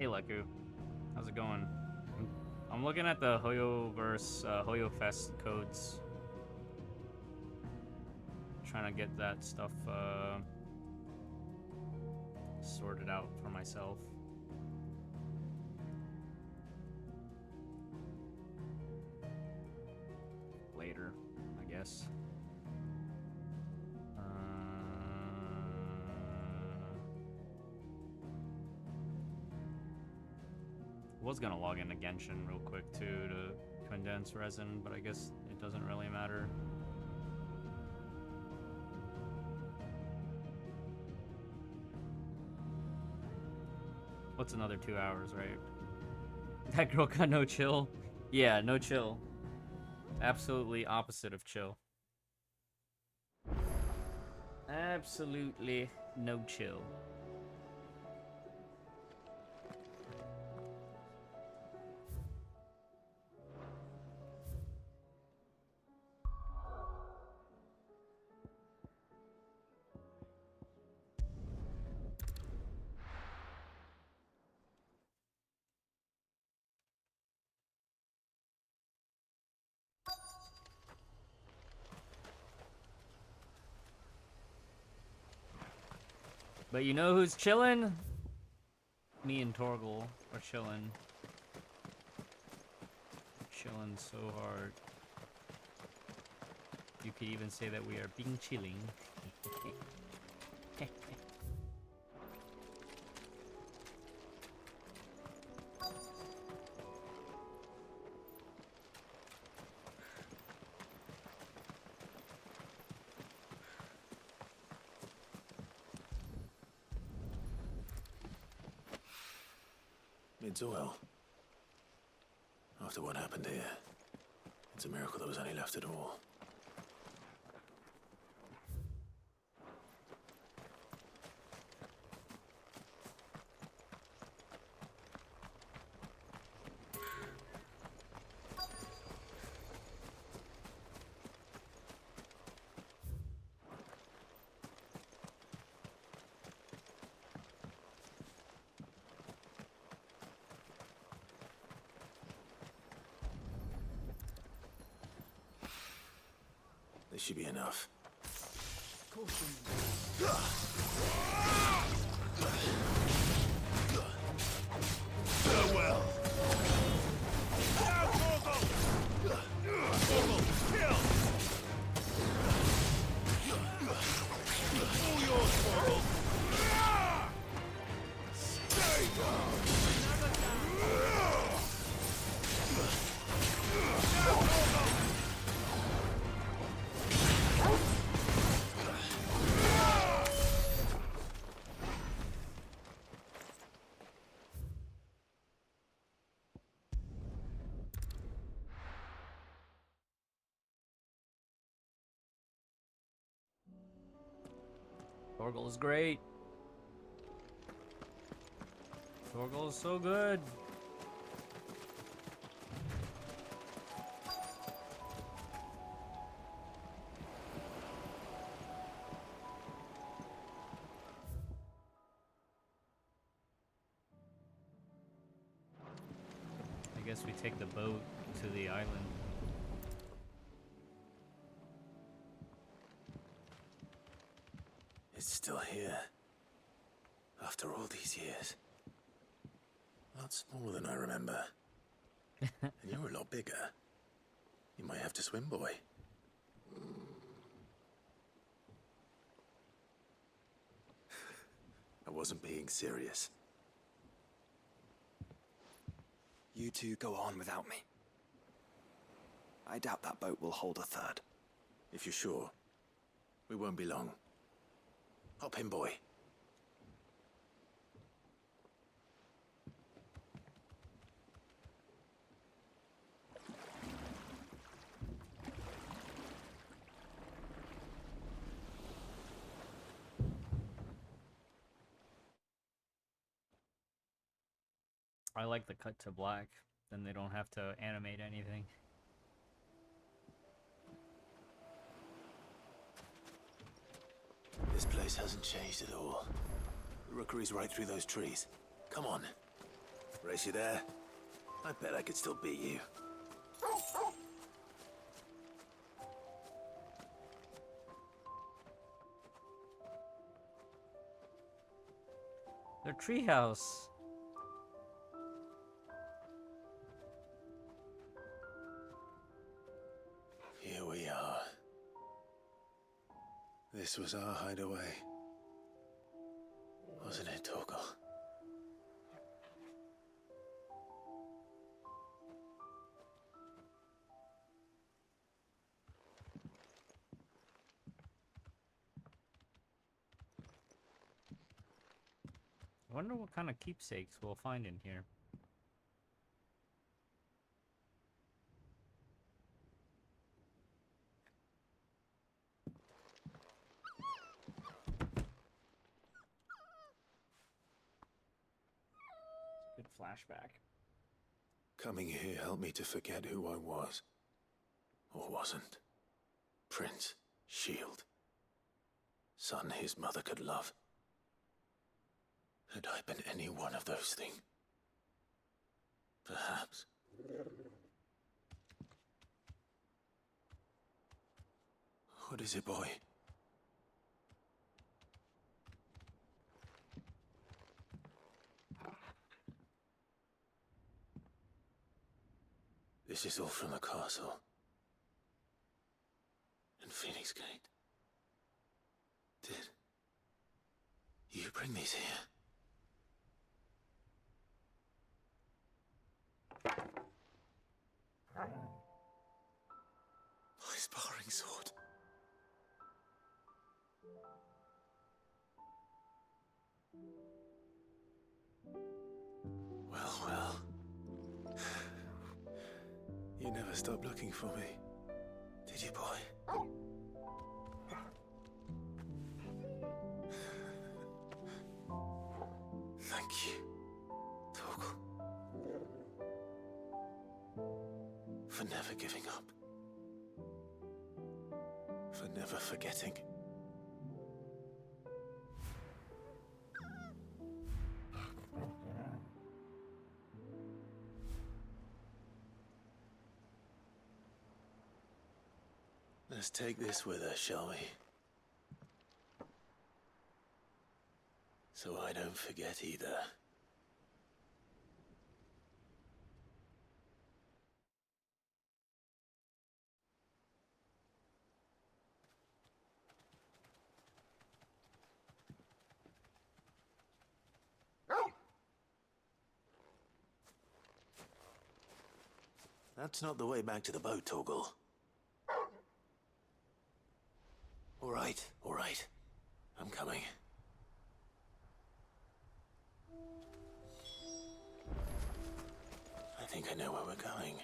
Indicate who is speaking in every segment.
Speaker 1: Hey Leku, how's it going? I'm looking at the Hoyoverse, Hoyo Fest codes. Trying to get that stuff sorted out for myself. Later, I guess. Was gonna log into Genshin real quick too to condense resin, but I guess it doesn't really matter. What's another 2 hours, right? That girl got no chill. Yeah, no chill. Absolutely opposite of chill. Absolutely no chill. But you know who's chillin'? Me and Torgal are chillin'. Chillin' so hard. You could even say that we are being chilling.
Speaker 2: It's oil. After what happened here, it's a miracle there was any left at all. This should be enough. Farewell.
Speaker 1: Torgal is great. Torgal is so good. I guess we take the boat to the island.
Speaker 2: It's still here. After all these years. A lot smaller than I remember. And you're a lot bigger. You might have to swim, boy. I wasn't being serious.
Speaker 3: You two go on without me. I doubt that boat will hold a third.
Speaker 2: If you're sure, we won't be long. Hop in, boy.
Speaker 1: I like the cut to black. Then they don't have to animate anything.
Speaker 2: This place hasn't changed at all. The rookery's right through those trees. Come on. Race you there? I bet I could still beat you.
Speaker 1: Their treehouse.
Speaker 2: Here we are. This was our hideaway. Wasn't it, Torgal?
Speaker 1: I wonder what kind of keepsakes we'll find in here. Good flashback.
Speaker 2: Coming here helped me to forget who I was. Or wasn't. Prince, shield. Son his mother could love. Had I been any one of those things? Perhaps. What is it, boy? This is all from the castle. And Phoenix Gate. Did you bring these here? My sparring sword. Well, well. You never stopped looking for me, did you, boy? Thank you, Torgal. For never giving up. For never forgetting. Let's take this with us, shall we? So I don't forget either. That's not the way back to the boat, Torgal. All right. I'm coming. I think I know where we're going.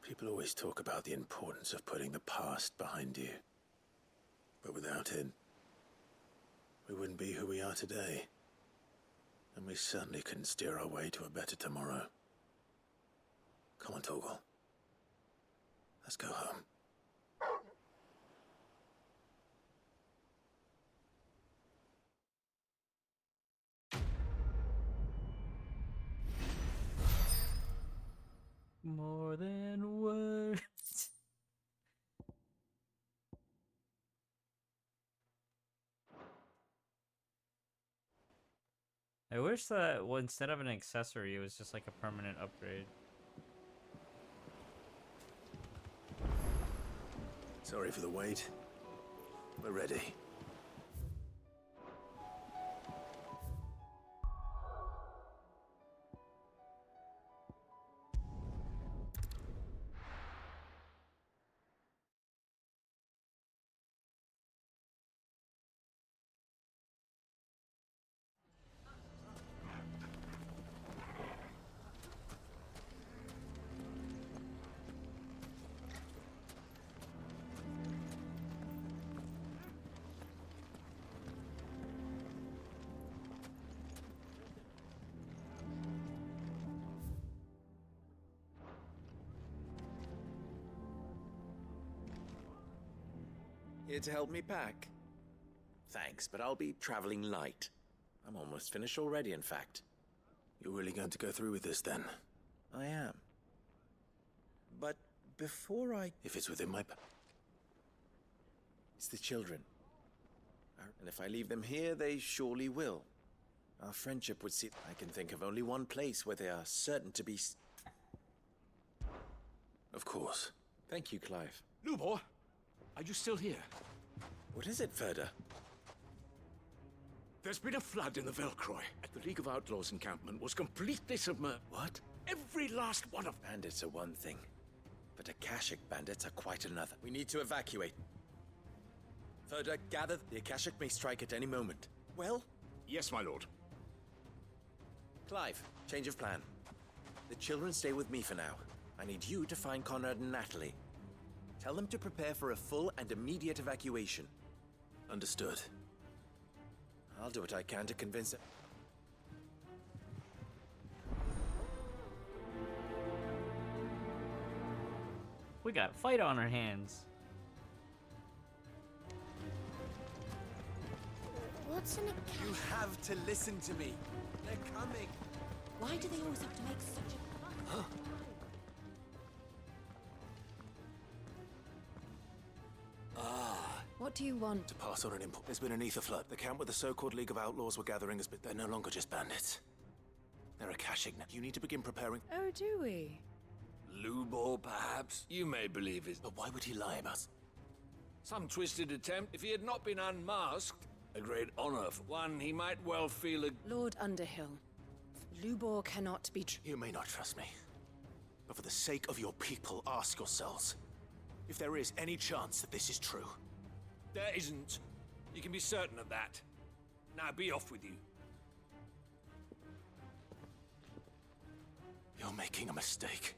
Speaker 2: People always talk about the importance of putting the past behind you. But without it, we wouldn't be who we are today. And we certainly couldn't steer our way to a better tomorrow. Come on, Torgal. Let's go home.
Speaker 1: More than words. I wish that, well, instead of an accessory, it was just like a permanent upgrade.
Speaker 2: Sorry for the wait. We're ready.
Speaker 4: Here to help me pack? Thanks, but I'll be traveling light. I'm almost finished already, in fact.
Speaker 2: You're really going to go through with this, then?
Speaker 4: I am. But before I...
Speaker 2: If it's within my...
Speaker 4: It's the children. And if I leave them here, they surely will. Our friendship would see... I can think of only one place where they are certain to be...
Speaker 2: Of course.
Speaker 4: Thank you, Clive.
Speaker 5: Lubor, are you still here?
Speaker 4: What is it, Ferda?
Speaker 5: There's been a flood in the Velcroy. The League of Outlaws encampment was completely submerged.
Speaker 4: What?
Speaker 5: Every last one of them.
Speaker 4: Bandits are one thing, but Akashic bandits are quite another. We need to evacuate. Ferda, gather. The Akashic may strike at any moment. Well?
Speaker 5: Yes, my lord.
Speaker 4: Clive, change of plan. The children stay with me for now. I need you to find Conrad and Natalie. Tell them to prepare for a full and immediate evacuation.
Speaker 2: Understood.
Speaker 4: I'll do what I can to convince them.
Speaker 1: We got a fight on our hands.
Speaker 6: What's in a
Speaker 4: You have to listen to me. They're coming.
Speaker 6: Why do they always have to make such a... What do you want?
Speaker 2: To pass on an import. There's been an ether flood. The camp where the so-called League of Outlaws were gathering has been... They're no longer just bandits. They're Akashic now. You need to begin preparing...
Speaker 6: Oh, do we?
Speaker 7: Lubor, perhaps? You may believe it.
Speaker 2: But why would he lie about us?
Speaker 7: Some twisted attempt. If he had not been unmasked, a great honor for one, he might well feel a...
Speaker 6: Lord Underhill, Lubor cannot be
Speaker 2: You may not trust me. But for the sake of your people, ask yourselves if there is any chance that this is true.
Speaker 7: There isn't. You can be certain of that. Now be off with you.
Speaker 2: You're making a mistake.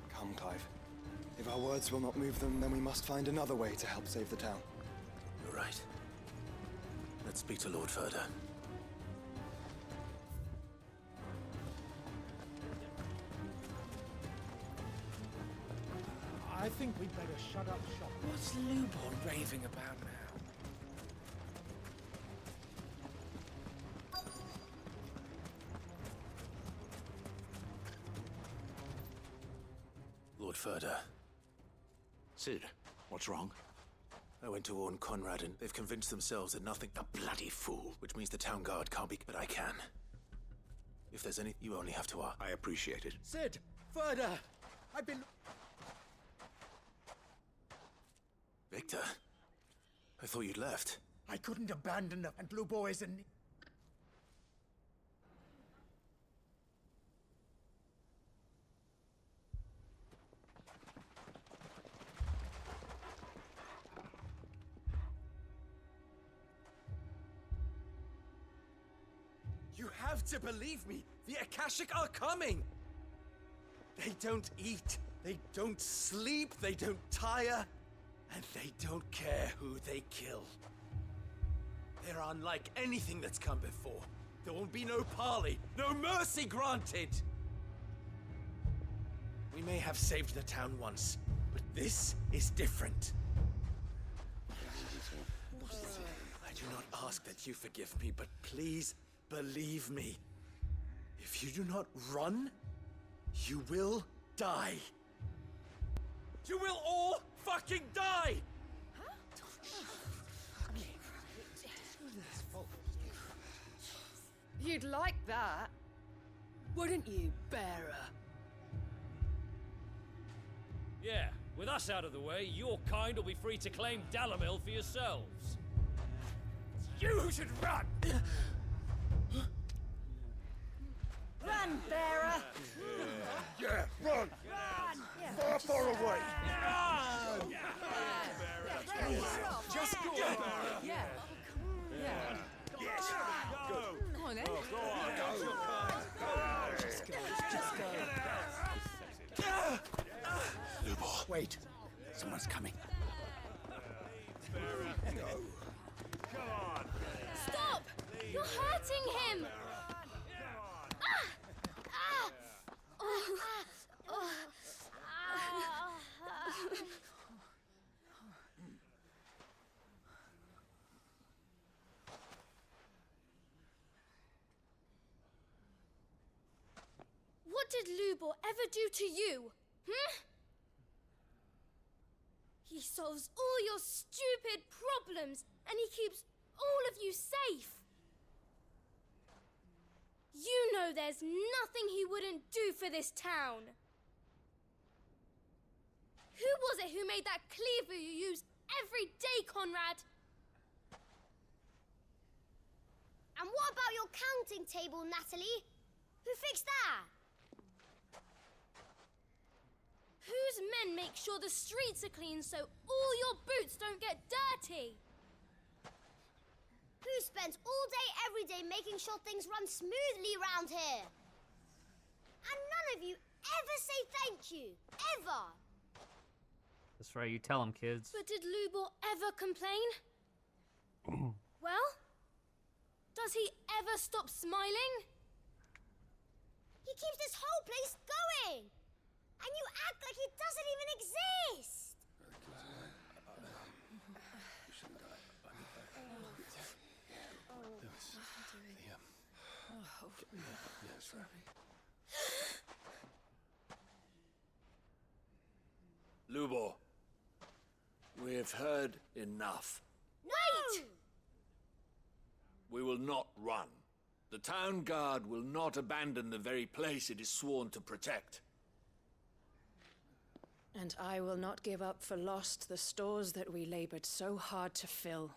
Speaker 3: Come, Clive. If our words will not move them, then we must find another way to help save the town.
Speaker 2: You're right. Let's speak to Lord Ferda.
Speaker 8: I think we'd better shut up shop.
Speaker 7: What's Lubor raving about now?
Speaker 2: Lord Ferda.
Speaker 5: Sid, what's wrong?
Speaker 2: I went to warn Conrad and they've convinced themselves that nothing... A bloody fool! Which means the town guard can't be... But I can. If there's any... You only have to ask.
Speaker 5: I appreciate it.
Speaker 8: Sid! Ferda! I've been...
Speaker 2: Victor? I thought you'd left.
Speaker 8: I couldn't abandon them, and Blue Boys and...
Speaker 4: You have to believe me. The Akashic are coming. They don't eat. They don't sleep. They don't tire. And they don't care who they kill. They're unlike anything that's come before. There will be no parley, no mercy granted. We may have saved the town once, but this is different. I do not ask that you forgive me, but please believe me. If you do not run, you will die. You will all fucking die!
Speaker 6: You'd like that, wouldn't you, bearer?
Speaker 9: Yeah, with us out of the way, your kind will be free to claim Dalamil for yourselves.
Speaker 8: You should run!
Speaker 6: Run, bearer!
Speaker 8: Yeah, run! Far, far away!
Speaker 6: Just go! Yeah. Yeah.
Speaker 8: Yes! Go!
Speaker 6: Come on, then.
Speaker 2: Lubor.
Speaker 8: Wait, someone's coming.
Speaker 6: Stop! You're hurting him!
Speaker 10: What did Lubor ever do to you? He solves all your stupid problems, and he keeps all of you safe. You know there's nothing he wouldn't do for this town. Who was it who made that cleaver you use every day, Conrad?
Speaker 11: And what about your counting table, Natalie? Who fixed that?
Speaker 10: Whose men make sure the streets are clean so all your boots don't get dirty?
Speaker 11: Who spends all day, every day making sure things run smoothly round here? And none of you ever say thank you. Ever.
Speaker 1: That's right, you tell him, kids.
Speaker 10: But did Lubor ever complain? Well, does he ever stop smiling?
Speaker 11: He keeps this whole place going. And you act like it doesn't even exist.
Speaker 7: Lubor, we've heard enough.
Speaker 11: Wait!
Speaker 7: We will not run. The town guard will not abandon the very place it is sworn to protect.
Speaker 6: And I will not give up for lost the stores that we labored so hard to fill.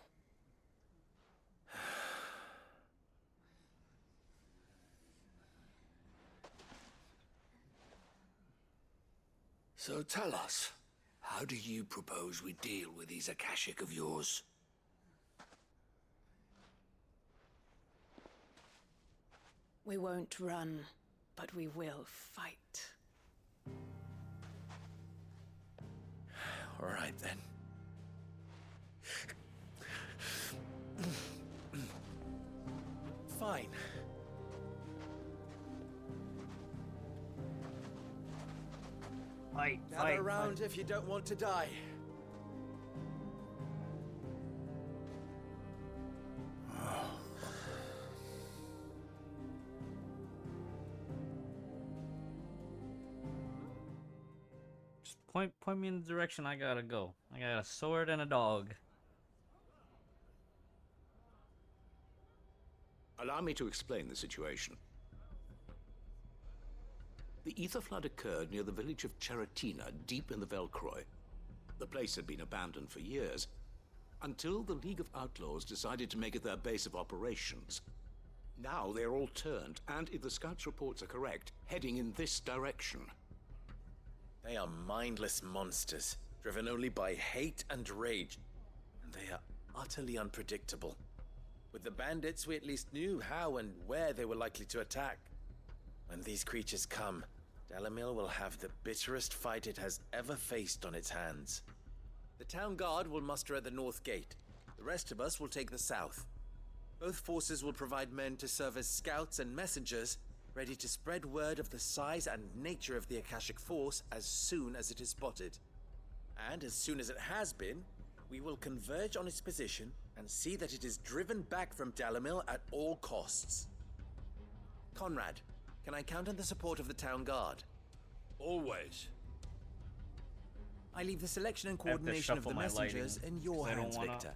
Speaker 7: So tell us, how do you propose we deal with these Akashic of yours?
Speaker 6: We won't run, but we will fight.
Speaker 4: All right, then. Fine. Gather around if you don't want to die.
Speaker 1: Just point me in the direction I gotta go. I got a sword and a dog.
Speaker 5: Allow me to explain the situation. The ether flood occurred near the village of Cheratina, deep in the Velcroy. The place had been abandoned for years, until the League of Outlaws decided to make it their base of operations. Now they're all turned, and if the scouts' reports are correct, heading in this direction.
Speaker 4: They are mindless monsters, driven only by hate and rage. And they are utterly unpredictable. With the bandits, we at least knew how and where they were likely to attack. When these creatures come, Dalamil will have the bitterest fight it has ever faced on its hands. The town guard will muster at the north gate. The rest of us will take the south. Both forces will provide men to serve as scouts and messengers, ready to spread word of the size and nature of the Akashic force as soon as it is spotted. And as soon as it has been, we will converge on its position and see that it is driven back from Dalamil at all costs. Conrad, can I count on the support of the town guard?
Speaker 7: Always.
Speaker 4: I leave the selection and
Speaker 1: I have to
Speaker 4: coordination of
Speaker 1: shuffle
Speaker 4: the
Speaker 1: my
Speaker 4: messengers
Speaker 1: lighting,
Speaker 4: in your
Speaker 1: 'cause I don't
Speaker 4: hands,
Speaker 1: wanna
Speaker 4: Victor.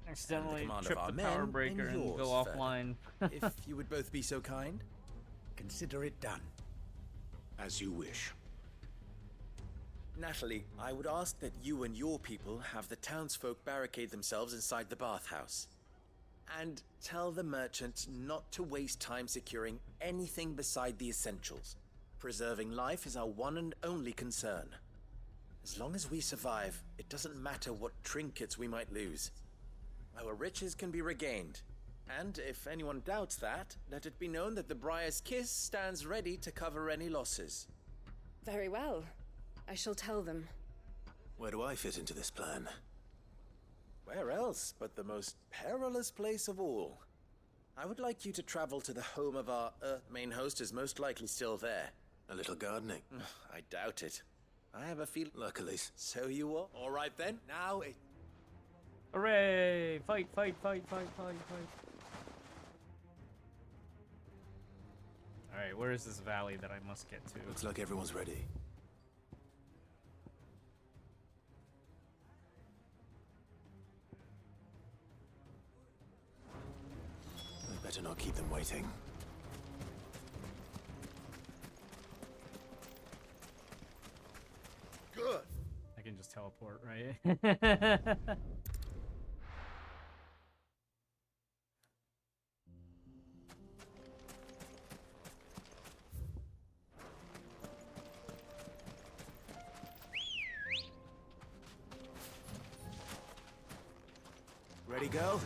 Speaker 1: Accidentally
Speaker 4: command
Speaker 1: trip
Speaker 4: of our
Speaker 1: the power
Speaker 4: men
Speaker 1: breaker
Speaker 4: in
Speaker 1: and go
Speaker 4: yours, Ferd.
Speaker 1: offline.
Speaker 4: If you would both be so kind.
Speaker 8: Consider it done.
Speaker 5: As you wish.
Speaker 4: Natalie, I would ask that you and your people have the townsfolk barricade themselves inside the bathhouse. And tell the merchant not to waste time securing anything beside the essentials. Preserving life is our one and only concern. As long as we survive, it doesn't matter what trinkets we might lose. Our riches can be regained. And if anyone doubts that, let it be known that the Briar's Kiss stands ready to cover any losses.
Speaker 6: Very well. I shall tell them.
Speaker 2: Where do I fit into this plan?
Speaker 4: Where else but the most perilous place of all? I would like you to travel to the home of our main host is most likely still there.
Speaker 2: A little gardening.
Speaker 4: I doubt it. I have a feeling...
Speaker 2: Luckily.
Speaker 4: So you are? All right then. Now it...
Speaker 1: Hooray! Fight, fight, fight, fight, fight, fight. Alright, where is this valley that I must get to?
Speaker 2: Looks like everyone's ready. We better not keep them waiting.
Speaker 4: Good.
Speaker 1: I can just teleport, right?
Speaker 3: Ready, go?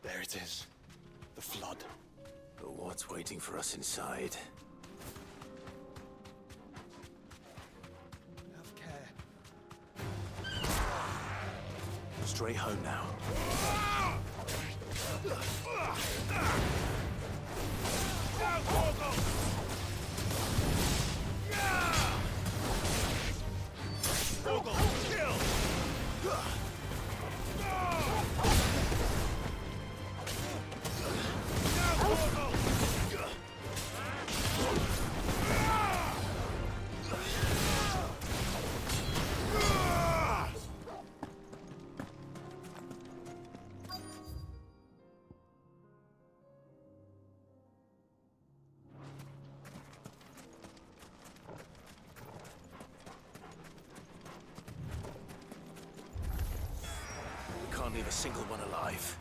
Speaker 3: There it is. The flood.
Speaker 2: But what's waiting for us inside?
Speaker 3: Have care.
Speaker 2: Straight home now. We can't leave a single one alive.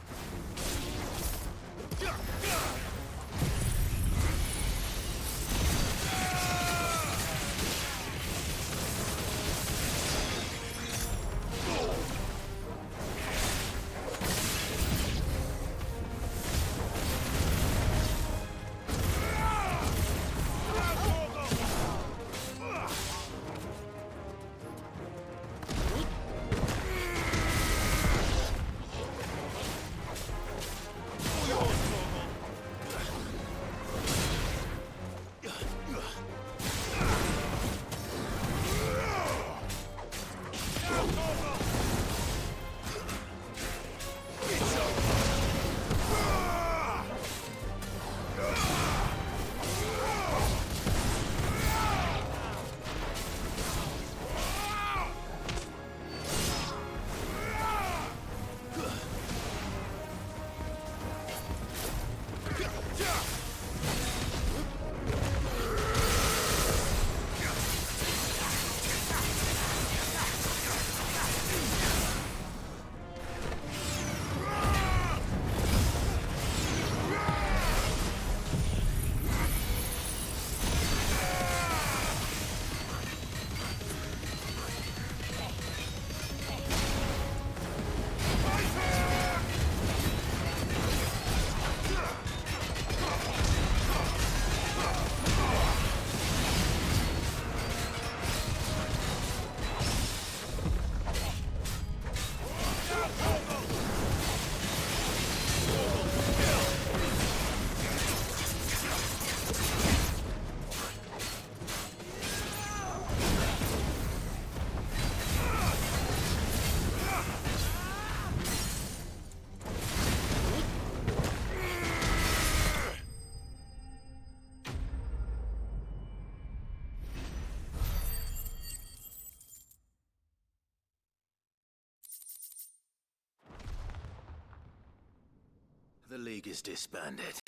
Speaker 2: The League is disbanded.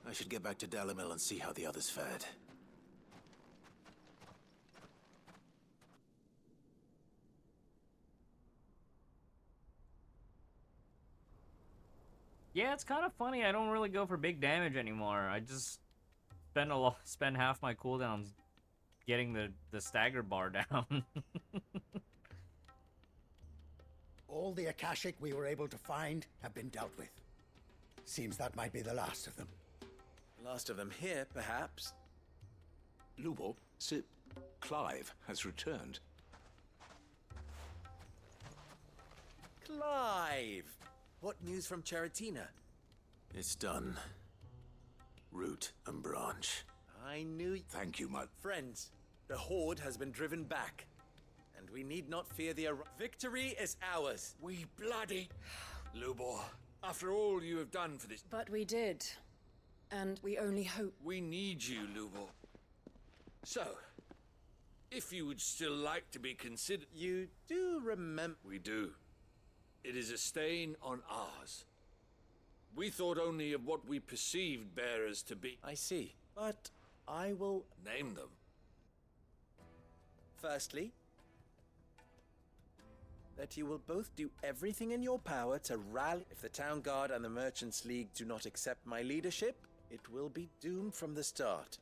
Speaker 2: I should get back to Dalamil and see how the others fared.
Speaker 1: Yeah, it's kind of funny. I don't really go for big damage anymore. I just spend half my cooldowns getting the stagger bar down.
Speaker 8: All the Akashic we were able to find have been dealt with. Seems that might be the last of them.
Speaker 4: Last of them here, perhaps.
Speaker 5: Lubo, Sir Clive has returned.
Speaker 4: Clive! What news from Charatina?
Speaker 2: It's done. Root and branch.
Speaker 4: I knew...
Speaker 5: Thank you, my...
Speaker 4: Friends, the Horde has been driven back. and we need not fear the victory is ours.
Speaker 7: We bloody... Lubor, after all you have done for this...
Speaker 6: But we did. And we only hope.
Speaker 7: We need you, Lubor. So, if you would still like to be considered...
Speaker 4: You do remember...
Speaker 7: We do. It is a stain on ours. We thought only of what we perceived bearers to be.
Speaker 4: I see. But I will...
Speaker 7: Name them.
Speaker 4: Firstly, that you will both do everything in your power to rally. If the Town Guard and the Merchants League do not accept my leadership, it will be doomed from the start.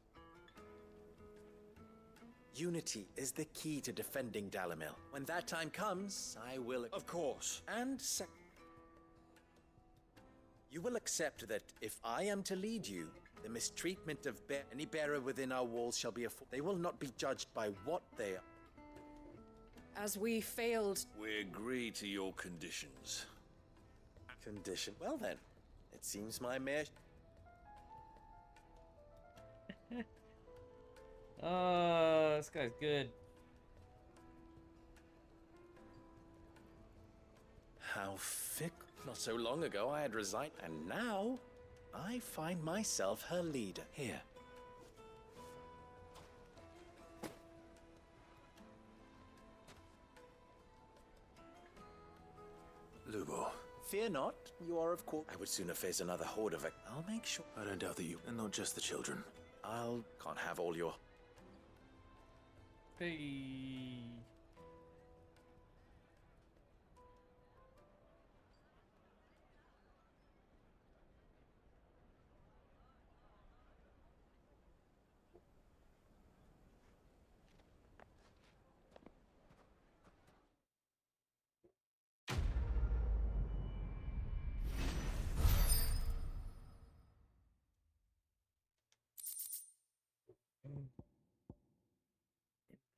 Speaker 4: Unity is the key to defending Dalamil. When that time comes, I will...
Speaker 7: Of course.
Speaker 4: And you will accept that if I am to lead you, the mistreatment of any bearer within our walls shall be they will not be judged by what they are.
Speaker 6: As we failed...
Speaker 7: We agree to your conditions.
Speaker 4: Condition? Well then, it seems my mayor...
Speaker 1: Oh, this guy's good.
Speaker 4: How fickle. Not so long ago I had resigned, and now I find myself her leader. Here.
Speaker 2: Lubor.
Speaker 4: Fear not, you are of course... I would sooner face another horde of it. I'll make sure...
Speaker 2: I don't doubt that you... And not just the children.
Speaker 4: Can't have all your...
Speaker 1: Hey.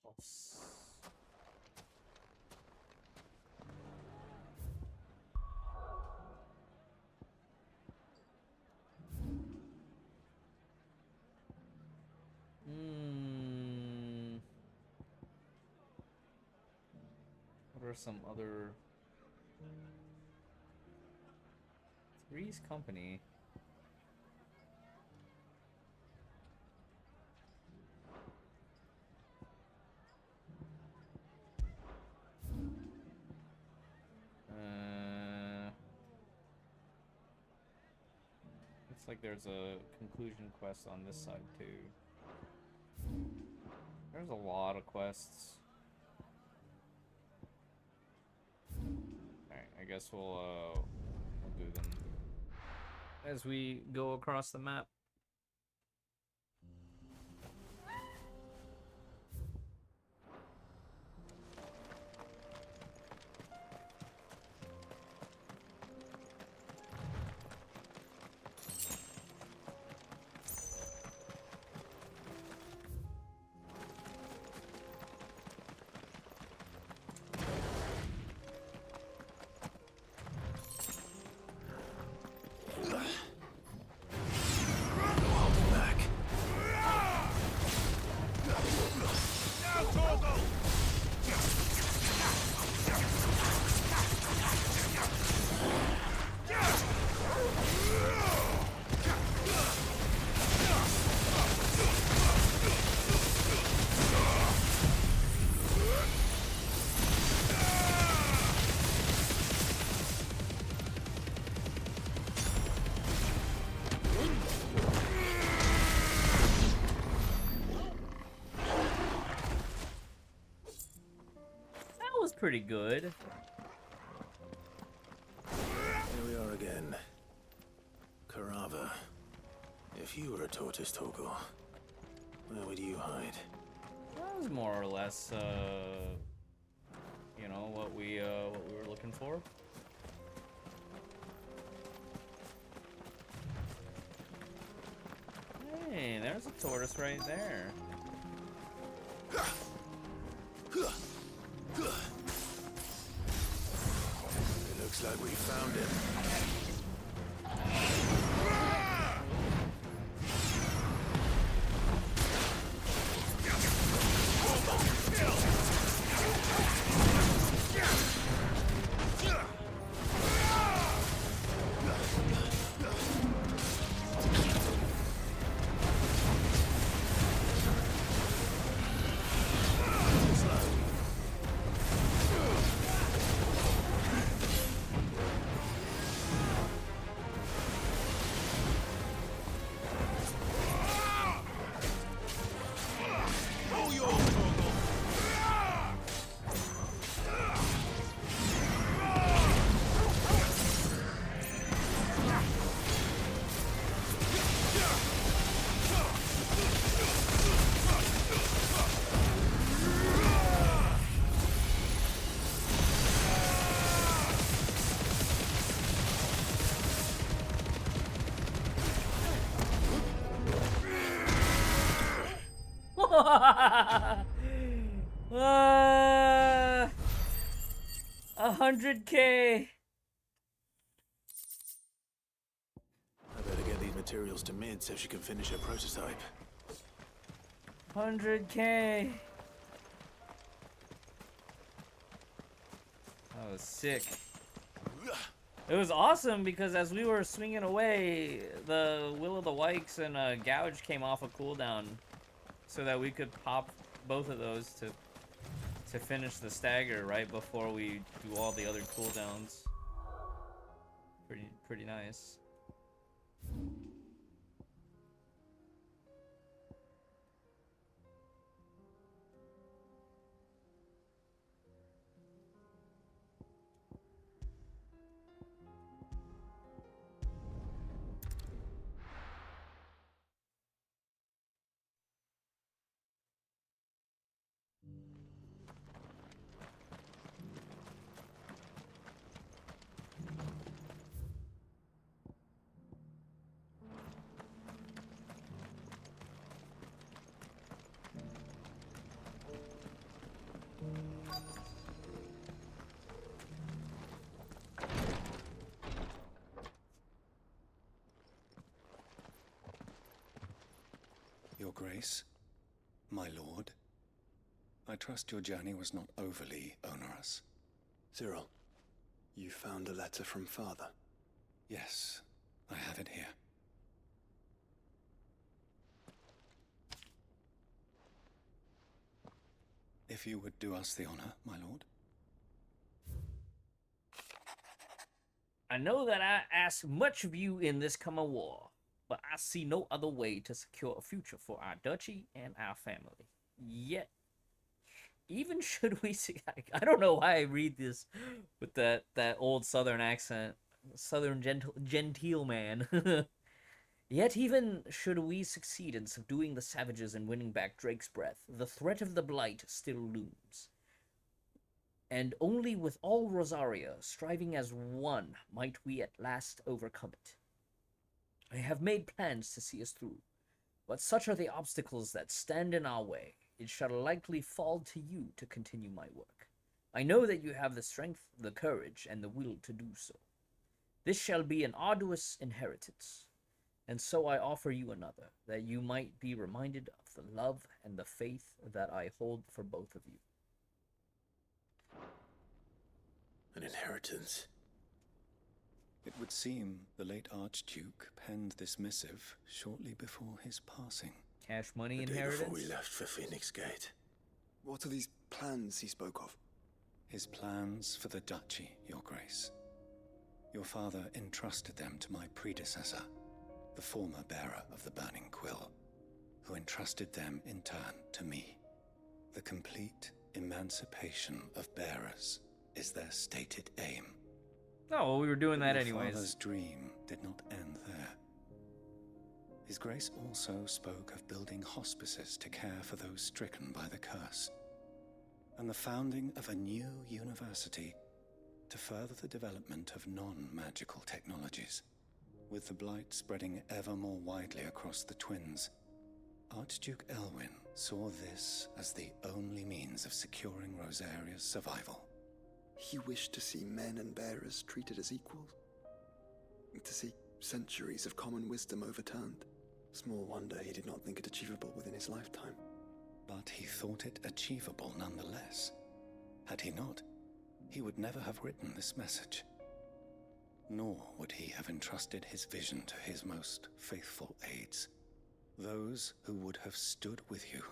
Speaker 1: Impulse. What are some other... Three's Company. Looks like there's a conclusion quest on this side too. There's a lot of quests. Alright, I guess we'll do them as we go across the map. Pretty good.
Speaker 2: Here we are again. Carava. If you were a tortoise, Torgal, where would you hide?
Speaker 1: That was more or less, you know, what we were looking for. Hey, there's a tortoise right there.
Speaker 2: Looks like we found him.
Speaker 1: $100K.
Speaker 2: I better get these materials to Mid so she can finish her prototype.
Speaker 1: 100K. That was sick. It was awesome because as we were swinging away, the Will of the Wikes and Gouge came off a cooldown, so that we could pop both of those to finish the stagger right before we do all the other cooldowns. Pretty nice.
Speaker 3: Your Grace, my lord, I trust your journey was not overly onerous.
Speaker 2: Cyril, you found a letter from Father?
Speaker 3: Yes, I have it here. If you would do us the honor, my lord.
Speaker 1: I know that I ask much of you in this coming war, but I see no other way to secure a future for our duchy and our family. Yet, even should we see... I don't know why I read this with that old southern accent. Southern genteel man. Yet even should we succeed in subduing the savages and winning back Drake's breath, the threat of the Blight still looms. And only with all Rosaria striving as one might we at last overcome it. I have made plans to see us through, but such are the obstacles that stand in our way. It shall likely fall to you to continue my work. I know that you have the strength, the courage, and the will to do so. This shall be an arduous inheritance, and so I offer you another, that you might be reminded of the love and the faith that I hold for both of you.
Speaker 2: An inheritance?
Speaker 3: It would seem the late Archduke penned this missive shortly before his passing.
Speaker 1: Cash money
Speaker 2: The day
Speaker 1: inheritance?
Speaker 2: before we left for Phoenix Gate.
Speaker 12: What are these plans he spoke of?
Speaker 3: His plans for the duchy, Your Grace. Your father entrusted them to my predecessor, the former bearer of the Burning Quill, who entrusted them in turn to me. The complete emancipation of bearers is their stated aim.
Speaker 1: Oh, well, we were doing that
Speaker 3: Your
Speaker 1: anyways.
Speaker 3: father's dream did not end there. His Grace also spoke of building hospices to care for those stricken by the curse, and the founding of a new university to further the development of non-magical technologies. With the Blight spreading ever more widely across the Twins, Archduke Elwyn saw this as the only means of securing Rosaria's survival.
Speaker 12: He wished to see men and bearers treated as equals. To see centuries of common wisdom overturned. Small wonder he did not think it achievable within his lifetime.
Speaker 3: But he thought it achievable nonetheless. Had he not, he would never have written this message. Nor would he have entrusted his vision to his most faithful aides, those who would have stood with you,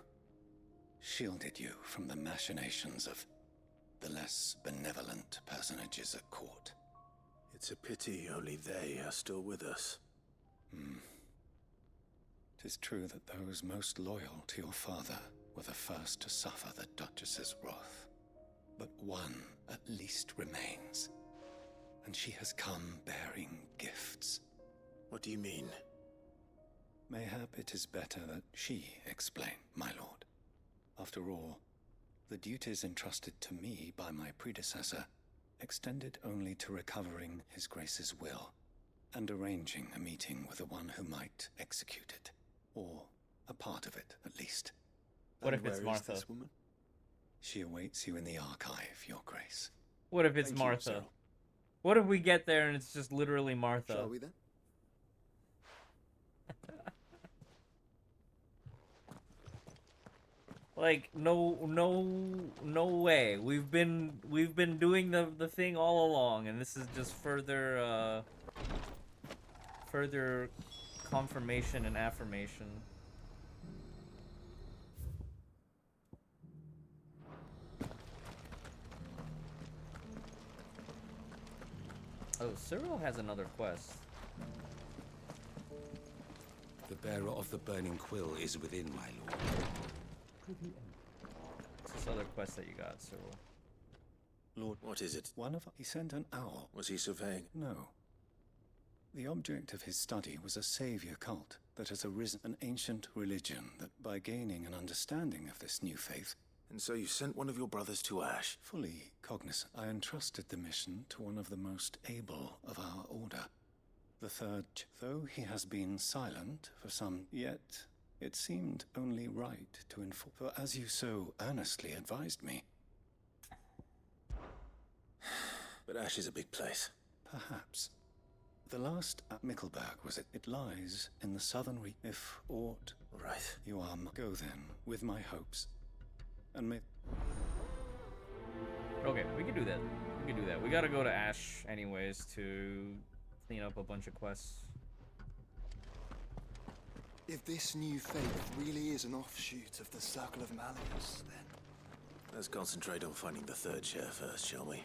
Speaker 3: shielded you from the machinations of the less benevolent personages at court.
Speaker 2: It's a pity only they are still with us.
Speaker 3: 'Tis true that those most loyal to your father were the first to suffer the Duchess's wrath. But one at least remains, and she has come bearing gifts.
Speaker 2: What do you mean?
Speaker 3: Mayhap it is better that she explain, my lord. After all, the duties entrusted to me by my predecessor extended only to recovering His Grace's will and arranging a meeting with the one who might execute it, or a part of it at least.
Speaker 1: What
Speaker 12: And
Speaker 1: if it's
Speaker 12: where is
Speaker 1: Martha?
Speaker 12: this woman?
Speaker 3: She awaits you in the archive, Your Grace.
Speaker 1: What if it's
Speaker 12: Thank you,
Speaker 1: Martha?
Speaker 12: Cyril.
Speaker 1: What if we get there and it's just literally Martha?
Speaker 12: Shall we then?
Speaker 1: Like no way. We've been doing the thing all along, and this is just further further confirmation and affirmation. Oh, Cyril has another quest.
Speaker 5: The bearer of the burning quill is within, my lord.
Speaker 1: What's this other quest that you got, Cyril?
Speaker 3: Lord,
Speaker 2: What is it?
Speaker 3: he sent an owl.
Speaker 2: Was he surveying?
Speaker 3: No. The object of his study was a savior cult that has arisen, an ancient religion that, by gaining an understanding of this new faith,
Speaker 2: And so you sent one of your brothers to Ash.
Speaker 3: fully cognizant, I entrusted the mission to one of the most able of our order. The third, though he has been silent for some, yet it seemed only right to inform, for as you so earnestly advised me,
Speaker 2: But Ash is a big place.
Speaker 3: perhaps. The last at Mickleburg was it. It lies in the southern if aught
Speaker 2: Right.
Speaker 3: you are. Go then, with my hopes, and may.
Speaker 1: Okay, we can do that. We can do that. We gotta go to Ash anyways to clean up a bunch of quests.
Speaker 12: If this new faith really is an offshoot of the Circle of Malleus, then
Speaker 2: Let's concentrate on finding the third chair first, shall we?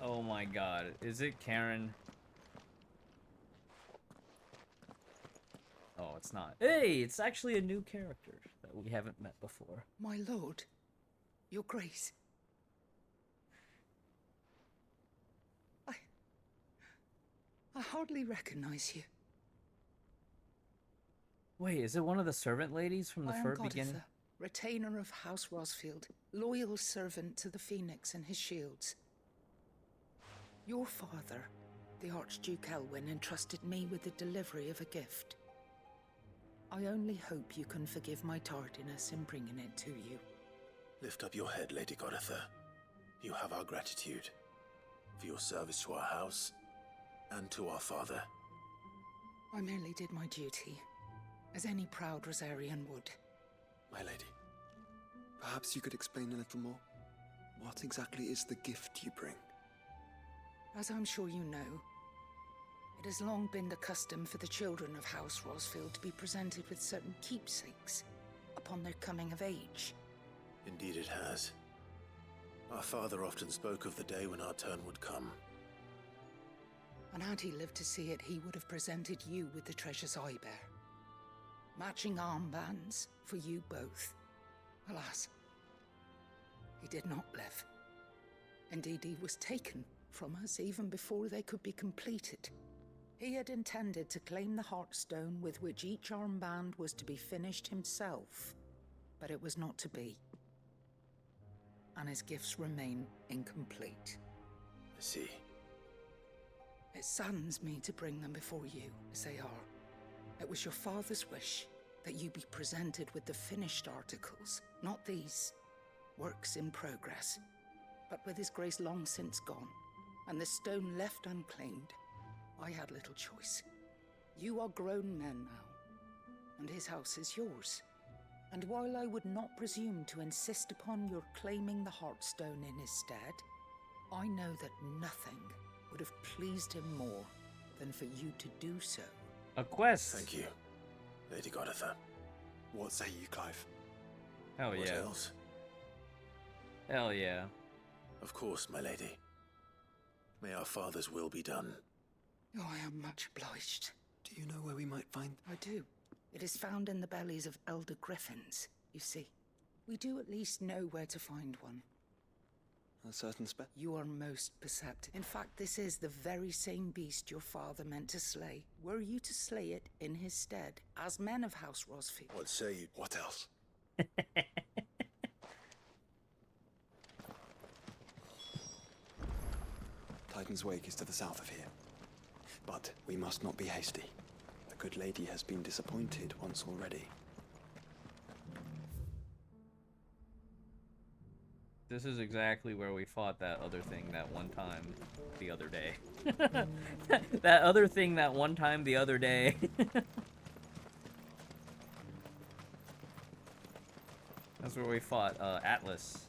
Speaker 1: Oh my god, is it Karen? Oh, it's not. Hey, it's actually a new character that we haven't met before.
Speaker 13: My lord, your grace. I hardly recognize you.
Speaker 1: Wait, is it one of the servant ladies from the
Speaker 13: I am
Speaker 1: first
Speaker 13: Goditha,
Speaker 1: beginning?
Speaker 13: retainer of House Rosfield, loyal servant to the Phoenix and his shields. Your father, the Archduke Elwyn, entrusted me with the delivery of a gift. I only hope you can forgive my tardiness in bringing it to you.
Speaker 2: Lift up your head, Lady Goditha. You have our gratitude for your service to our house and to our father.
Speaker 13: I merely did my duty, as any proud Rosarian would.
Speaker 12: my lady, perhaps you could explain a little more. What exactly is the gift you bring?
Speaker 13: As I'm sure you know, it has long been the custom for the children of House Rosfield to be presented with certain keepsakes upon their coming of age.
Speaker 2: Indeed it has. Our father often spoke of the day when our turn would come.
Speaker 13: And had he lived to see it, he would have presented you with the treasures I bear. Matching armbands for you both. Alas, he did not live. Indeed, he was taken from us even before they could be completed. He had intended to claim the Heartstone with which each armband was to be finished himself, but it was not to be. And his gifts remain incomplete.
Speaker 2: I see.
Speaker 13: It saddens me to bring them before you, as they are. It was your father's wish that you be presented with the finished articles, not these works in progress. But with his grace long since gone, and the stone left unclaimed, I had little choice. You are grown men now, and his house is yours. And while I would not presume to insist upon your claiming the Heartstone in his stead, I know that nothing would have pleased him more than for you to do so.
Speaker 1: A quest.
Speaker 2: Thank you, Lady Goditha.
Speaker 12: What say you, Clive?
Speaker 1: Hell
Speaker 2: What
Speaker 1: yeah.
Speaker 2: else?
Speaker 1: Hell yeah.
Speaker 2: Of course, my lady. May our father's will be done.
Speaker 13: Oh, I am much obliged.
Speaker 12: Do you know where we might find?
Speaker 13: I do. It is found in the bellies of elder griffins, you see. We do at least know where to find one.
Speaker 12: A certain spec?
Speaker 13: You are most perceptive. In fact, this is the very same beast your father meant to slay. Were you to slay it in his stead, as men of House Rosfield?
Speaker 2: What say you?
Speaker 12: What else? Dragon's Wake is to the south of here. But we must not be hasty. The good lady has been disappointed once already.
Speaker 1: This is exactly where we fought that other thing that one time the other day. That other thing that one time the other day. That's where we fought Atlas.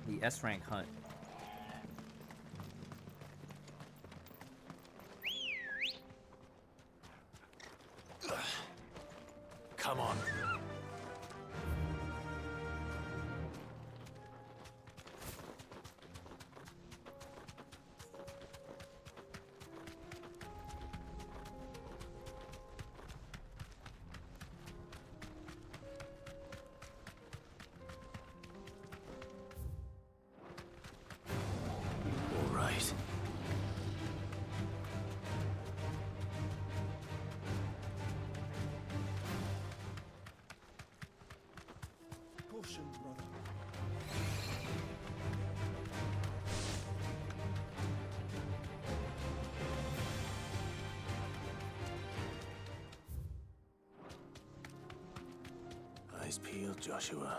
Speaker 1: The S-rank hunt.
Speaker 2: Come on. All right.
Speaker 4: Caution, brother.
Speaker 2: Eyes peeled, Joshua.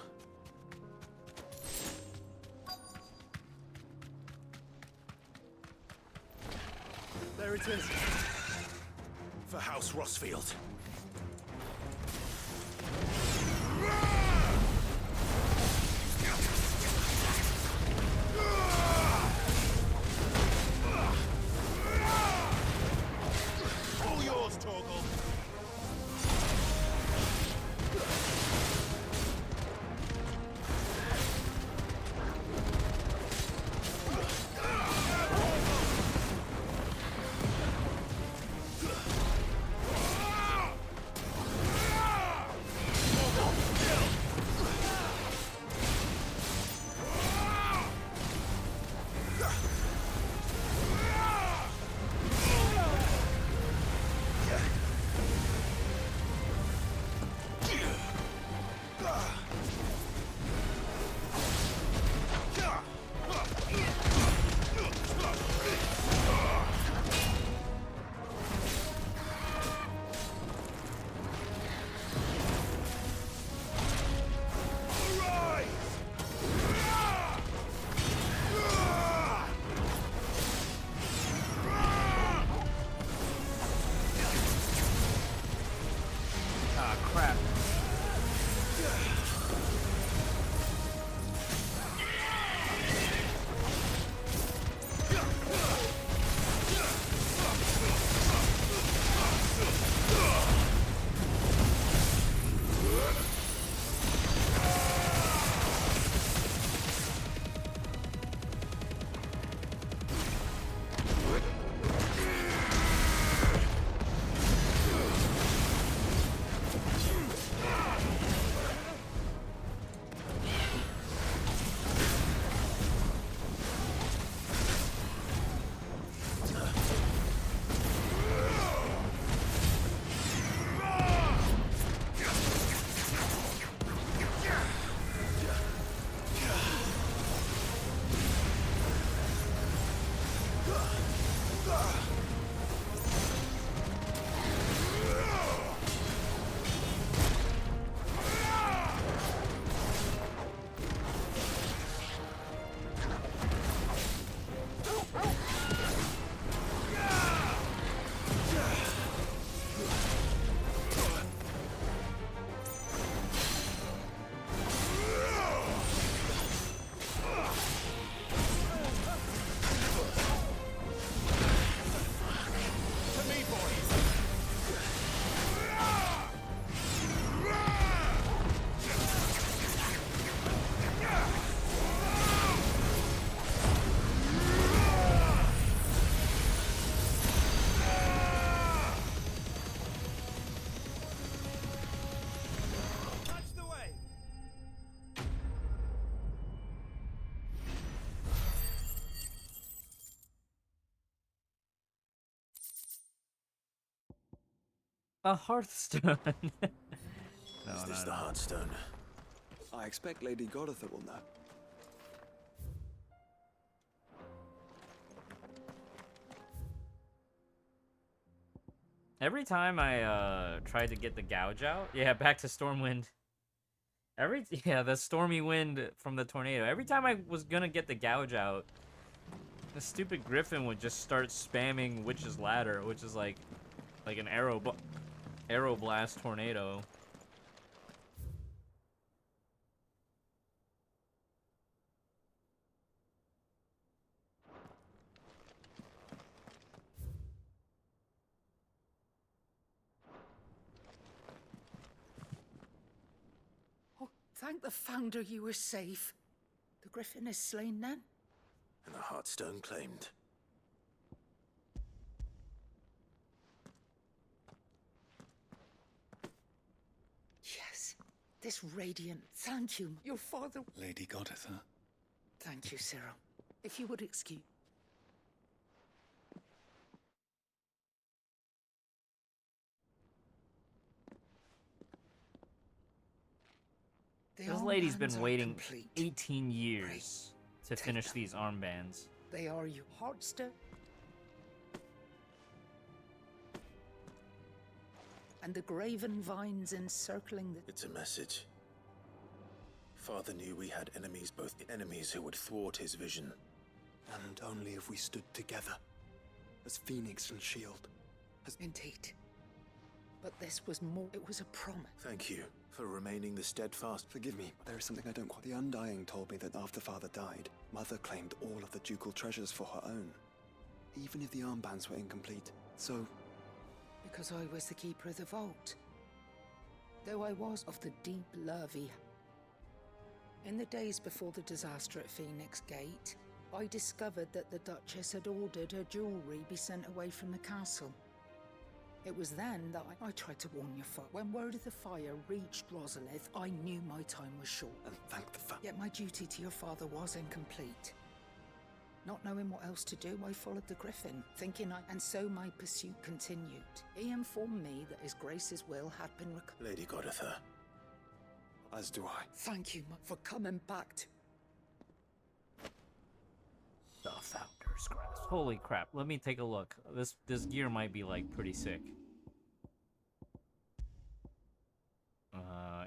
Speaker 4: There it is.
Speaker 2: For House Rossfield.
Speaker 4: All yours, Torgal.
Speaker 1: Ah, crap. A Hearthstone.
Speaker 2: Is this the Hearthstone?
Speaker 12: I expect Lady Goritha will know.
Speaker 1: Every time I tried to get the gouge out, yeah, back to Stormwind. The stormy wind from the tornado. Every time I was gonna get the gouge out, the stupid griffin would just start spamming Witch's Ladder, which is like an arrow blast tornado.
Speaker 13: Thank the Founder you were safe. The griffin is slain then?
Speaker 2: And the Heartstone claimed.
Speaker 13: Yes. This radiant. Thank you. Your father...
Speaker 3: Lady Goditha.
Speaker 13: Thank you, Cyril. If you would excuse...
Speaker 1: This lady's been waiting 18 years to finish these armbands.
Speaker 13: They are your Heartstone. And the graven vines encircling the...
Speaker 2: It's a message. Father knew we had enemies, both enemies who would thwart his vision.
Speaker 12: And only if we stood together, as Phoenix and Shield.
Speaker 13: Indeed. But this was more... It was a promise.
Speaker 2: Thank you for remaining the steadfast...
Speaker 12: Forgive me, but there is something I don't quite... The Undying told me that after Father died, Mother claimed all of the ducal treasures for her own. Even if the armbands were incomplete. So...
Speaker 13: Because I was the keeper of the vault. Though I was of the deep lurvy. In the days before the disaster at Phoenix Gate, I discovered that the Duchess had ordered her jewelry be sent away from the castle. It was then that I tried to warn your father. When word of the fire reached Rosalith, I knew my time was short.
Speaker 12: And thank the fact.
Speaker 13: Yet my duty to your father was incomplete. Not knowing what else to do, I followed the Griffin, thinking and so my pursuit continued. He informed me that His Grace's will had been
Speaker 2: Lady Goditha.
Speaker 12: As do I.
Speaker 13: Thank you for coming back to...
Speaker 1: The Founder's Grasp. Holy crap, let me take a look. This gear might be, like, pretty sick.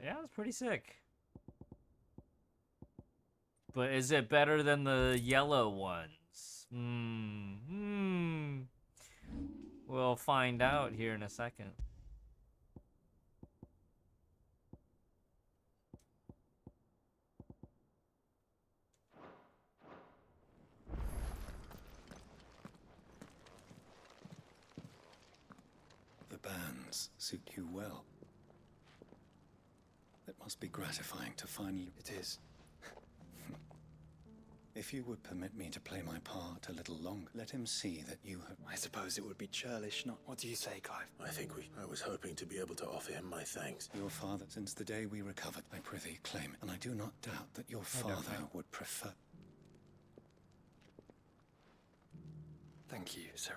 Speaker 1: Yeah, it's pretty sick. But is it better than the yellow ones? We'll find out here in a second.
Speaker 3: The bands suit you well. It must be gratifying to finally...
Speaker 12: It is.
Speaker 3: If you would permit me to play my part a little longer, let him see that you have...
Speaker 12: I suppose it would be churlish, not... What do you say, Clive?
Speaker 2: I was hoping to be able to offer him my thanks.
Speaker 3: Your father, since the day we recovered, I prithee claim, and I do not doubt that your father would prefer...
Speaker 12: Thank you, sir.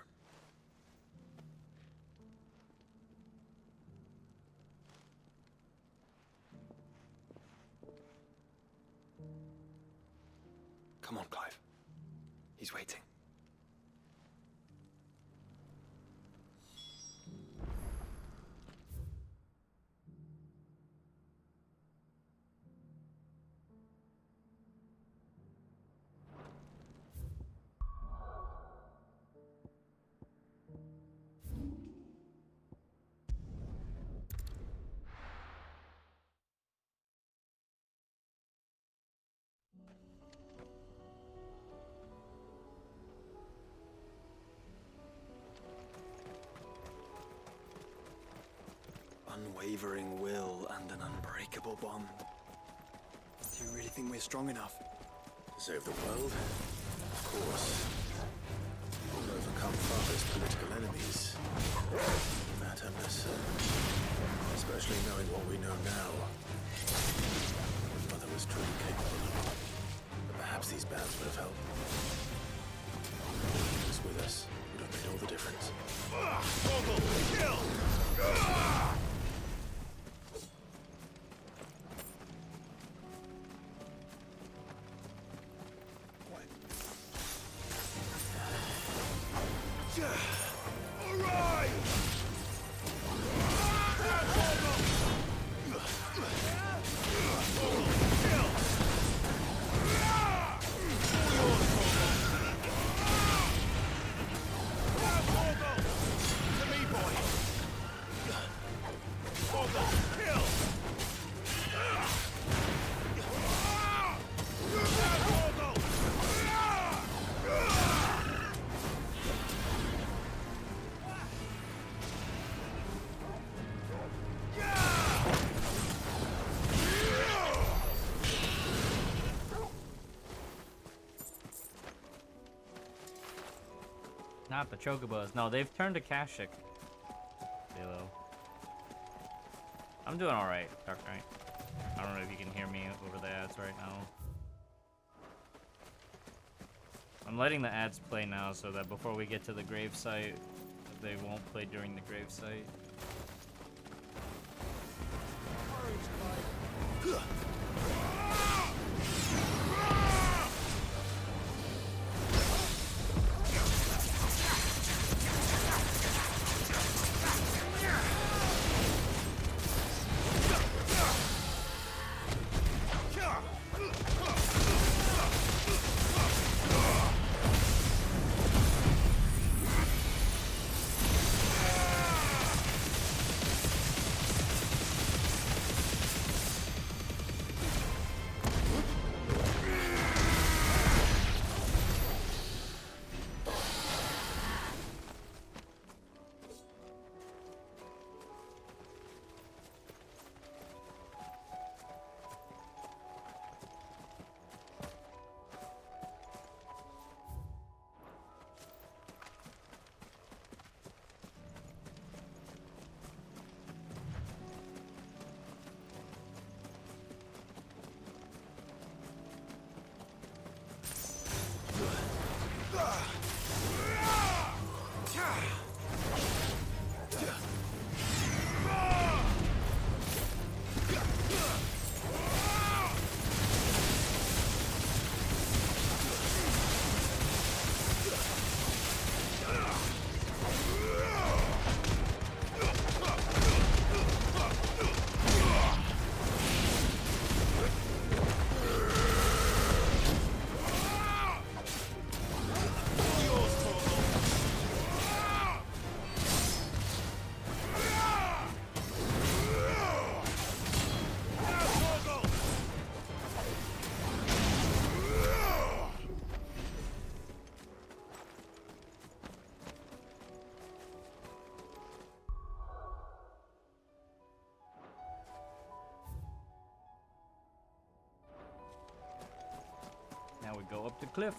Speaker 12: Come on, Clive. He's waiting. Unwavering will and an unbreakable bond. Do you really think we're strong enough?
Speaker 2: To save the world? Of course. We'll overcome Father's political enemies. That I'm less certain. Especially knowing what we know now. Mother was truly capable. But perhaps these bands would have helped. He was with us. Would have made all the difference. Kill!
Speaker 1: Not the chocobos. No, they've turned to Kashyyyk. Philo. I'm doing alright, Dark Knight. I don't know if you can hear me over the ads right now. I'm letting the ads play now so that before we get to the gravesite, they won't play during the gravesite. Now we go up the cliff.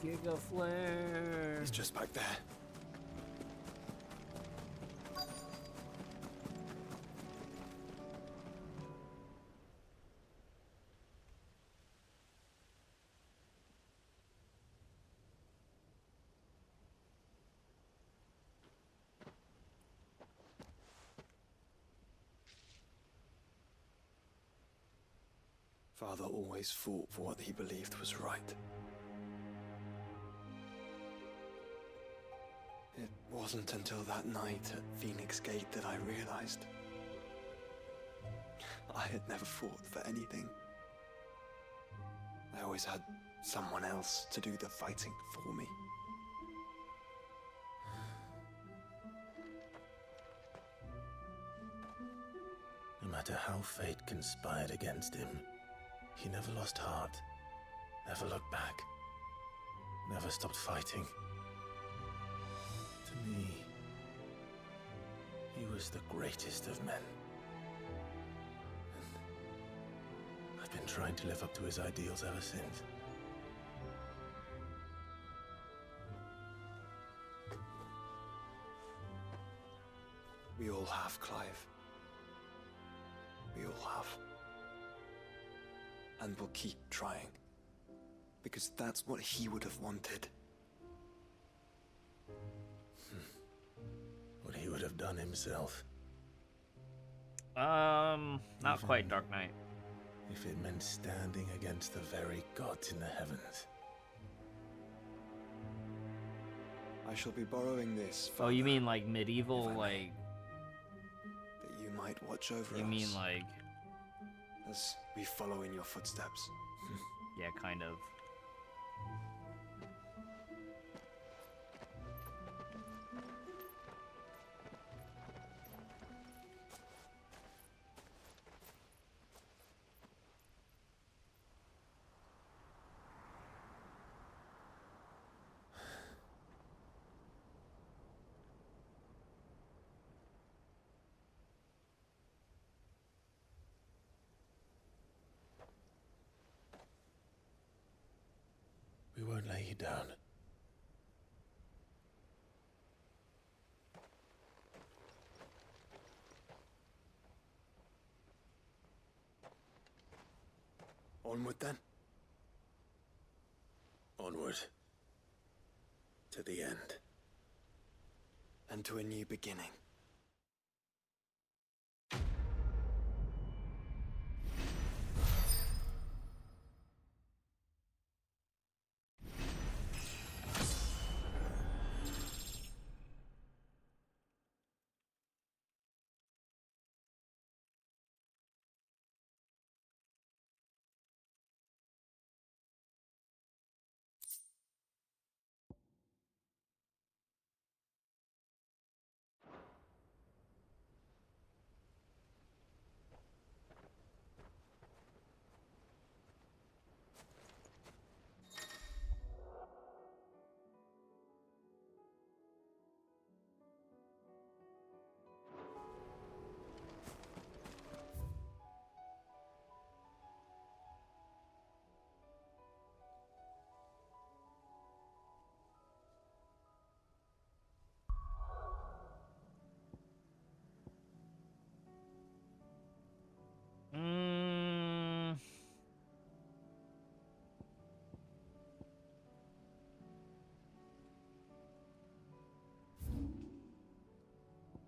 Speaker 1: Giga Flare.
Speaker 12: He's just back there. Father always fought for what he believed was right. It wasn't until that night at Phoenix Gate that I realized I had never fought for anything. I always had someone else to do the fighting for me.
Speaker 2: No matter how fate conspired against him, he never lost heart, never looked back, never stopped fighting. To me, he was the greatest of men. And I've been trying to live up to his ideals ever since.
Speaker 12: We all have, Clive. We all have. And we'll keep trying. Because that's what he would have wanted.
Speaker 2: What he would have done himself.
Speaker 1: Not quite, Dark Knight.
Speaker 2: If it meant standing against the very gods in the heavens.
Speaker 12: I shall be borrowing this.
Speaker 1: Oh, you mean like medieval, like...
Speaker 12: That you might watch over us.
Speaker 1: You mean like...
Speaker 12: As we follow in your footsteps.
Speaker 1: Yeah, kind of.
Speaker 2: won't lay you down.
Speaker 12: Onward then?
Speaker 2: Onward. To the end.
Speaker 12: And to a new beginning.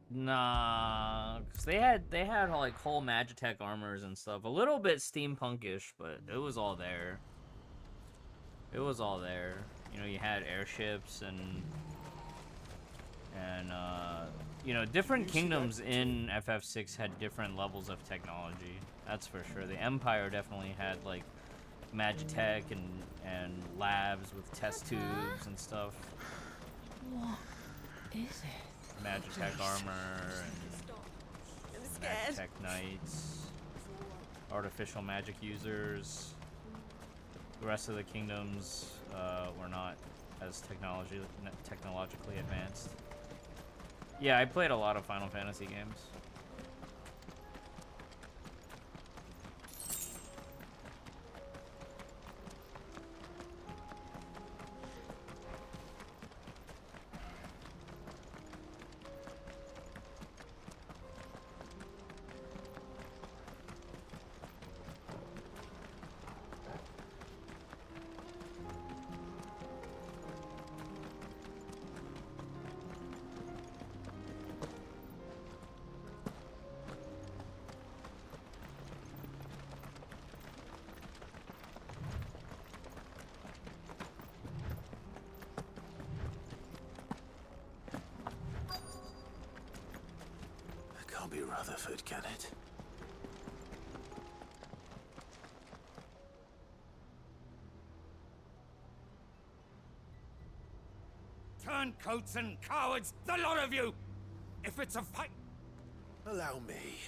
Speaker 1: Nah, cause they had like whole Magitech armors and stuff. A little bit steampunkish, but it was all there. It was all there. You know, you had airships and you know, different kingdoms in FF6 had different levels of technology. That's for sure. The Empire definitely had like Magitech and labs with test tubes and stuff.
Speaker 6: What is it?
Speaker 1: Magitech armor and Magitech knights, artificial magic users. The rest of the kingdoms were not as technologically advanced. Yeah, I played a lot of Final Fantasy games.
Speaker 2: Can't be Rutherford, can it?
Speaker 4: Turncoats and cowards, the lot of you! If it's a fight...
Speaker 2: Allow me.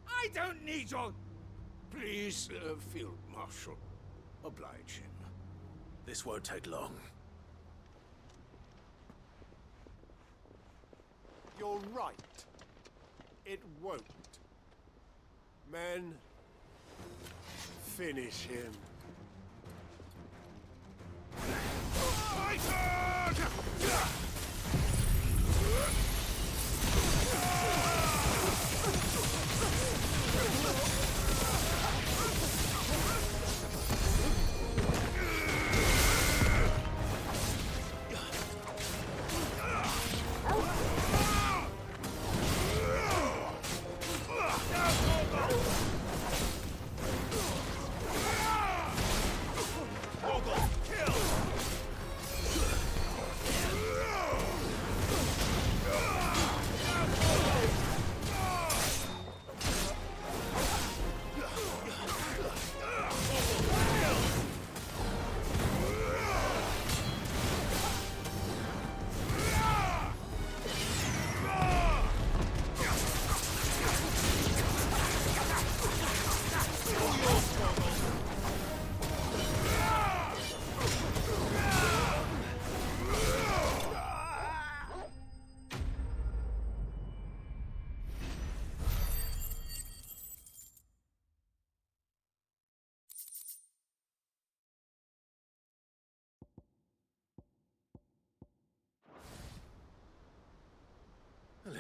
Speaker 4: I don't need your...
Speaker 5: Please, Field Marshal, oblige him.
Speaker 2: This won't take long.
Speaker 14: You're right. It won't. Men, finish him.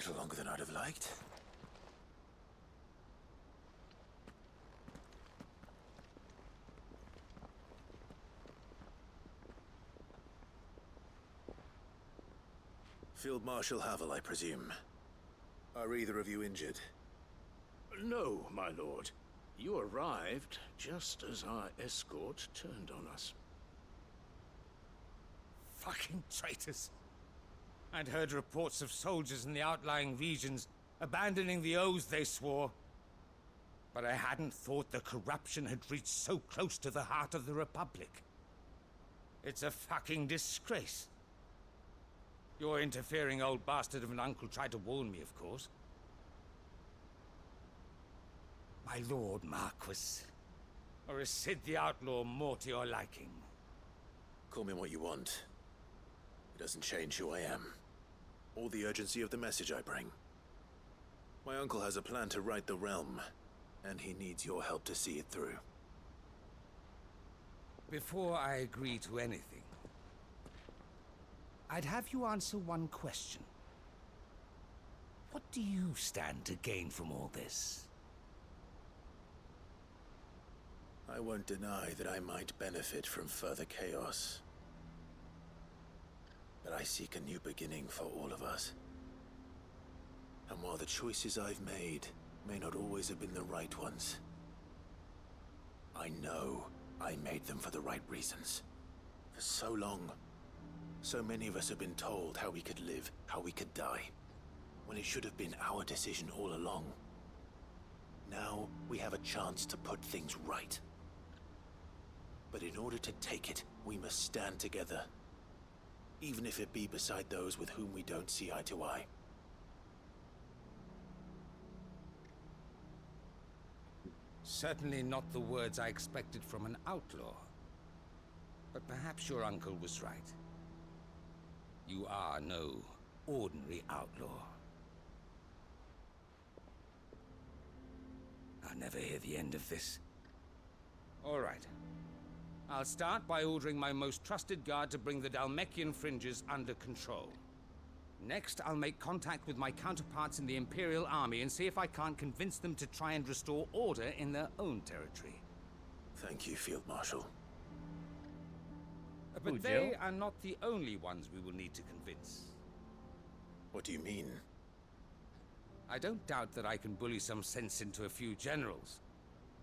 Speaker 2: little longer than I'd have liked. Field Marshal Havel, I presume. Are either of you injured?
Speaker 5: No, my lord. You arrived just as our escort turned on us.
Speaker 15: Fucking traitors. I'd heard reports of soldiers in the outlying regions abandoning the oaths they swore. But I hadn't thought the corruption had reached so close to the heart of the Republic. It's a fucking disgrace. Your interfering old bastard of an uncle tried to warn me, of course. My lord Marquis. Or is Sid the Outlaw more to your liking?
Speaker 2: Call me what you want. It doesn't change who I am, or the urgency of the message I bring. My uncle has a plan to right the realm, and he needs your help to see it through.
Speaker 15: Before I agree to anything, I'd have you answer one question. What do you stand to gain from all this?
Speaker 2: I won't deny that I might benefit from further chaos. But I seek a new beginning for all of us. And while the choices I've made may not always have been the right ones, I know I made them for the right reasons. For so long, so many of us have been told how we could live, how we could die, when it should have been our decision all along. Now we have a chance to put things right. But in order to take it, we must stand together. Even if it be beside those with whom we don't see eye to eye.
Speaker 15: Certainly not the words I expected from an outlaw. But perhaps your uncle was right. You are no ordinary outlaw. I'll never hear the end of this. All right. I'll start by ordering my most trusted guard to bring the Dhalmekian fringes under control. Next, I'll make contact with my counterparts in the Imperial Army and see if I can't convince them to try and restore order in their own territory.
Speaker 2: Thank you, Field Marshal.
Speaker 15: But they are not the only ones we will need to convince.
Speaker 2: What do you mean?
Speaker 15: I don't doubt that I can bully some sense into a few generals.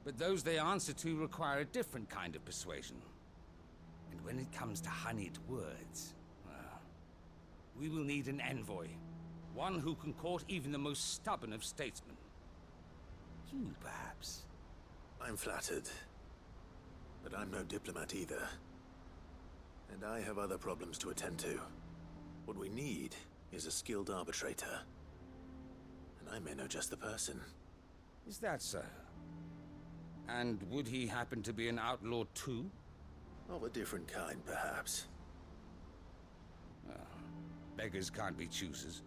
Speaker 15: But those they answer to require a different kind of persuasion. And when it comes to honeyed words, well, we will need an envoy. One who can court even the most stubborn of statesmen. You, perhaps.
Speaker 2: I'm flattered. But I'm no diplomat either. And I have other problems to attend to. What we need is a skilled arbitrator. And I may know just the person.
Speaker 15: Is that so? And would he happen to be an outlaw too?
Speaker 2: Of a different kind, perhaps.
Speaker 15: Beggars can't be choosers.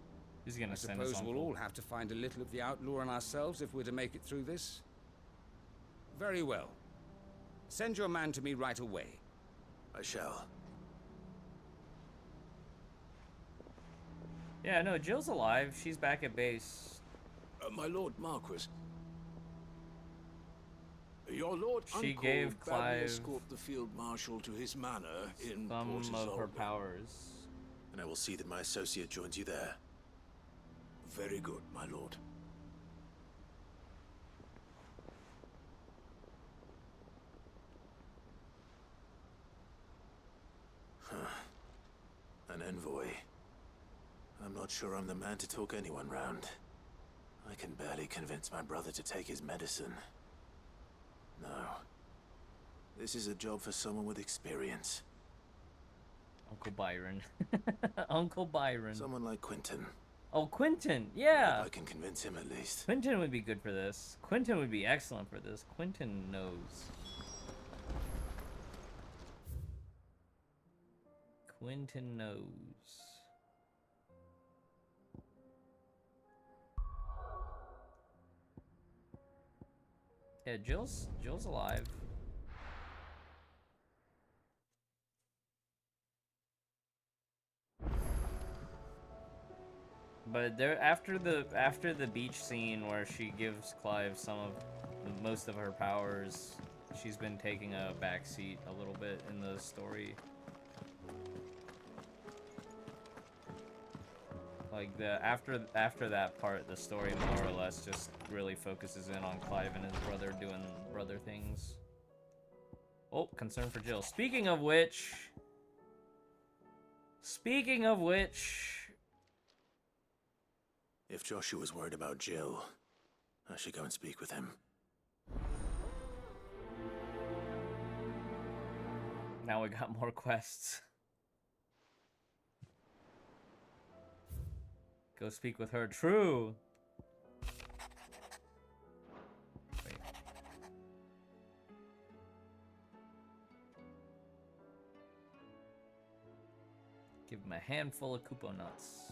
Speaker 1: He's gonna
Speaker 15: I
Speaker 1: send his
Speaker 15: suppose we'll
Speaker 1: uncle.
Speaker 15: all have to find a little of the outlaw in ourselves if we're to make it through this. Very well. Send your man to me right away.
Speaker 2: I shall.
Speaker 1: Yeah, no, Jill's alive. She's back at base.
Speaker 5: My Lord Marquis. Your Lord
Speaker 1: She
Speaker 5: Uncle
Speaker 1: gave
Speaker 5: bade me
Speaker 1: Clive
Speaker 5: escort the Field Marshal to his manor in
Speaker 1: some
Speaker 5: Port
Speaker 1: of her
Speaker 5: Isolde.
Speaker 1: powers.
Speaker 2: And I will see that my associate joins you there.
Speaker 5: Very good, my lord.
Speaker 2: An envoy. I'm not sure I'm the man to talk anyone round. I can barely convince my brother to take his medicine. No. This is a job for someone with experience.
Speaker 1: Uncle Byron. Uncle Byron.
Speaker 2: Someone like Quentin.
Speaker 1: Oh, Quentin, yeah.
Speaker 2: Hope I can convince him at least.
Speaker 1: Quentin would be good for this. Quentin would be excellent for this. Quentin knows. Quentin knows. Yeah, Jill's alive. But there, after the beach scene where she gives Clive most of her powers, she's been taking a backseat a little bit in the story. Like after that part, the story more or less just really focuses in on Clive and his brother doing brother things. Oh, concern for Jill. Speaking of which,
Speaker 2: if Joshua's worried about Jill, I should go and speak with him.
Speaker 1: now we got more quests. Go speak with her. True. Wait. Give him a handful of Koopo nuts.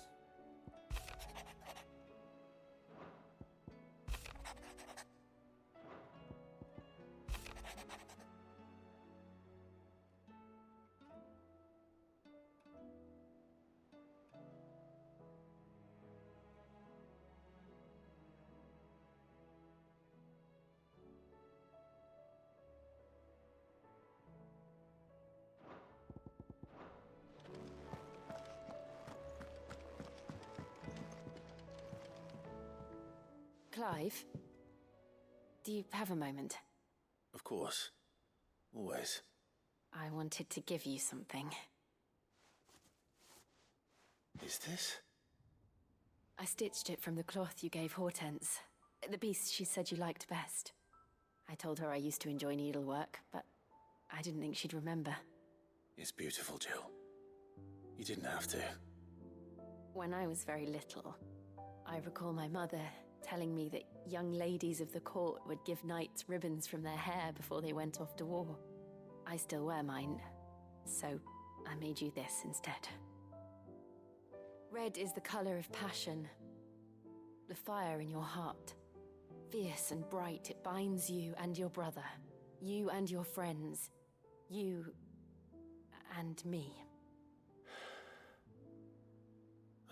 Speaker 16: Clive, do you have a moment?
Speaker 2: Of course. Always.
Speaker 16: I wanted to give you something.
Speaker 2: Is this?
Speaker 16: I stitched it from the cloth you gave Hortense. The piece she said you liked best. I told her I used to enjoy needlework, but I didn't think she'd remember.
Speaker 2: It's beautiful, Jill. You didn't have to.
Speaker 16: When I was very little, I recall my mother telling me that young ladies of the court would give knights ribbons from their hair before they went off to war. I still wear mine, so I made you this instead. Red is the color of passion, the fire in your heart. Fierce and bright, it binds you and your brother, you and your friends, you and me.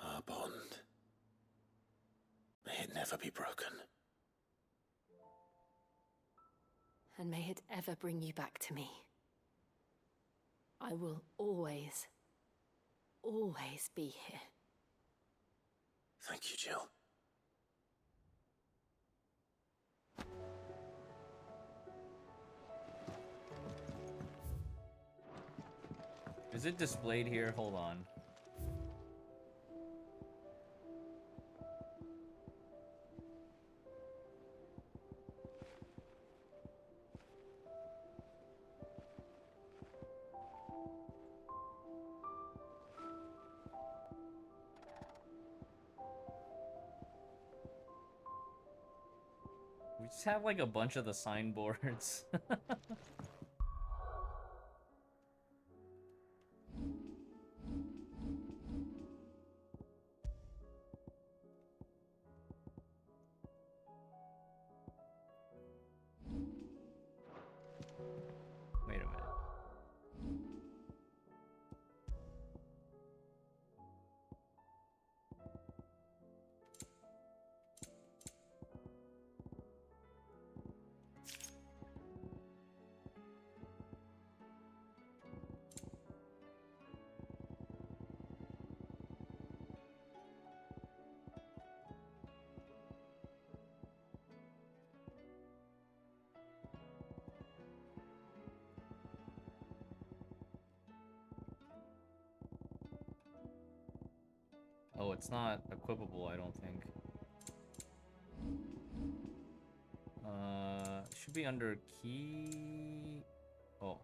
Speaker 2: Our bond. May it never be broken.
Speaker 16: And may it ever bring you back to me. I will always, always be here.
Speaker 2: Thank you, Jill.
Speaker 1: Is it displayed here? Hold on. We just have like a bunch of the signboards. Wait a minute. Oh, it's not equipable, I don't think. It should be under key... Oh.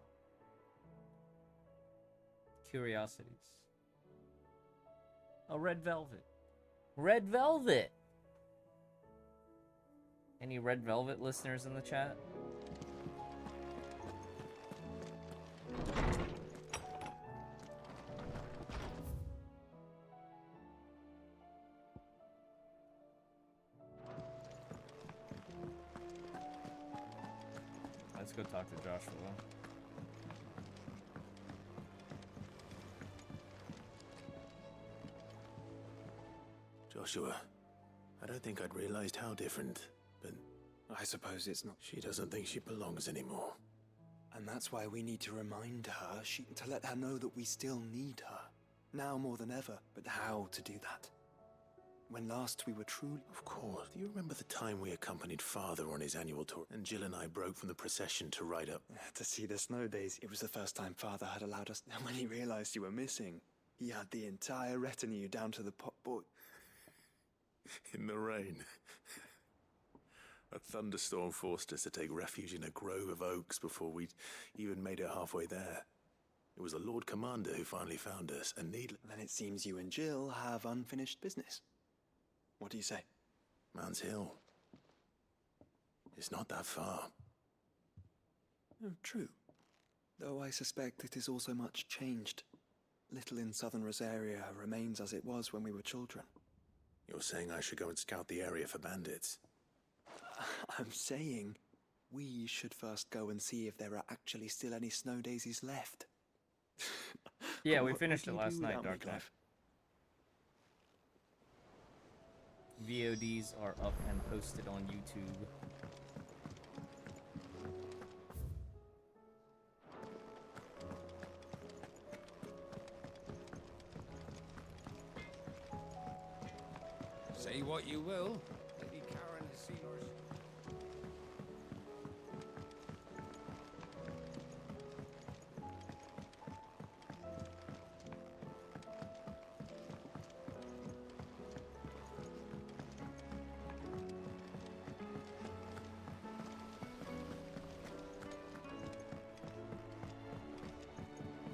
Speaker 1: Curiosities. Oh, red velvet. Red velvet! Any red velvet listeners in the chat? Let's go talk to Joshua.
Speaker 2: Joshua, I don't think I'd realized how different, but
Speaker 12: I suppose it's not.
Speaker 2: she doesn't think she belongs anymore.
Speaker 12: And that's why we need to remind her, to let her know that we still need her. Now more than ever, but how to do that? When last we were truly...
Speaker 2: Of course. Do you remember the time we accompanied Father on his annual tour, and Jill and I broke from the procession to ride up?
Speaker 12: To see the snow days. It was the first time Father had allowed us... And when he realized you were missing, he had the entire retinue down to the pot boy.
Speaker 2: In the rain. A thunderstorm forced us to take refuge in a grove of oaks before we'd even made it halfway there. It was the Lord Commander who finally found us, and needless...
Speaker 12: Then it seems you and Jill have unfinished business. What do you say?
Speaker 2: Man's Hill. It's not that far.
Speaker 12: Oh, true. Though I suspect it is also much changed. Little in southern Rosaria remains as it was when we were children.
Speaker 2: You're saying I should go and scout the area for bandits?
Speaker 12: I'm saying we should first go and see if there are actually still any snow daisies left.
Speaker 1: Yeah, we finished it last night, Dark Knight. VODs are up and posted on YouTube.
Speaker 15: Say what you will, Lady Karen has seen yours.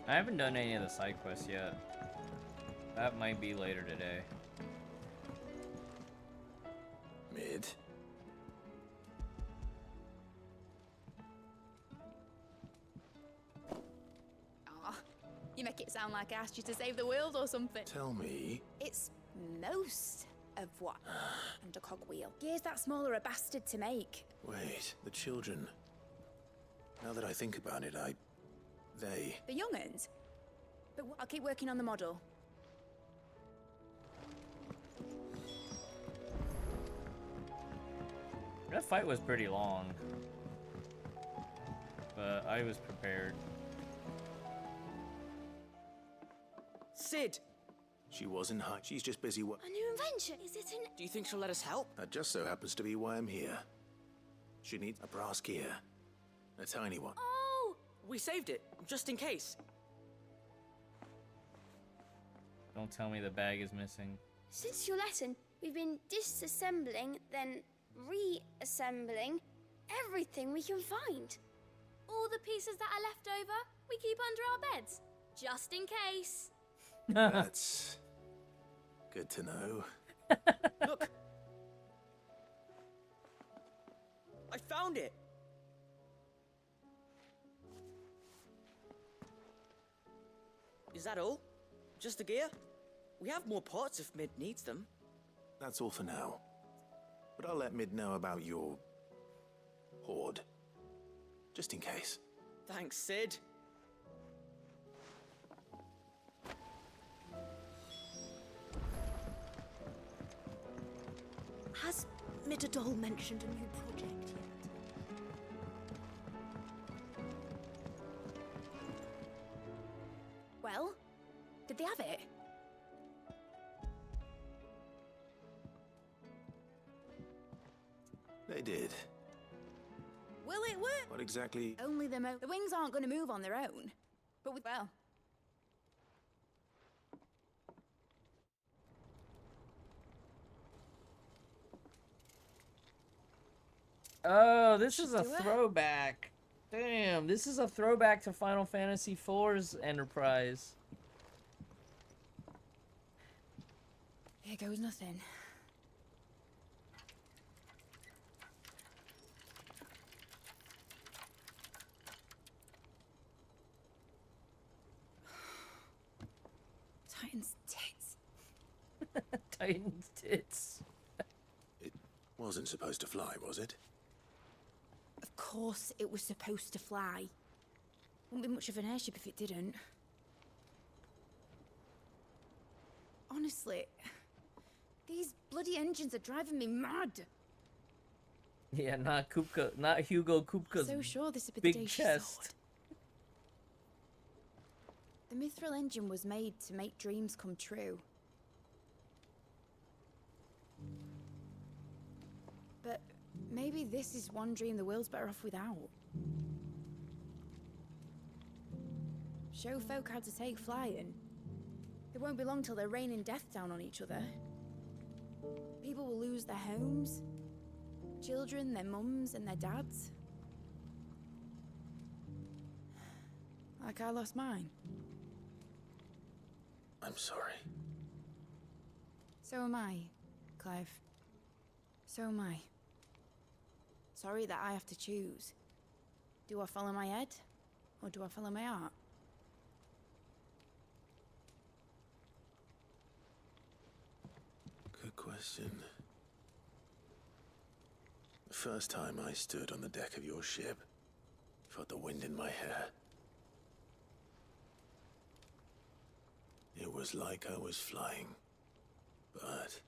Speaker 1: I haven't done any of the side quests yet. That might be later today.
Speaker 2: Mid?
Speaker 17: Aw, you make it sound like I asked you to save the world or something.
Speaker 2: Tell me.
Speaker 17: It's most of what? And a cogwheel. Gear's that small or a bastard to make.
Speaker 2: Wait, the children. Now that I think about it, They...
Speaker 17: The young'uns? But I'll keep working on the model.
Speaker 1: That fight was pretty long. But I was prepared.
Speaker 18: Sid!
Speaker 2: She wasn't high. She's just busy
Speaker 10: A new invention? Is it an...
Speaker 18: Do you think she'll let us help?
Speaker 2: That just so happens to be why I'm here. She needs a brass gear. A tiny one.
Speaker 10: Oh!
Speaker 18: We saved it, just in case.
Speaker 1: Don't tell me the bag is missing.
Speaker 10: Since your lesson, we've been disassembling, then reassembling everything we can find. All the pieces that are left over, we keep under our beds, just in case.
Speaker 2: That's good to know.
Speaker 18: Look! I found it! Is that all? Just the gear? We have more parts if Mid needs them.
Speaker 2: That's all for now. But I'll let Mid know about your... hoard. Just in case.
Speaker 18: Thanks, Sid.
Speaker 17: Has Midadol mentioned a new project yet? Well, did they have it?
Speaker 2: They did.
Speaker 17: Will it work?
Speaker 2: What exactly...
Speaker 17: Only the wings aren't going to move on their own. But well...
Speaker 1: Oh, this is a throwback. Damn, this is a throwback to Final Fantasy IV's Enterprise.
Speaker 17: Here goes nothing. Titan's tits.
Speaker 1: Titan's tits.
Speaker 2: It wasn't supposed to fly, was it?
Speaker 17: Of course it was supposed to fly. Wouldn't be much of an airship if it didn't. Honestly, These bloody engines are driving me mad.
Speaker 1: Yeah, not Kupka, not Hugo Kupka's
Speaker 17: So sure this would be
Speaker 1: big
Speaker 17: the day
Speaker 1: chest.
Speaker 17: The Mithril engine was made to make dreams come true. But maybe this is one dream the world's better off without. Show folk how to take flying. It won't be long till they're raining death down on each other. People will lose their homes. Children, their mums and their dads. Like I lost mine.
Speaker 2: I'm sorry.
Speaker 17: So am I, Clive. So am I. Sorry that I have to choose. Do I follow my head, or do I follow my heart?
Speaker 2: Good question. The first time I stood on the deck of your ship, felt the wind in my hair. It was like I was flying. But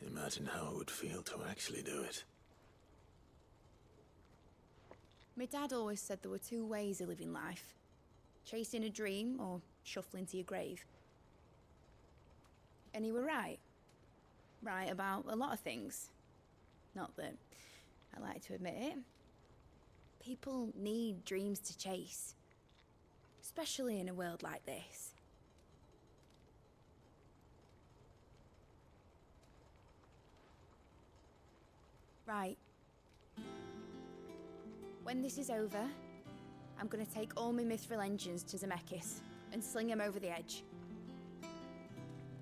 Speaker 2: imagine how it would feel to actually do it.
Speaker 17: My dad always said there were two ways of living life. Chasing a dream or shuffling to your grave. And he were right. Right about a lot of things. Not that I like to admit it. People need dreams to chase. Especially in a world like this. Right. When this is over, I'm gonna take all my Mithril engines to Zemeckis and sling them over the edge.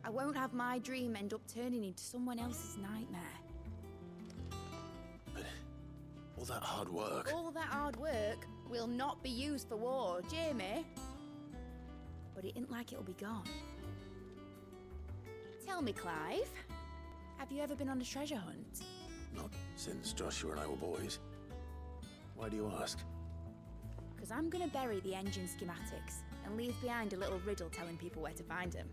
Speaker 17: I won't have my dream end up turning into someone else's nightmare.
Speaker 2: But all that hard work...
Speaker 17: All that hard work will not be used for war, Jamie. But it ain't like it'll be gone. Tell me, Clive, have you ever been on a treasure hunt?
Speaker 2: Not since Joshua and I were boys. Why do you ask?
Speaker 17: Because I'm gonna bury the engine schematics and leave behind a little riddle telling people where to find them.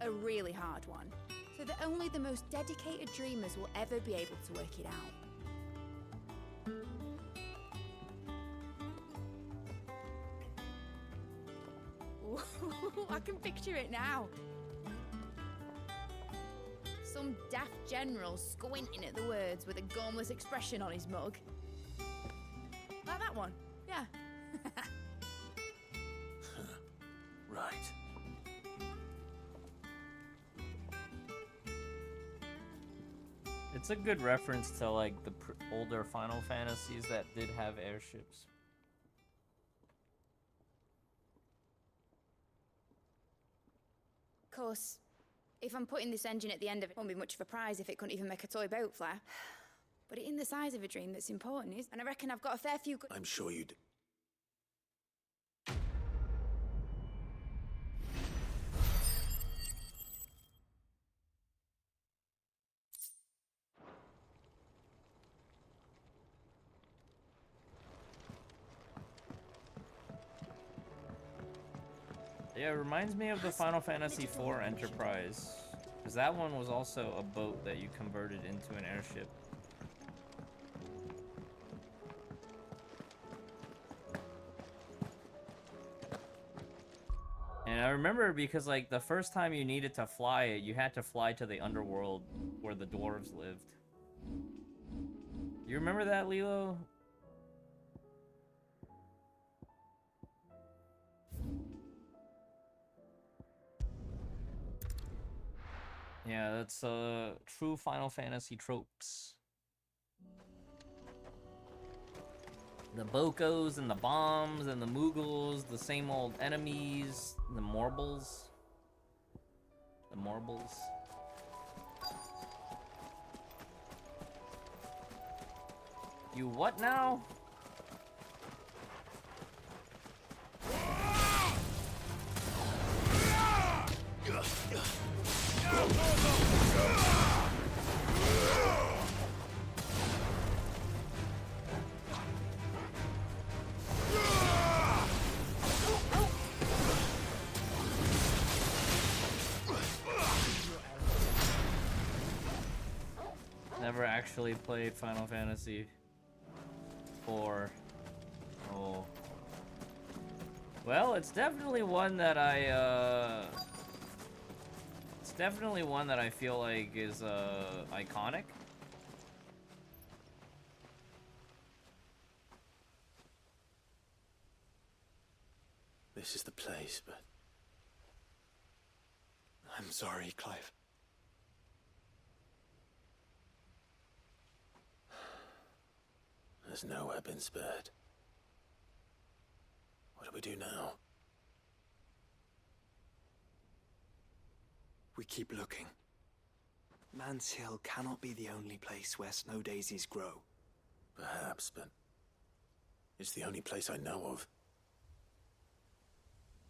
Speaker 17: A really hard one, so that only the most dedicated dreamers will ever be able to work it out. Ooh, I can picture it now. Some daft general squinting at the words with a gormless expression on his mug. Like that one, yeah.
Speaker 2: Right.
Speaker 1: It's a good reference to like the older Final Fantasies that did have airships.
Speaker 17: Of course, if I'm putting this engine at the end of it, won't be much of a prize if it couldn't even make a toy boat flare. But it in the size of a dream that's important is, and I reckon I've got a fair few good...
Speaker 2: I'm sure you'd...
Speaker 1: Yeah, it reminds me of the Final Fantasy IV Enterprise. Because that one was also a boat that you converted into an airship. And I remember because, like, the first time you needed to fly it, you had to fly to the underworld where the dwarves lived. You remember that, Lilo? Yeah, that's true Final Fantasy tropes. The Bokos and the bombs and the Moogles, the same old enemies, the Morbles. The Morbles. You what now? actually played Final Fantasy 4. Oh. Well, it's definitely one that it's definitely one that I feel like is iconic.
Speaker 2: This is the place, but
Speaker 12: I'm sorry, Clive.
Speaker 2: There's nowhere been spared. What do we do now?
Speaker 12: We keep looking. Man's Hill cannot be the only place where snow daisies grow.
Speaker 2: Perhaps, but it's the only place I know of.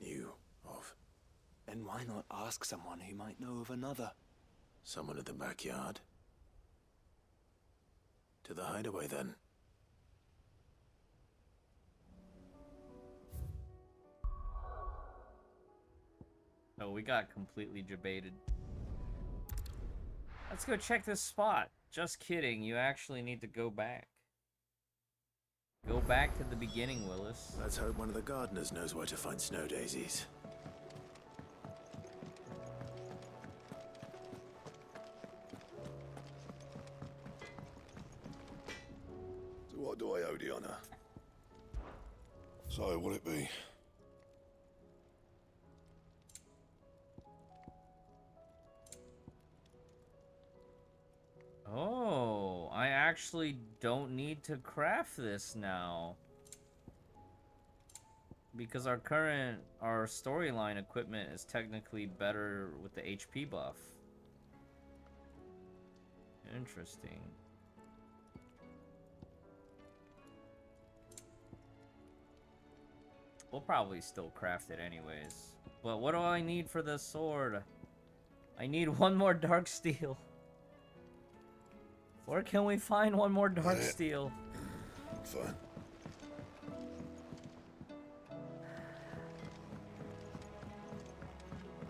Speaker 2: Knew of.
Speaker 12: Then why not ask someone who might know of another?
Speaker 2: Someone at the backyard? To the hideaway, then.
Speaker 1: Oh, we got completely debated. Let's go check this spot. Just kidding, you actually need to go back. Go back to the beginning, Willis.
Speaker 2: Let's hope one of the gardeners knows where to find snow daisies.
Speaker 19: So what do I owe the honor? So, what'll it be?
Speaker 1: Oh, I actually don't need to craft this now. Because our storyline equipment is technically better with the HP buff. Interesting. We'll probably still craft it anyways. But what do I need for the sword? I need one more dark steel. Where can we find one more dark steel?
Speaker 19: Fine.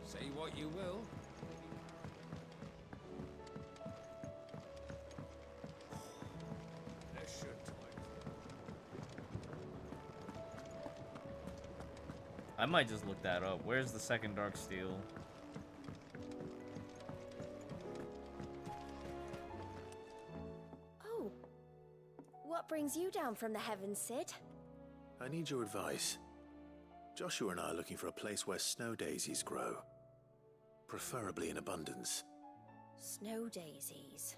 Speaker 9: Say what you will. There's sure time.
Speaker 1: I might just look that up. Where's the second dark steel?
Speaker 10: Oh. What brings you down from the heavens, Sid?
Speaker 2: I need your advice. Joshua and I are looking for a place where snow daisies grow. Preferably in abundance.
Speaker 10: Snow daisies.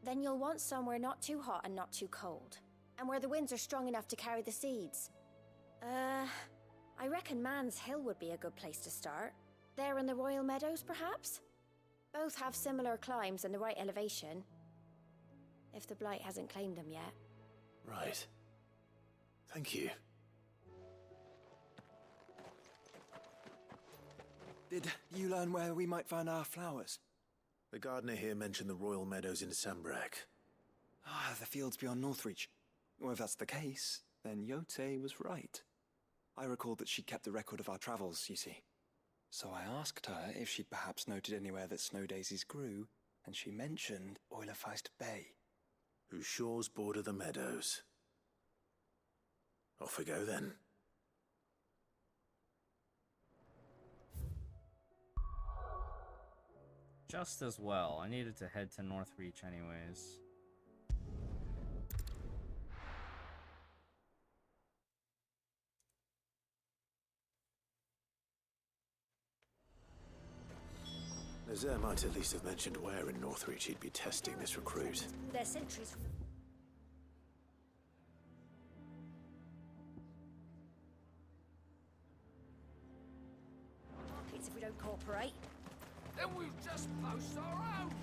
Speaker 10: Then you'll want somewhere not too hot and not too cold. And where the winds are strong enough to carry the seeds. I reckon Man's Hill would be a good place to start. There in the Royal Meadows, perhaps? Both have similar climbs and the right elevation. If the Blight hasn't claimed them yet.
Speaker 2: Right. Thank you.
Speaker 12: Did you learn where we might find our flowers?
Speaker 2: The gardener here mentioned the Royal Meadows in Sambrack.
Speaker 12: Ah, the fields beyond Northreach. Well, if that's the case, then Yote was right. I recalled that she kept the record of our travels, you see. So I asked her if she'd perhaps noted anywhere that snow daisies grew, and she mentioned Oilerfeist Bay.
Speaker 2: Whose shores border the meadows. Off we go then.
Speaker 1: Just as well. I needed to head to Northreach anyways.
Speaker 2: Nazaire might at least have mentioned where in Northreach he'd be testing this recruit.
Speaker 10: They're sentries. If we don't cooperate.
Speaker 9: Then we'll just post our own.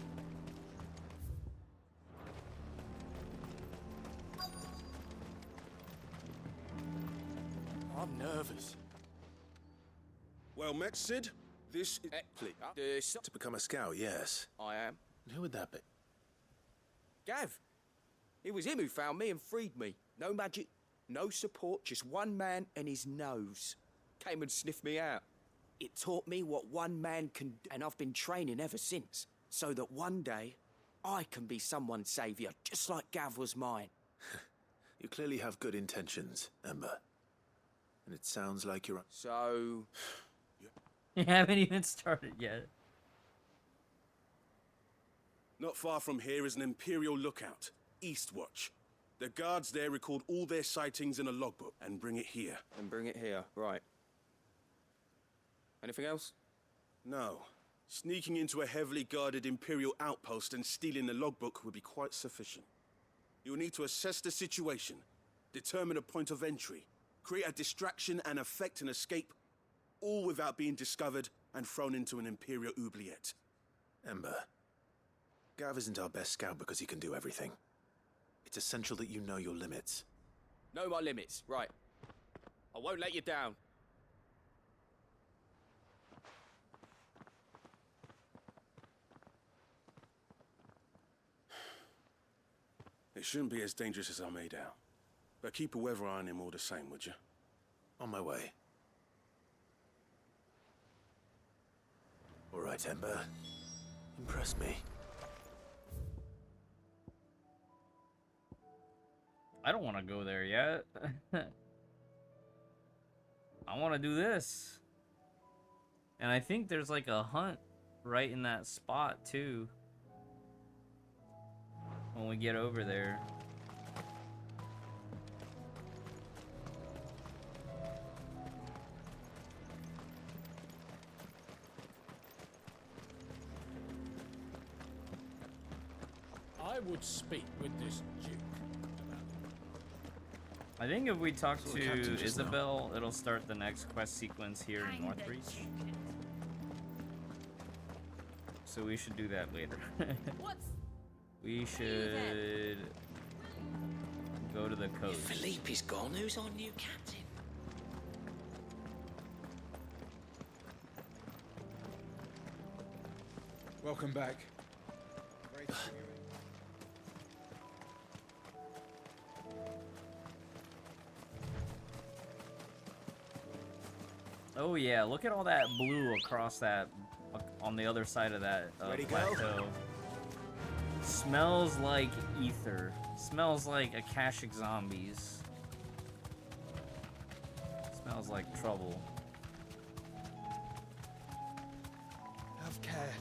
Speaker 4: I'm nervous.
Speaker 19: Well met, Sid. This is...
Speaker 2: To become a scout, yes.
Speaker 18: I am.
Speaker 2: And who would that be?
Speaker 18: Gav. It was him who found me and freed me. No magic, no support, just one man and his nose. Came and sniffed me out. It taught me what one man can do, and I've been training ever since. So that one day, I can be someone's saviour, just like Gav was mine.
Speaker 2: You clearly have good intentions, Ember. And it sounds like you're...
Speaker 18: So...
Speaker 1: You haven't even started yet.
Speaker 19: Not far from here is an Imperial lookout, Eastwatch. The guards there record all their sightings in a logbook and bring it here.
Speaker 18: And bring it here, right. Anything else?
Speaker 19: No. Sneaking into a heavily guarded Imperial outpost and stealing the logbook would be quite sufficient. You'll need to assess the situation, determine a point of entry, create a distraction and effect an escape, all without being discovered and thrown into an Imperial oubliette.
Speaker 2: Ember, Gav isn't our best scout because he can do everything. It's essential that you know your limits.
Speaker 18: Know my limits, right. I won't let you down.
Speaker 19: It shouldn't be as dangerous as I made out. But keep a weather eye on him all the same, would you?
Speaker 2: On my way. All right, Ember. Impress me.
Speaker 1: I don't want to go there yet. I want to do this. And I think there's like a hunt right in that spot too. When we get over there.
Speaker 9: I would speak with this Duke.
Speaker 1: I think if we talk to Isabel, it'll start the next quest sequence here in Northreach. So we should do that later. We should go to the coast.
Speaker 5: If Philippe's gone, who's our new captain?
Speaker 20: Welcome back. Great to see you.
Speaker 1: Oh yeah, look at all that blue across that, on the other side of that plateau. Smells like ether. Smells like Akashic zombies. Smells like trouble.
Speaker 12: Have care.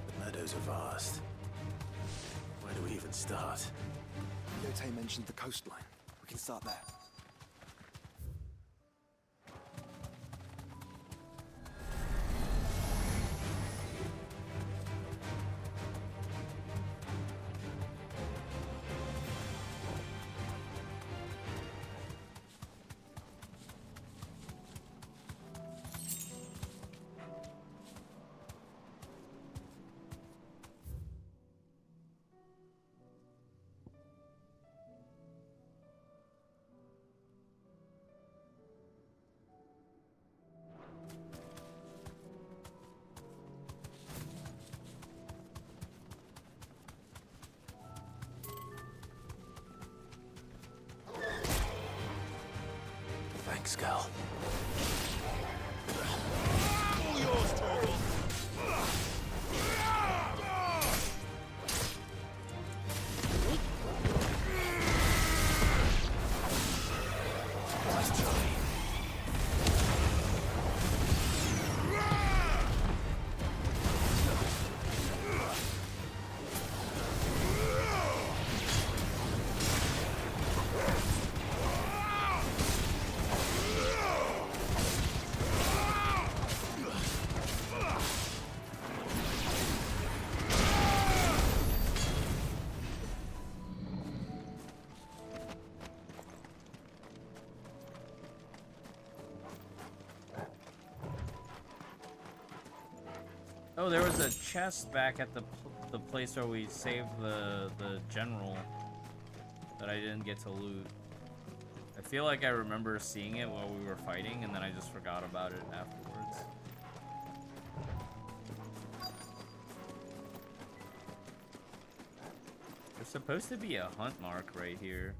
Speaker 2: The meadows are vast. Where do we even start?
Speaker 12: Yote mentioned the coastline. We can start there.
Speaker 2: Thanks, Gal.
Speaker 19: All yours, Torgal!
Speaker 2: Nice try.
Speaker 1: Oh, there was a chest back at the place where we saved the general that I didn't get to loot. I feel like I remember seeing it while we were fighting, and then I just forgot about it afterwards. There's supposed to be a hunt mark right here.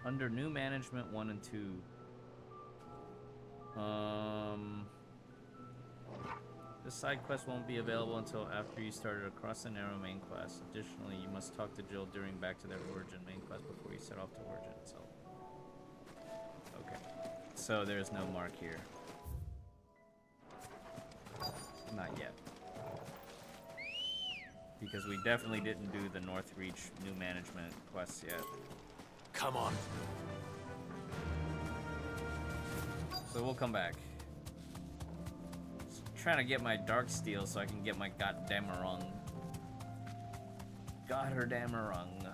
Speaker 1: Under new management 1 and 2. This side quest won't be available until after you started across the narrow main quest. Additionally, you must talk to Jill during Back to Their Origin main quest before you set off to Origin itself. Okay. So there's no mark here. Not yet. Because we definitely didn't do the North Reach new management quests yet.
Speaker 2: Come on.
Speaker 1: So we'll come back. Just trying to get my Dark Steel so I can get my Goddammerung. Goddammerung.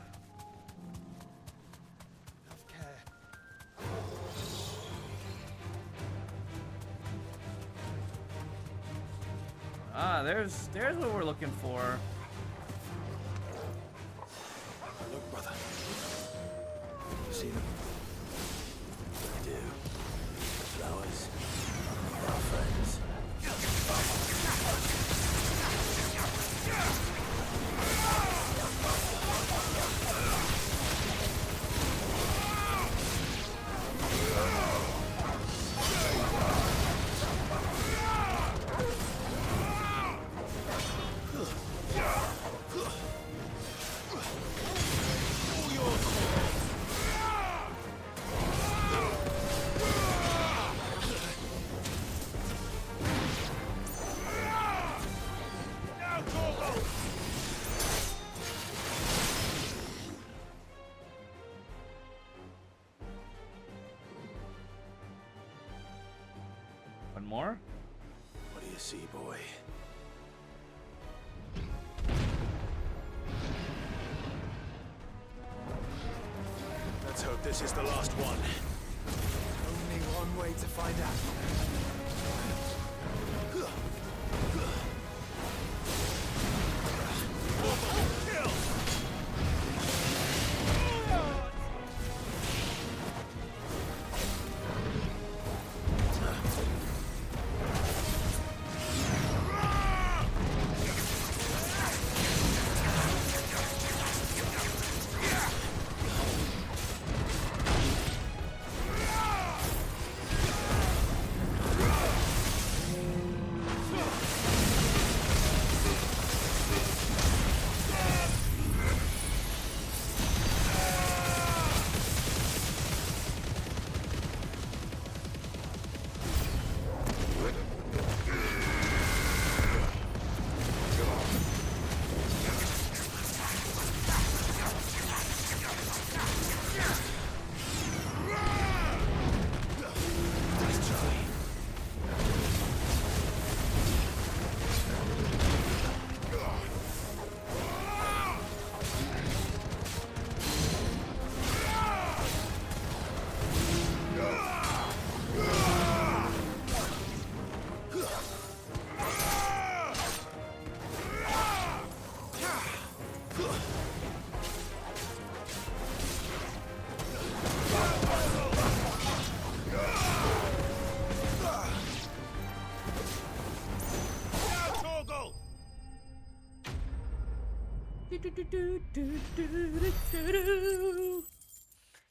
Speaker 1: Ah, there's what we're looking for.
Speaker 2: Look, brother. You see them? I do. Flowers. Our friends.
Speaker 1: One more?
Speaker 2: What do you see, boy? Let's hope this is the last one.
Speaker 4: Only one way to find out.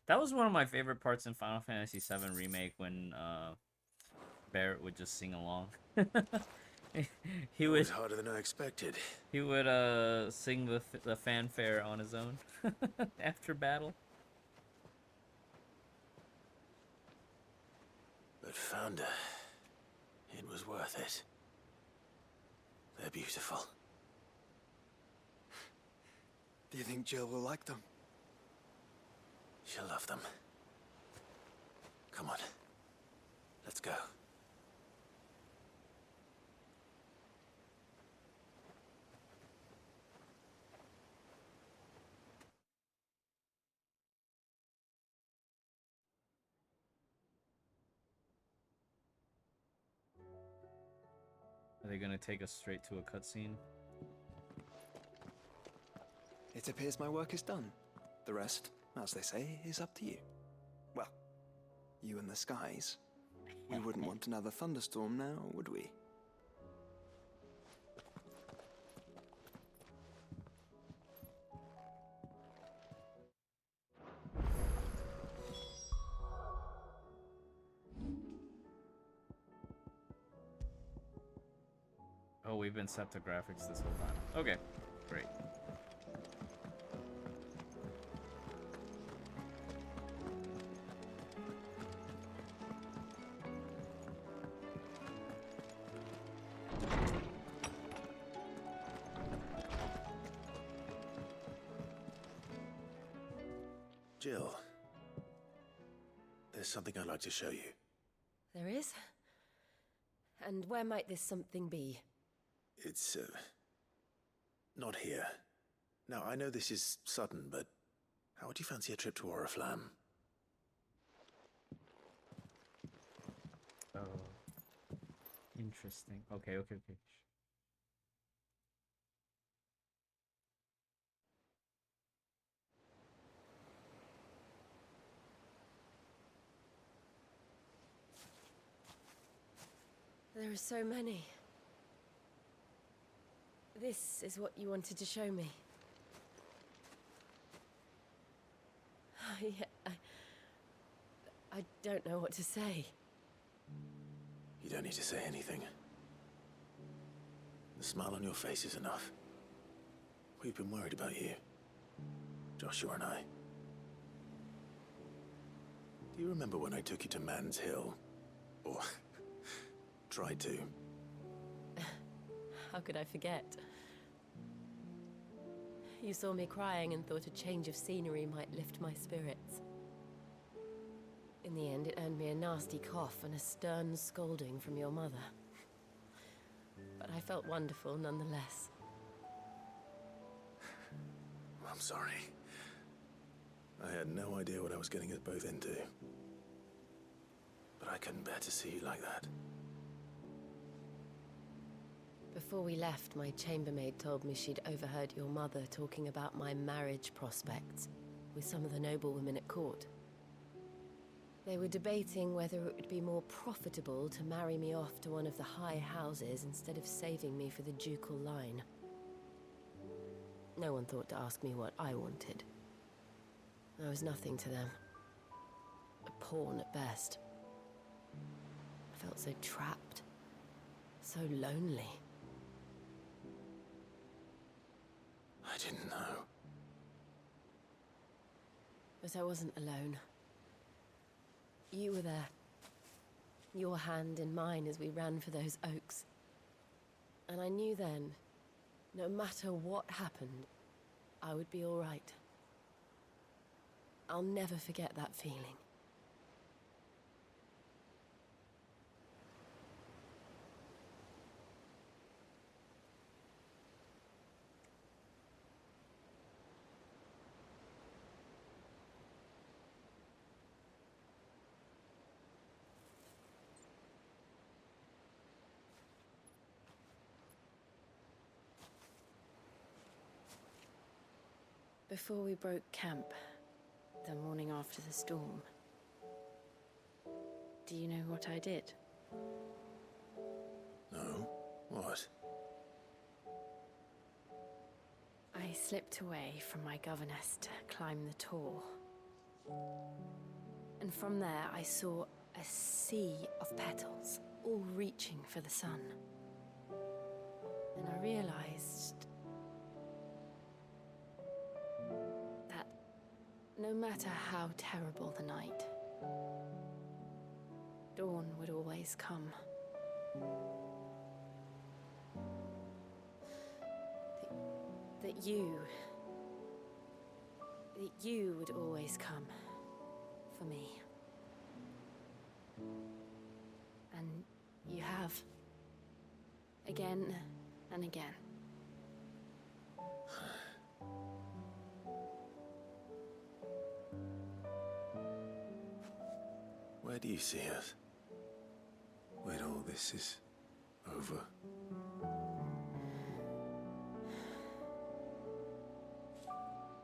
Speaker 1: That was one of my favorite parts in Final Fantasy VII Remake when Barrett would just sing along. He would.
Speaker 2: It was harder than I expected.
Speaker 1: He would sing the fanfare on his own after battle.
Speaker 2: But Founder, it was worth it. They're beautiful.
Speaker 12: Do you think Jill will like them?
Speaker 2: She'll love them. Come on. Let's go.
Speaker 1: Are they gonna take us straight to a cutscene?
Speaker 12: It appears my work is done. The rest, as they say, is up to you. Well, you and the skies. We wouldn't want another thunderstorm now, would we?
Speaker 1: Oh, we've been set to graphics this whole time. Okay, great.
Speaker 2: Jill, there's something I'd like to show you.
Speaker 21: There is? And where might this something be?
Speaker 2: It's, not here. Now, I know this is sudden, but how would you fancy a trip to Oriflamme?
Speaker 1: Oh, interesting. Okay.
Speaker 21: There are so many. This is what you wanted to show me. I don't know what to say.
Speaker 2: You don't need to say anything. The smile on your face is enough. We've been worried about you, Joshua and I. Do you remember when I took you to Man's Hill? Or tried to?
Speaker 21: How could I forget? You saw me crying and thought a change of scenery might lift my spirits. In the end, it earned me a nasty cough and a stern scolding from your mother. But I felt wonderful nonetheless.
Speaker 2: I'm sorry. I had no idea what I was getting us both into. But I couldn't bear to see you like that.
Speaker 21: Before we left, my chambermaid told me she'd overheard your mother talking about my marriage prospects with some of the noblewomen at court. They were debating whether it would be more profitable to marry me off to one of the high houses instead of saving me for the ducal line. No one thought to ask me what I wanted. I was nothing to them. A pawn at best. I felt so trapped. So lonely.
Speaker 2: I didn't know.
Speaker 21: But I wasn't alone. You were there. Your hand in mine as we ran for those oaks. And I knew then, no matter what happened, I would be all right. I'll never forget that feeling. Before we broke camp, the morning after the storm, do you know what I did?
Speaker 2: No? What?
Speaker 21: I slipped away from my governess to climb the tor. And from there I saw a sea of petals, all reaching for the sun. And I realized that no matter how terrible the night, dawn would always come. That you would always come for me. And you have. Again and again.
Speaker 2: Where do you see us? When all this is over?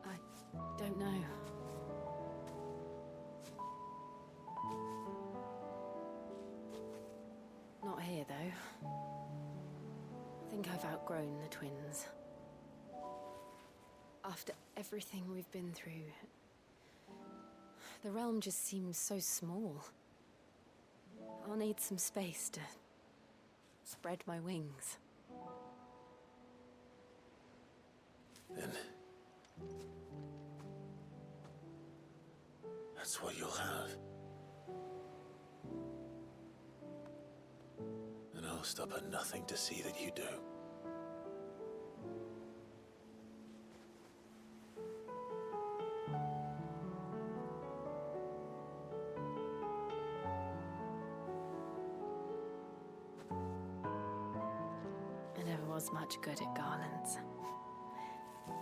Speaker 21: I don't know. Not here, though. I think I've outgrown the twins. After everything we've been through, the realm just seems so small. I'll need some space to spread my wings.
Speaker 2: then that's what you'll have. And I'll stop at nothing to see that you do.
Speaker 21: I never was much good at garlands,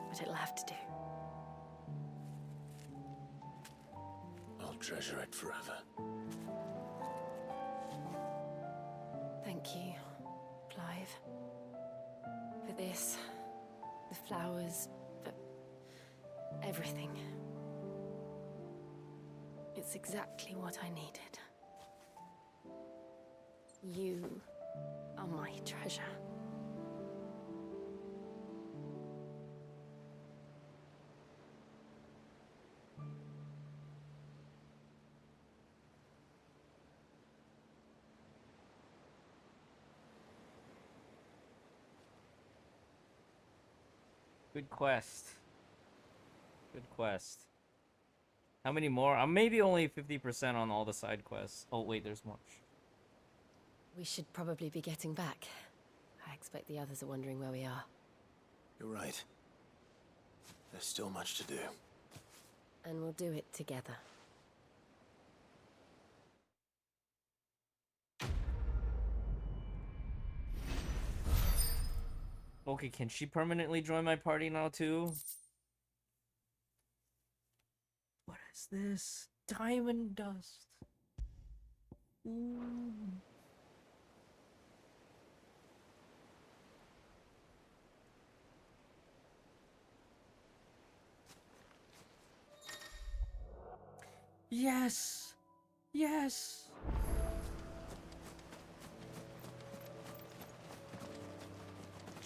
Speaker 21: but it'll have to do.
Speaker 2: I'll treasure it forever.
Speaker 21: Thank you, Clive. For this, the flowers, for everything. It's exactly what I needed. You are my treasure.
Speaker 1: Good quest. Good quest. How many more? I'm maybe only 50% on all the side quests. Oh, wait, there's more.
Speaker 21: We should probably be getting back. I expect the others are wondering where we are.
Speaker 2: You're right. There's still much to do.
Speaker 21: And we'll do it together.
Speaker 1: Okay, can she permanently join my party now too? What is this? Diamond dust. Ooh. Yes! Yes!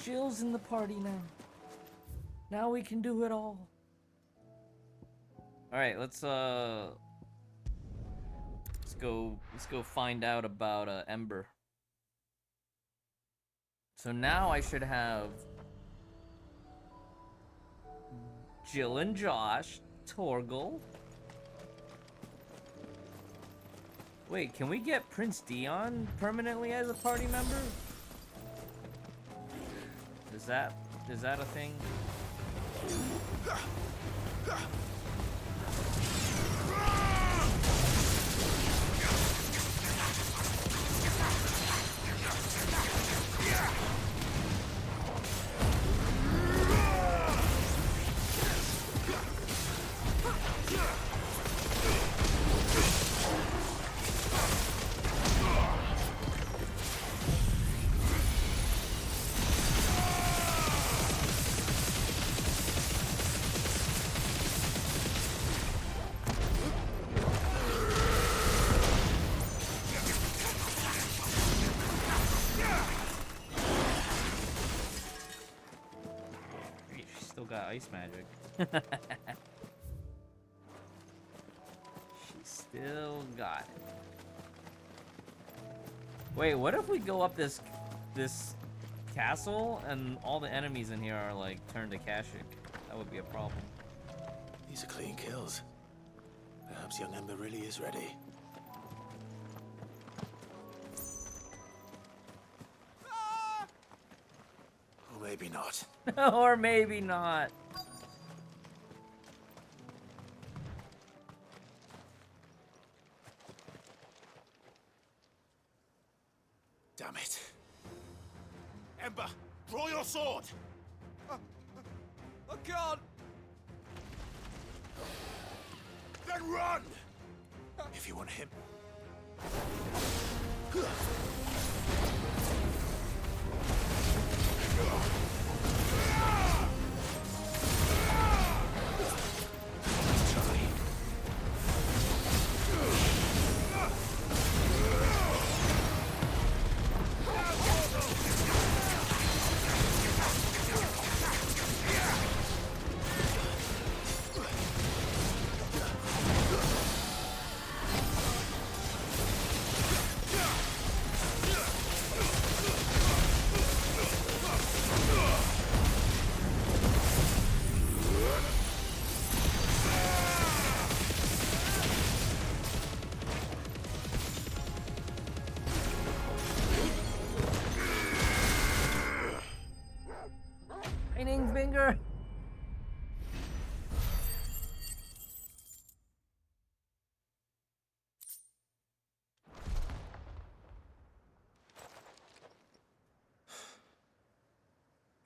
Speaker 1: Jill's in the party now. Now we can do it all. Alright, let's go find out about Ember. So now I should have Jill and Josh, Torgal. Wait, can we get Prince Dion permanently as a party member? Is that a thing? Ice magic. She still got it. Wait, what if we go up this castle and all the enemies in here are like turned to Kashyyyk? That would be a problem.
Speaker 2: These are clean kills. Perhaps young Ember really is ready. Or maybe not.
Speaker 1: Or maybe not.
Speaker 7: Damn it. Ember, draw your sword!
Speaker 4: I can't!
Speaker 7: Then run!
Speaker 2: If you want him.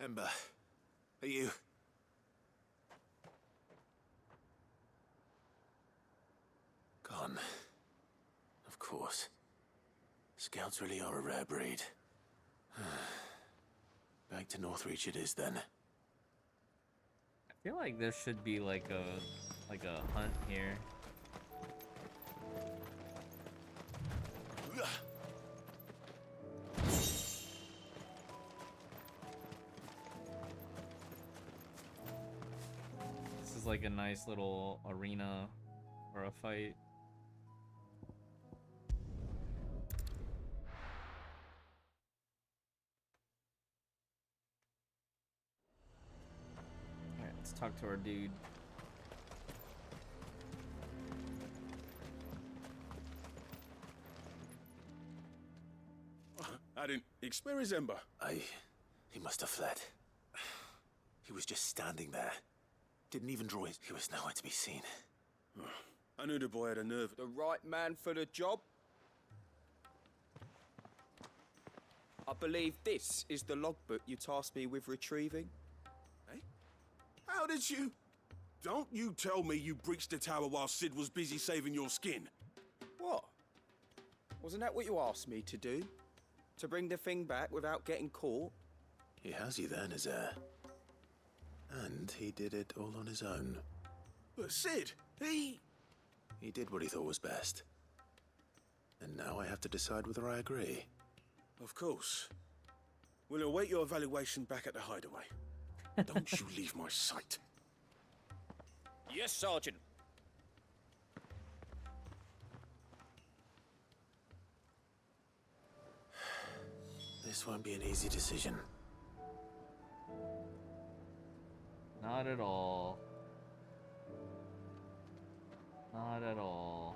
Speaker 2: Ember, are you... Gone. Of course. Scouts really are a rare breed. Back to Northreach it is, then.
Speaker 1: I feel like there should be like a hunt here. This is like a nice little arena for a fight. Alright, let's talk to our dude.
Speaker 19: I didn't expect... Where is Ember?
Speaker 2: He must have fled. He was just standing there. Didn't even draw his... He was nowhere to be seen.
Speaker 19: I knew the boy had a nerve.
Speaker 18: The right man for the job? I believe this is the logbook you tasked me with retrieving.
Speaker 19: Eh? How did you... Don't you tell me you breached the tower while Sid was busy saving your skin.
Speaker 18: What? Wasn't that what you asked me to do? To bring the thing back without getting caught?
Speaker 2: He has you there in his air. And he did it all on his own.
Speaker 19: But Sid, he
Speaker 2: did what he thought was best. And now I have to decide whether I agree.
Speaker 19: Of course. We'll await your evaluation back at the hideaway. Don't you leave my sight.
Speaker 18: Yes, Sergeant.
Speaker 2: This won't be an easy decision.
Speaker 1: Not at all. Not at all.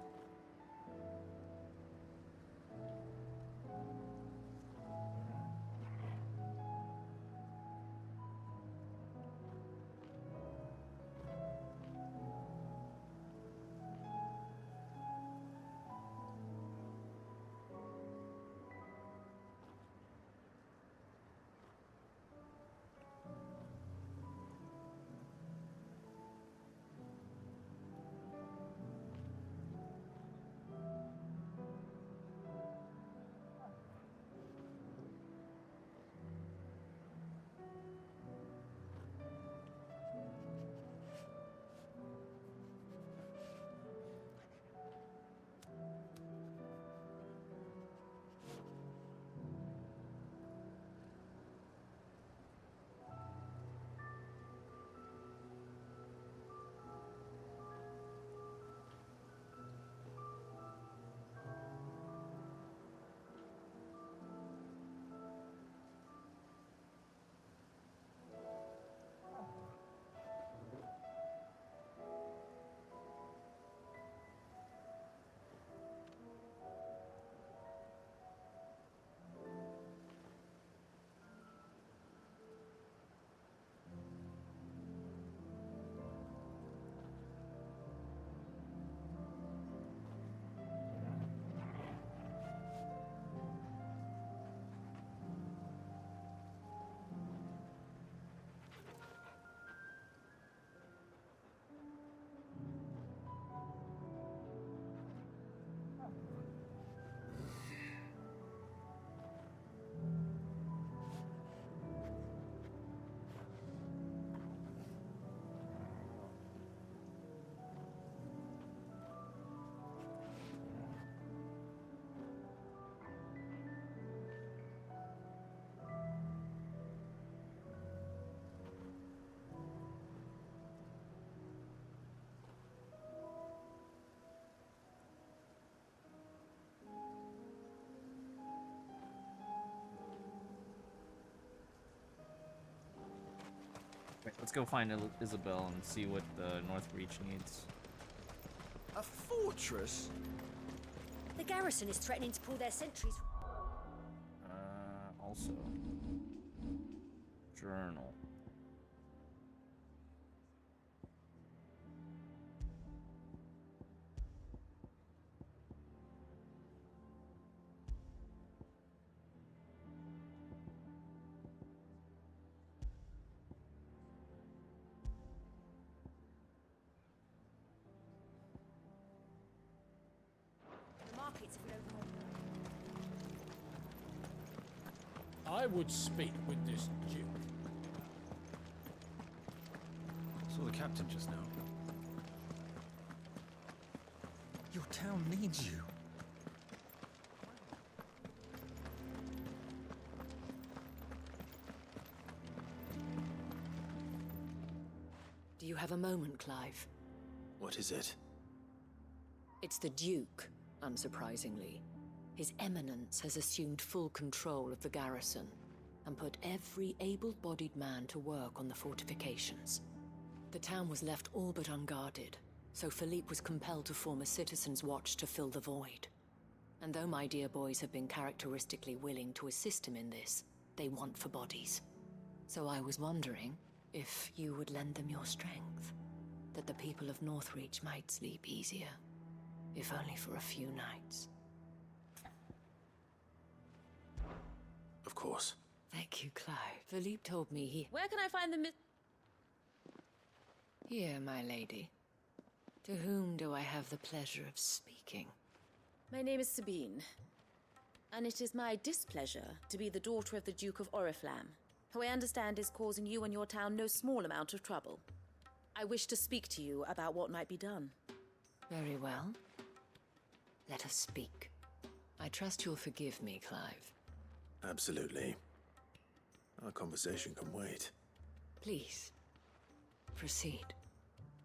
Speaker 1: Wait, let's go find Isabel and see what the Northreach needs.
Speaker 4: A fortress?
Speaker 11: The garrison is threatening to pull their sentries.
Speaker 1: Also. Journal.
Speaker 11: streets if we don't cooperate.
Speaker 9: I would speak with this Duke.
Speaker 20: Saw the captain just now. Your town needs you.
Speaker 21: Do you have a moment, Clive?
Speaker 2: What is it?
Speaker 8: It's the Duke, unsurprisingly. His Eminence has assumed full control of the garrison and put every able-bodied man to work on the fortifications. The town was left all but unguarded, so Philippe was compelled to form a citizen's watch to fill the void. And though my dear boys have been characteristically willing to assist him in this, they want for bodies. So I was wondering if you would lend them your strength, that the people of Northreach might sleep easier, if only for a few nights.
Speaker 2: Of course.
Speaker 8: Thank you, Clive. Philippe told me he...
Speaker 22: Where can I find the
Speaker 8: Here, my lady. To whom do I have the pleasure of speaking?
Speaker 22: My name is Sabine, and it is my displeasure to be the daughter of the Duke of Oriflamme, who I understand is causing you and your town no small amount of trouble. I wish to speak to you about what might be done.
Speaker 8: Very well. Let us speak. I trust you'll forgive me, Clive.
Speaker 2: Absolutely. Our conversation can wait.
Speaker 8: Please, proceed.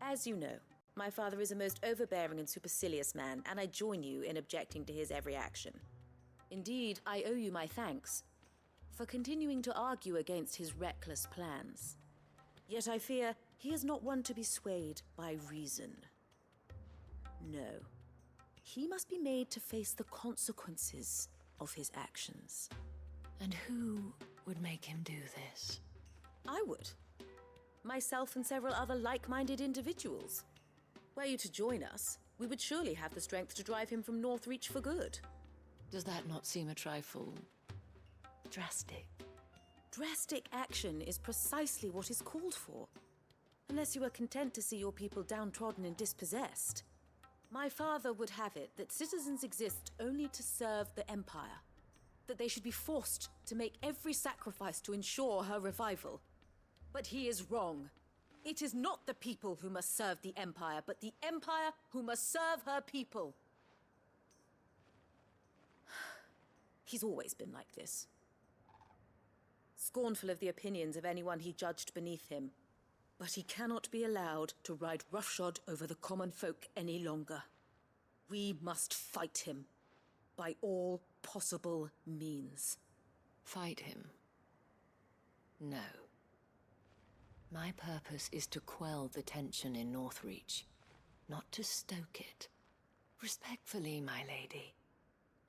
Speaker 22: As you know, my father is a most overbearing and supercilious man, and I join you in objecting to his every action. Indeed, I owe you my thanks for continuing to argue against his reckless plans. Yet I fear he is not one to be swayed by reason. No. He must be made to face the consequences of his actions.
Speaker 8: And who would make him do this?
Speaker 22: I would. Myself and several other like-minded individuals. Were you to join us, we would surely have the strength to drive him from Northreach for good.
Speaker 8: Does that not seem a trifle... drastic?
Speaker 22: Drastic action is precisely what is called for. Unless you are content to see your people downtrodden and dispossessed. My father would have it that citizens exist only to serve the Empire. That they should be forced to make every sacrifice to ensure her revival. But he is wrong. It is not the people who must serve the Empire, but the Empire who must serve her people. He's always been like this. Scornful of the opinions of anyone he judged beneath him. But he cannot be allowed to ride roughshod over the common folk any longer. We must fight him. By all possible means.
Speaker 8: Fight him? No. My purpose is to quell the tension in Northreach, not to stoke it. Respectfully, my lady.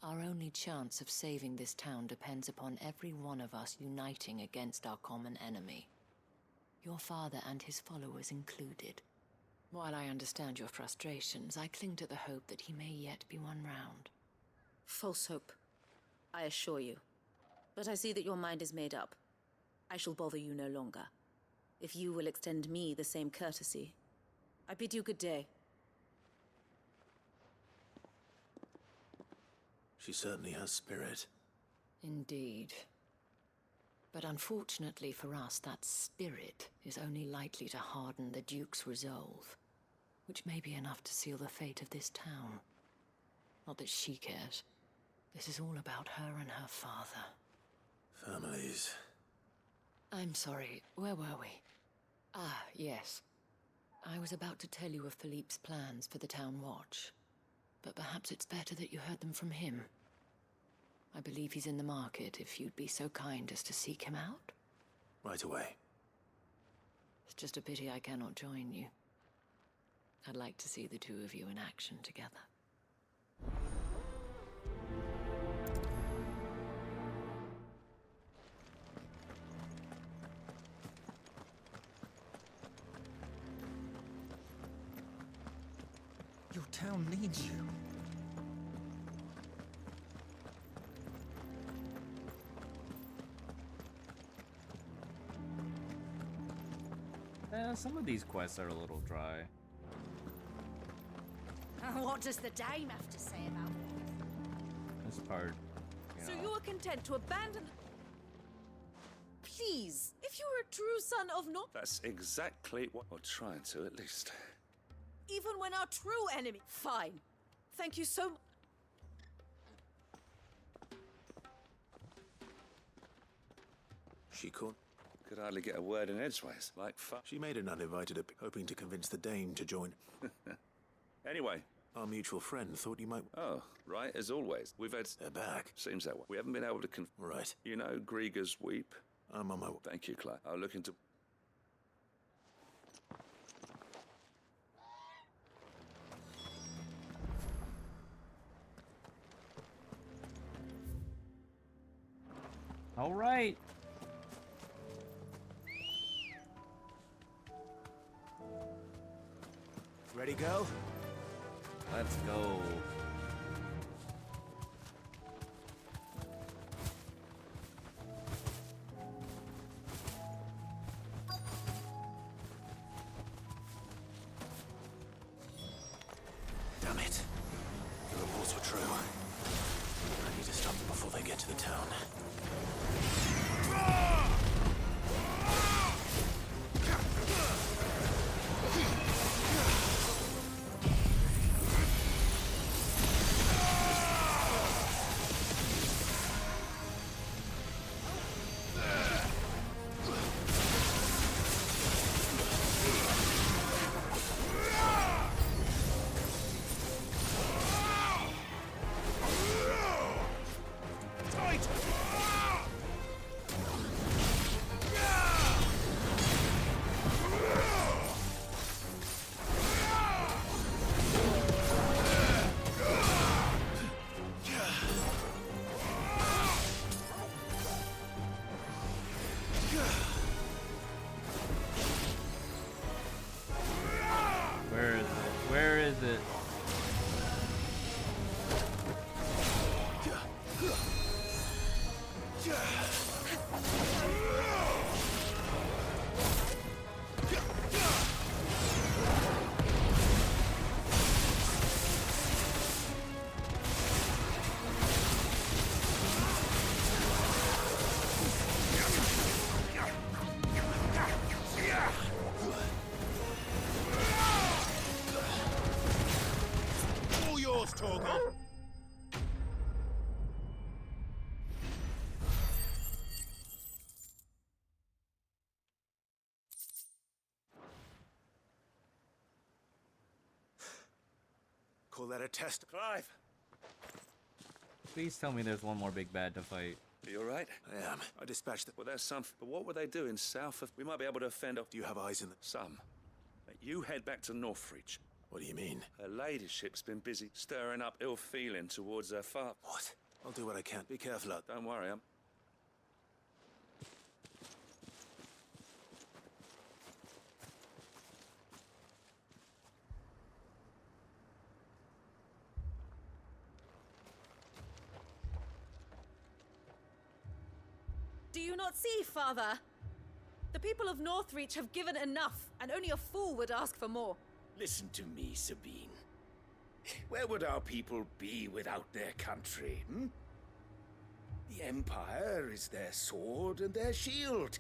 Speaker 8: Our only chance of saving this town depends upon every one of us uniting against our common enemy. Your father and his followers included. While I understand your frustrations, I cling to the hope that he may yet be won round.
Speaker 22: False hope, I assure you. But I see that your mind is made up. I shall bother you no longer. If you will extend me the same courtesy, I bid you good day.
Speaker 2: She certainly has spirit.
Speaker 8: Indeed. But unfortunately for us, that spirit is only likely to harden the Duke's resolve, which may be enough to seal the fate of this town. Not that she cares. This is all about her and her father.
Speaker 2: Families.
Speaker 8: I'm sorry, where were we? Ah, yes. I was about to tell you of Philippe's plans for the town watch, but perhaps it's better that you heard them from him. I believe he's in the market, if you'd be so kind as to seek him out.
Speaker 2: Right away.
Speaker 8: It's just a pity I cannot join you. I'd like to see the two of you in action together.
Speaker 20: Your town needs you.
Speaker 1: Some of these quests are a little dry.
Speaker 11: What does the dame have to say about it?
Speaker 1: part.
Speaker 22: So you are content to abandon... Please, if you are a true son of North...
Speaker 3: That's exactly what we're trying to, at least.
Speaker 22: Even when our true enemy... Fine. Thank you so much.
Speaker 2: She caught.
Speaker 3: Could hardly get a word in edgeways. Like fuck.
Speaker 2: She made an uninvited appeal, hoping to convince the Dame to join.
Speaker 3: Anyway.
Speaker 2: Our mutual friend thought you might...
Speaker 3: Oh, right, as always. We've had...
Speaker 2: They're back.
Speaker 3: Seems that way. We haven't been able to
Speaker 2: Right.
Speaker 3: You know Grieger's Weep?
Speaker 2: I'm on my way.
Speaker 3: Thank you, Claire. I'll look into...
Speaker 1: All right.
Speaker 2: Ready, go?
Speaker 1: Let's go.
Speaker 2: Damn it. The reports were true. I need to stop them before they get to the town.
Speaker 1: Where is it?
Speaker 19: All yours, Torgal. Call that a test, Clive?
Speaker 1: Please tell me there's one more big bad to fight.
Speaker 3: Are you alright?
Speaker 2: I am. I dispatched them.
Speaker 3: Well, there's some... But what were they doing south of... We might be able to fend off...
Speaker 2: Do you have eyes in the...
Speaker 3: Some. You head back to Northreach.
Speaker 2: What do you mean?
Speaker 3: Her ladyship's been busy stirring up ill feeling towards her father.
Speaker 2: What? I'll do what I can. Be careful out.
Speaker 3: Don't worry, I'm...
Speaker 22: Do you not see, Father? The people of Northreach have given enough, and only a fool would ask for more.
Speaker 13: Listen to me, Sabine. Where would our people be without their country, hmm? The Empire is their sword and their shield.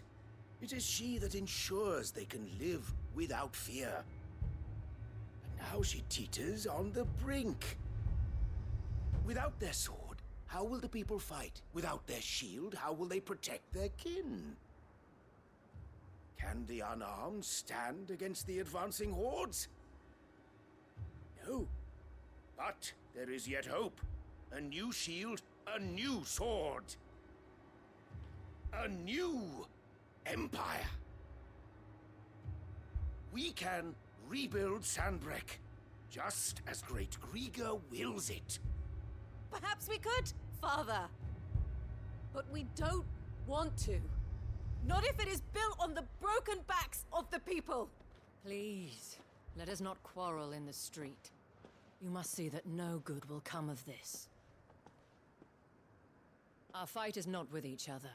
Speaker 13: It is she that ensures they can live without fear. And now she teeters on the brink. Without their sword, how will the people fight? Without their shield, how will they protect their kin? Can the unarmed stand against the advancing hordes? No. But there is yet hope. A new shield, a new sword. A new empire. We can rebuild Sandbreck, just as great Grieger wills it.
Speaker 22: Perhaps we could, Father. But we don't want to. Not if it is built on the broken backs of the people.
Speaker 8: Please, let us not quarrel in the street. You must see that no good will come of this. Our fight is not with each other,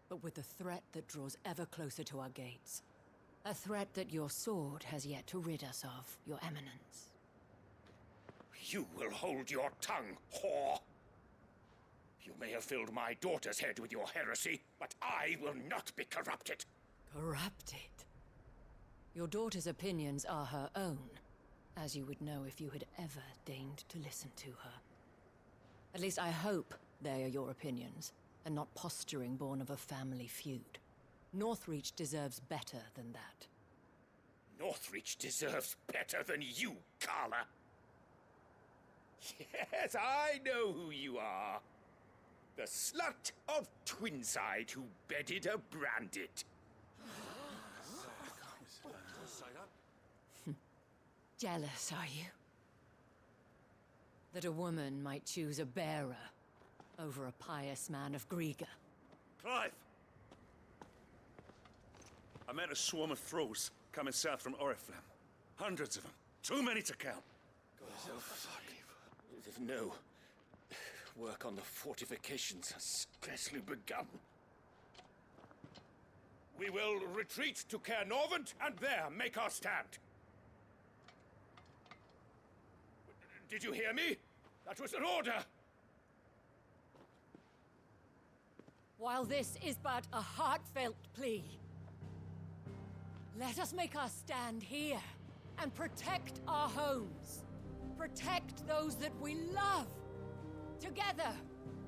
Speaker 8: but with the threat that draws ever closer to our gates. A threat that your sword has yet to rid us of, Your Eminence.
Speaker 13: You will hold your tongue, whore! You may have filled my daughter's head with your heresy, but I will not be corrupted.
Speaker 8: Corrupted? Your daughter's opinions are her own, as you would know if you had ever deigned to listen to her. At least I hope they are your opinions, and not posturing born of a family feud. Northreach deserves better than that.
Speaker 13: Northreach deserves better than you, Carla. Yes, I know who you are. The slut of Twinside who bedded a Branded.
Speaker 8: Jealous, are you? That a woman might choose a bearer over a pious man of Griga.
Speaker 3: Clive! I met a swarm of thralls coming south from Oriflamme. Hundreds of them. Too many to count.
Speaker 13: Oh, fuck. No. Work on the fortifications has scarcely begun. We will retreat to Caer Norvent and there make our stand. Did you hear me? That was an order!
Speaker 8: While this is but a heartfelt plea, let us make our stand here and protect our homes. Protect those that we love. Together,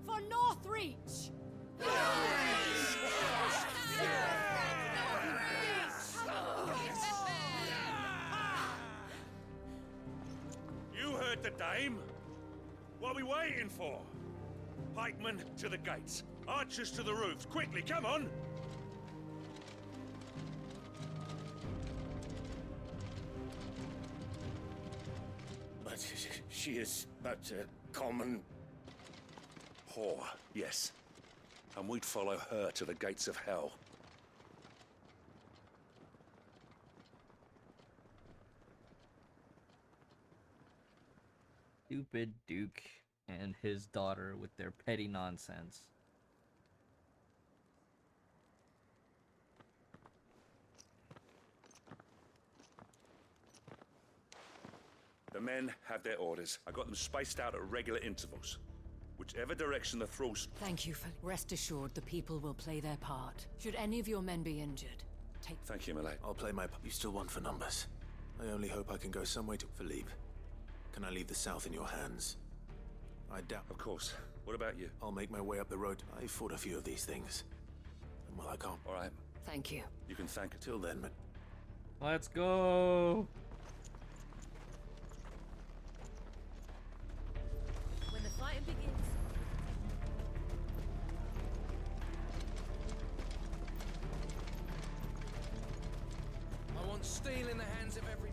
Speaker 8: for Northreach!
Speaker 3: You heard the dame. What are we waiting for? Pikemen to the gates. Archers to the roofs. Quickly, come on!
Speaker 13: But she is but a common...
Speaker 3: whore, yes. And we'd follow her to the gates of hell.
Speaker 1: Stupid Duke and his daughter with their petty nonsense.
Speaker 3: The men have their orders. I got them spaced out at regular intervals. Whichever direction the thralls...
Speaker 8: Thank you, Rest assured the people will play their part. Should any of your men be injured, take...
Speaker 3: Thank you, Malay.
Speaker 2: I'll play my... You still want for numbers? I only hope I can go some way to... Philippe, can I leave the south in your hands? I doubt...
Speaker 3: Of course. What about you?
Speaker 2: I'll make my way up the road. I fought a few of these things. And well, I can't...
Speaker 3: All right.
Speaker 8: Thank you.
Speaker 3: You can thank her.
Speaker 2: Till then, but...
Speaker 1: Let's go!
Speaker 11: When the fighting begins...
Speaker 18: I want steel in the hands of every...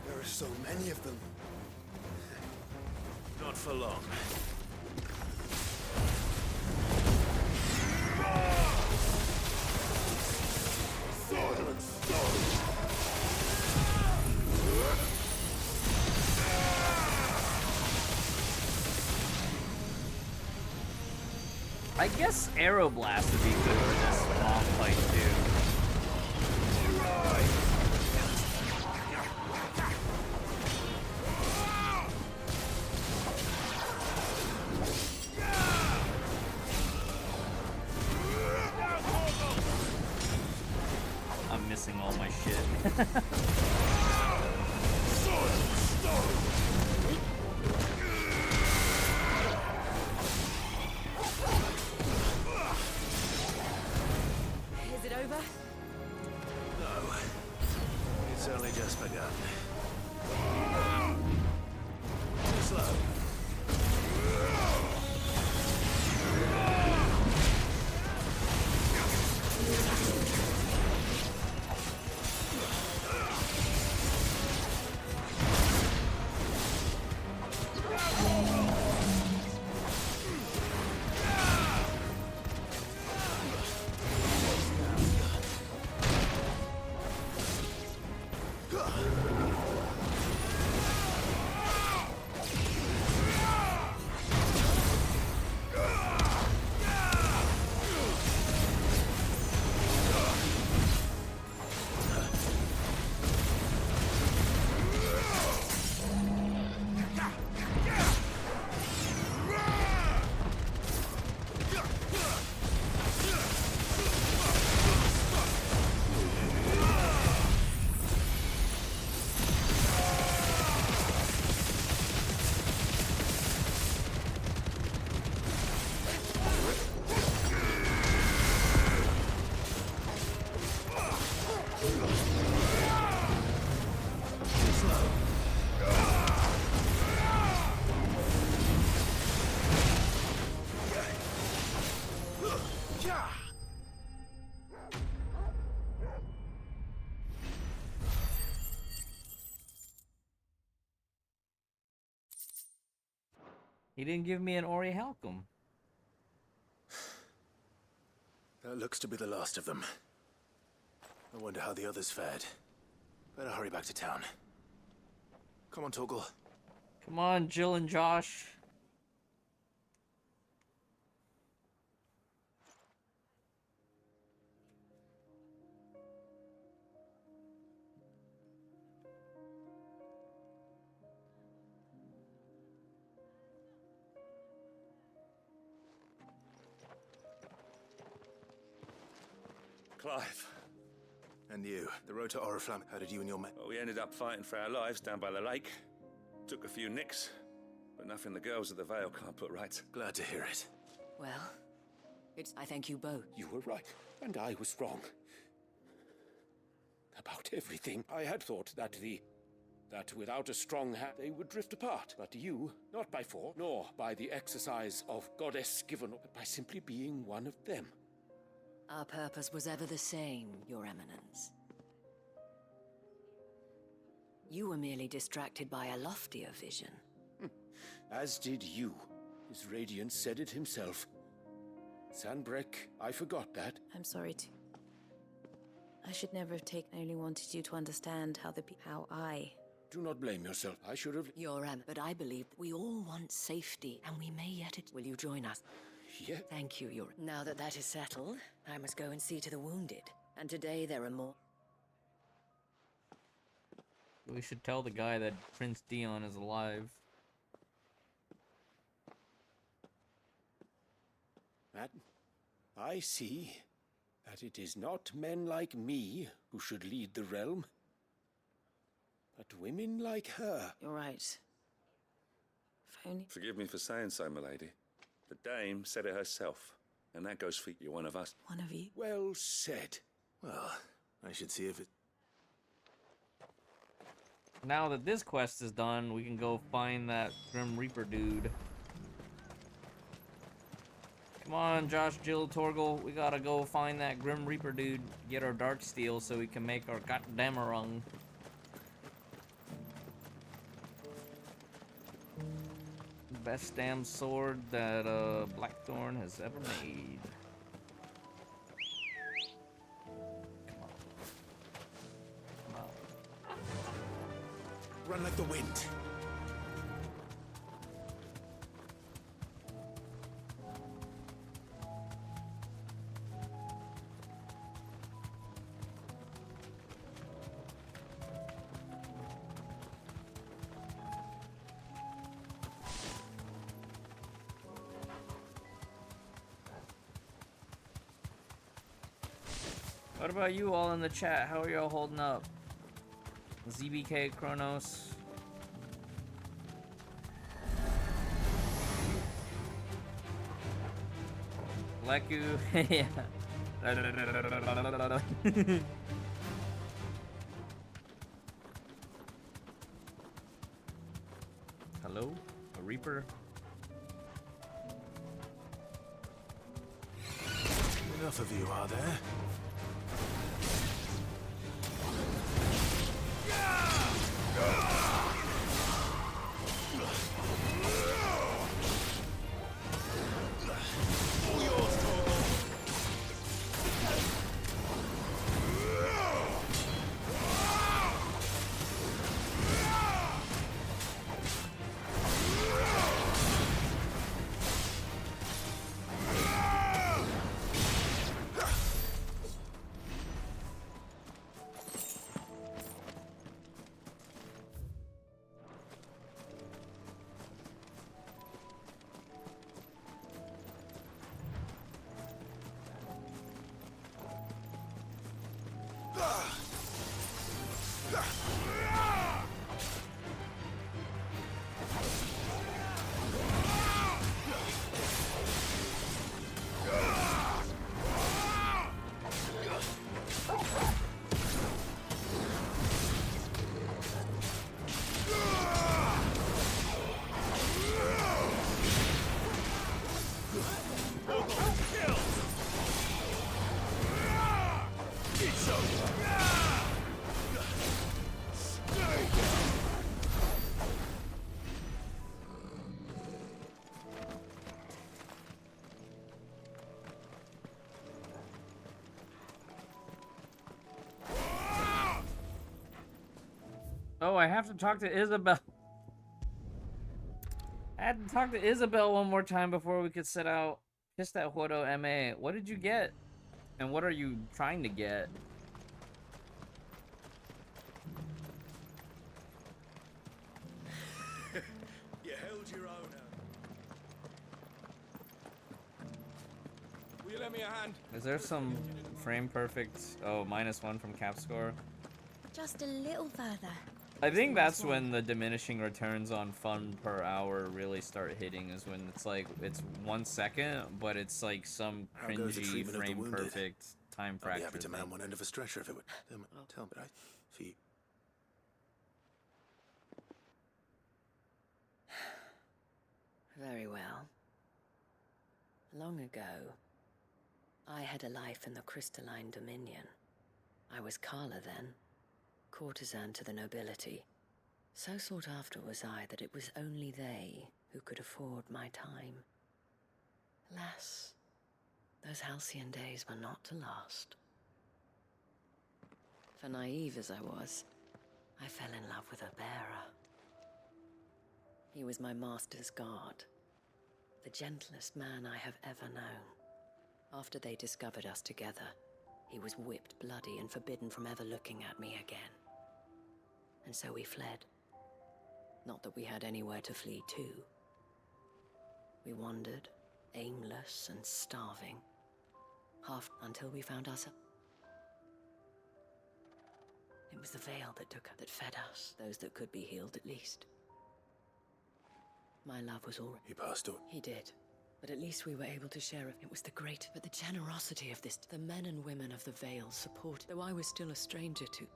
Speaker 2: There are so many of them. Not for long.
Speaker 1: I guess Aeroblast would be good for this long fight too. I'm missing all my shit.
Speaker 11: Is it over?
Speaker 2: No. It's only just begun. Too slow.
Speaker 1: He didn't give me an Ori Halcom.
Speaker 2: That looks to be the last of them. I wonder how the others fared. Better hurry back to town. Come on, Torgal.
Speaker 1: Come on, Jill and Josh.
Speaker 3: Clive.
Speaker 2: And you, the road to Oriflamme, how did you and your men...
Speaker 3: Well, we ended up fighting for our lives down by the lake. Took a few nicks, but nothing the girls of the Vale can't put right.
Speaker 2: Glad to hear it.
Speaker 8: Well, I thank you both.
Speaker 13: You were right, and I was wrong. About everything. I had thought that without a strong hand, they would drift apart. But you, not by force, nor by the exercise of goddess given, but by simply being one of them.
Speaker 8: Our purpose was ever the same, Your Eminence. You were merely distracted by a loftier vision.
Speaker 13: As did you. His radiance said it himself. Sanbreque, I forgot that.
Speaker 22: I'm sorry to... I should never have taken... I only wanted you to understand how I...
Speaker 13: Do not blame yourself. I should have...
Speaker 8: Your but I believe we all want safety, and we may yet... Will you join us?
Speaker 13: Yeah.
Speaker 8: Thank you, Your... Now that that is settled, I must go and see to the wounded. And today there are more...
Speaker 1: We should tell the guy that Prince Dion is alive.
Speaker 13: Madam, I see that it is not men like me who should lead the realm, but women like her.
Speaker 22: You're right. If only...
Speaker 3: Forgive me for saying so, milady. The dame said it herself, and that goes for you, one of us.
Speaker 22: One of you?
Speaker 13: Well said.
Speaker 2: Well, I should see if it...
Speaker 1: Now that this quest is done, we can go find that Grim Reaper dude. Come on, Josh, Jill, Torgal. We gotta go find that Grim Reaper dude, get our Dark Steel so we can make our goddamn rung. Best damn sword that Blackthorn has ever made. Come on. Come on.
Speaker 2: Run like the wind.
Speaker 1: What about you all in the chat? How are y'all holding up? ZBK, Kronos. Leku, yeah. Hello? A Reaper?
Speaker 2: Enough of you, are there?
Speaker 1: Oh, I have to talk to Isabel. I had to talk to Isabel one more time before we could set out. Just that Huodo MA. What did you get? And what are you trying to get?
Speaker 13: You held your own.
Speaker 15: Will you lend me a hand?
Speaker 1: Is there some frame perfect? Oh, -1 from cap score.
Speaker 17: Just a little further.
Speaker 1: I think that's when the diminishing returns on fun per hour really start hitting, is when it's like, it's 1 second, but it's like some
Speaker 2: How goes the
Speaker 1: cringy
Speaker 2: treatment of the
Speaker 1: frame
Speaker 2: wounded?
Speaker 1: perfect time
Speaker 2: I'd be
Speaker 1: fracture
Speaker 2: happy to
Speaker 1: thing.
Speaker 2: man one end of a stretcher if it would. Tell me, for you.
Speaker 8: Very well. Long ago, I had a life in the Crystalline Dominion. I was Carla then, courtesan to the nobility. So sought after was I that it was only they who could afford my time. Alas, those halcyon days were not to last. For naive as I was, I fell in love with a bearer. He was my master's guard, the gentlest man I have ever known. After they discovered us together, he was whipped bloody and forbidden from ever looking at me again. And so we fled. Not that we had anywhere to flee to. We wandered, aimless and starving, half until we found ourselves. It was the veil that fed us, those that could be healed at least. My love was all.
Speaker 2: He passed on.
Speaker 8: He did. But at least we were able to share it. It was the great, but the generosity of this, the men and women of the Vale support, though I was still a stranger to.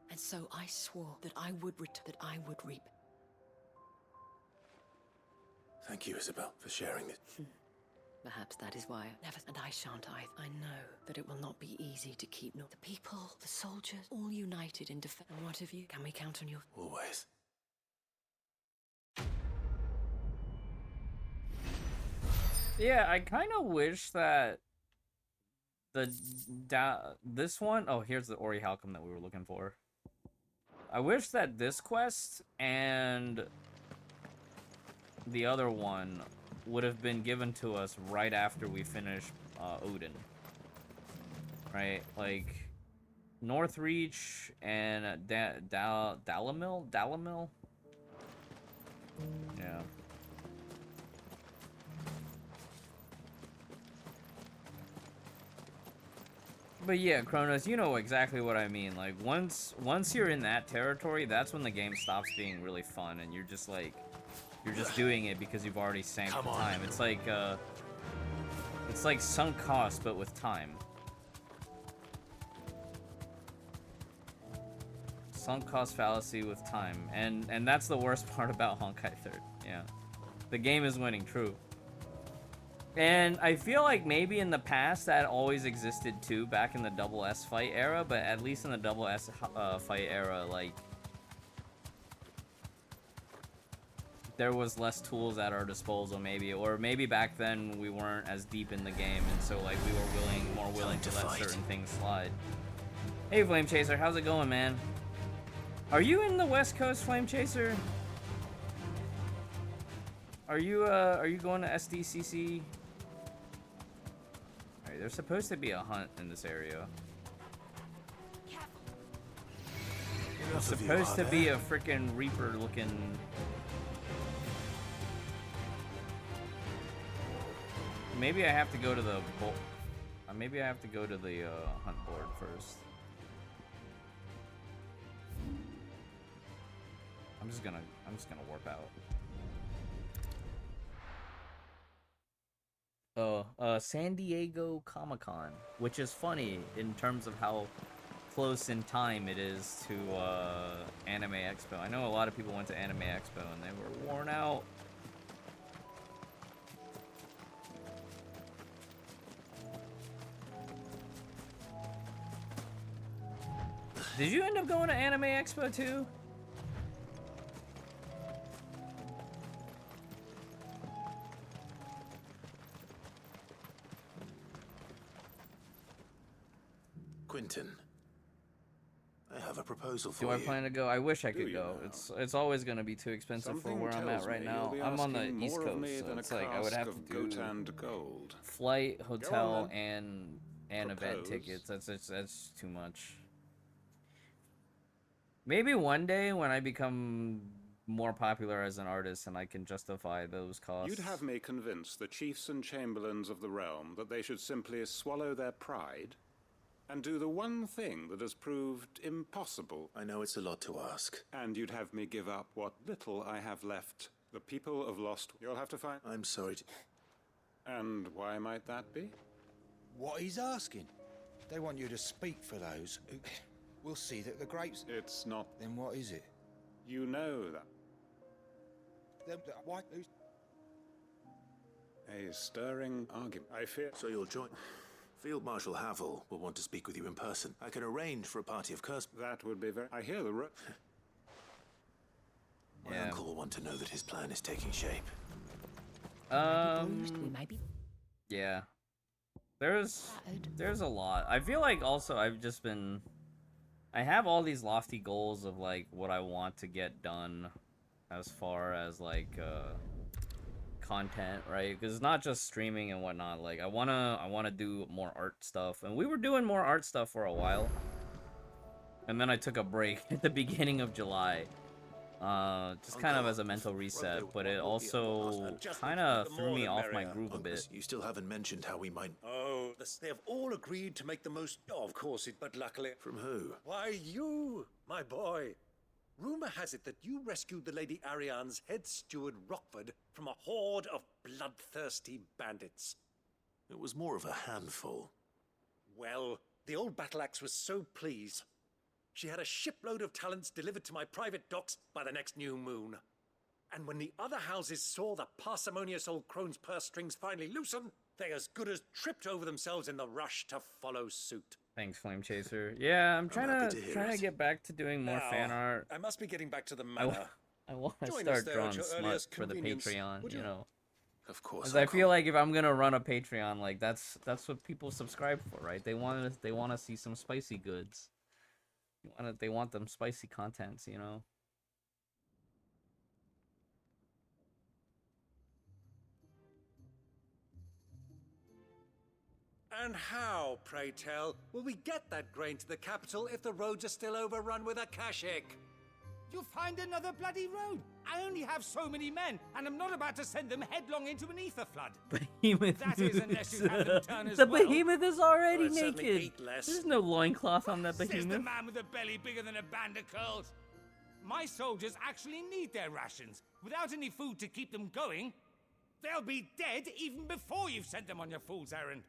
Speaker 8: And so I swore that I would reap.
Speaker 2: Thank you, Isabel, for sharing this.
Speaker 8: Perhaps that is why and I shan't either. I know that it will not be easy to keep the people, the soldiers, all united in defense. And what of you? Can we count on you?
Speaker 2: Always.
Speaker 1: Yeah, I kind of wish that this one. Oh, here's the Ori Halcom that we were looking for. I wish that this quest and the other one would have been given to us right after we finish Odin. Right, like Northreach and Dalamil. Yeah. But yeah, Kronos, you know exactly what I mean. Like, once you're in that territory, that's when the game stops being really fun, and you're just like, you're just doing it because you've already sank the time. It's like sunk cost, but with time. Sunk cost fallacy with time, and that's the worst part about Honkai 3rd. Yeah, the game is winning, true. And I feel like maybe in the past that always existed too, back in the double S fight era, but at least in the double S fight era, like, there was less tools at our disposal, maybe, or maybe back then we weren't as deep in the game, and so like we were more willing to let certain things slide. Hey, Flame Chaser, how's it going, man? Are you in the West Coast, Flame Chaser? Are you going to SDCC? Alright, there's supposed to be a hunt in this area. There's supposed to be a freaking Reaper looking. Maybe I have to go to the maybe I have to go to the hunt board first. I'm just gonna warp out. San Diego Comic-Con, which is funny in terms of how close in time it is to Anime Expo. I know a lot of people went to Anime Expo and they were worn out. Did you end up going to Anime Expo too?
Speaker 2: Quentin, I have a proposal for
Speaker 1: Do
Speaker 2: you.
Speaker 1: I plan to go? I wish I
Speaker 2: Do
Speaker 1: could
Speaker 2: you
Speaker 1: go.
Speaker 2: now?
Speaker 1: It's always going to be too expensive for
Speaker 5: Something
Speaker 1: where I'm
Speaker 5: tells
Speaker 1: at right
Speaker 5: me
Speaker 1: now.
Speaker 5: you'll be
Speaker 1: I'm on the
Speaker 5: asking
Speaker 1: East
Speaker 5: more of
Speaker 1: Coast,
Speaker 5: me
Speaker 1: so
Speaker 5: than a
Speaker 1: it's like I would have
Speaker 5: cask
Speaker 1: to
Speaker 5: of
Speaker 1: do
Speaker 5: Gotand gold.
Speaker 1: flight,
Speaker 5: Go
Speaker 1: hotel,
Speaker 5: on,
Speaker 1: and event
Speaker 5: Propose.
Speaker 1: tickets. That's too much. Maybe one day when I become more popular as an artist and I can justify those costs.
Speaker 5: You'd have me convince the chiefs and chamberlains of the realm that they should simply swallow their pride and do the one thing that has proved impossible.
Speaker 2: I know it's a lot to ask.
Speaker 5: And you'd have me give up what little I have left. The people of Lost, you'll have to find...
Speaker 2: I'm sorry to...
Speaker 5: And why might that be?
Speaker 6: What he's asking. They want you to speak for those who will see that the grapes...
Speaker 5: It's not...
Speaker 6: Then what is it?
Speaker 5: You know that.
Speaker 6: Why?
Speaker 5: A stirring argument. I fear...
Speaker 2: So you'll join... Field Marshal Havel will want to speak with you in person. I can arrange for a party of curse...
Speaker 5: That would be very... I hear the...
Speaker 2: My uncle will want to know that his plan is taking shape.
Speaker 1: Yeah. There's a lot. I feel like also I've just been... I have all these lofty goals of like what I want to get done as far as like content, right? Because it's not just streaming and whatnot. Like I wanna do more art stuff, and we were doing more art stuff for a while, and then I took a break at the beginning of July, just kind of as a mental reset. But it also kind of threw me off my groove a bit.
Speaker 2: You still haven't mentioned how we might...
Speaker 14: Oh, they have all agreed to make the most... Oh, of course, but luckily...
Speaker 2: From who?
Speaker 14: Why, you, my boy. Rumor has it that you rescued the Lady Ariane's head steward, Rockford, from a horde of bloodthirsty bandits.
Speaker 2: It was more of a handful.
Speaker 14: Well, the old battle axe was so pleased. She had a shipload of talents delivered to my private docks by the next new moon. And when the other houses saw the parsimonious old crone's purse strings finally loosen, they as good as tripped over themselves in the rush to follow suit.
Speaker 1: Thanks, Flame Chaser. Yeah, I'm trying to get back to doing more
Speaker 14: Now,
Speaker 1: fan art.
Speaker 14: I must be getting back to the manor.
Speaker 1: I want to
Speaker 14: Join us
Speaker 1: start
Speaker 14: there
Speaker 1: drawing
Speaker 14: at your
Speaker 1: smut
Speaker 14: earliest
Speaker 1: for the
Speaker 14: convenience,
Speaker 1: Patreon,
Speaker 14: would
Speaker 1: you
Speaker 14: you?
Speaker 1: know.
Speaker 2: Of course.
Speaker 1: Because I feel like if I'm gonna run a Patreon, like that's what people subscribe for, right? They want to see some spicy goods. They want them spicy contents, you know.
Speaker 14: And how, pray tell, will we get that grain to the capital if the roads are still overrun with Akashic?
Speaker 15: You'll find another bloody road. I only have so many men, and I'm not about to send them headlong into an ether flood.
Speaker 1: Behemoth.
Speaker 15: That is, unless you have them turn as
Speaker 1: The
Speaker 15: well.
Speaker 1: behemoth is already
Speaker 14: Well, it certainly
Speaker 1: naked.
Speaker 14: ate less.
Speaker 1: There's no loincloth on that
Speaker 15: Says the
Speaker 1: behemoth.
Speaker 15: man with a belly bigger than a band of curls. My soldiers actually need their rations. Without any food to keep them going, they'll be dead even before you've sent them on your fool's errand.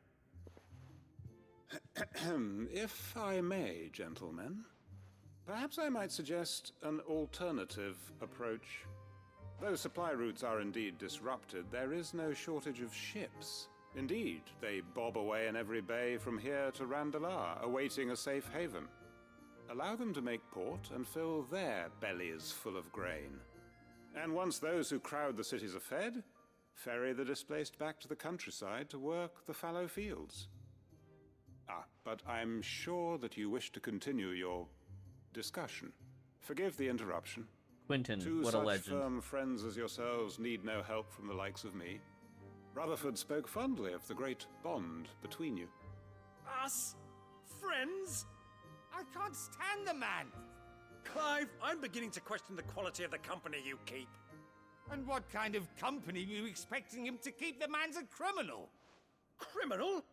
Speaker 5: If I may, gentlemen, perhaps I might suggest an alternative approach. Though supply routes are indeed disrupted, there is no shortage of ships. Indeed, they bob away in every bay from here to Randalar, awaiting a safe haven. Allow them to make port and fill their bellies full of grain. And once those who crowd the cities are fed, ferry the displaced back to the countryside to work the fallow fields. But I'm sure that you wish to continue your discussion. Forgive the interruption.
Speaker 1: Quentin,
Speaker 5: Two
Speaker 1: what a
Speaker 5: such
Speaker 1: legend.
Speaker 5: firm friends as yourselves need no help from the likes of me. Rutherford spoke fondly of the great bond between you.
Speaker 14: Us? Friends?
Speaker 15: I can't stand the man.
Speaker 14: Clive, I'm beginning to question the quality of the company you keep.
Speaker 15: And what kind of company were you expecting him to keep? The man's a criminal.
Speaker 14: Criminal?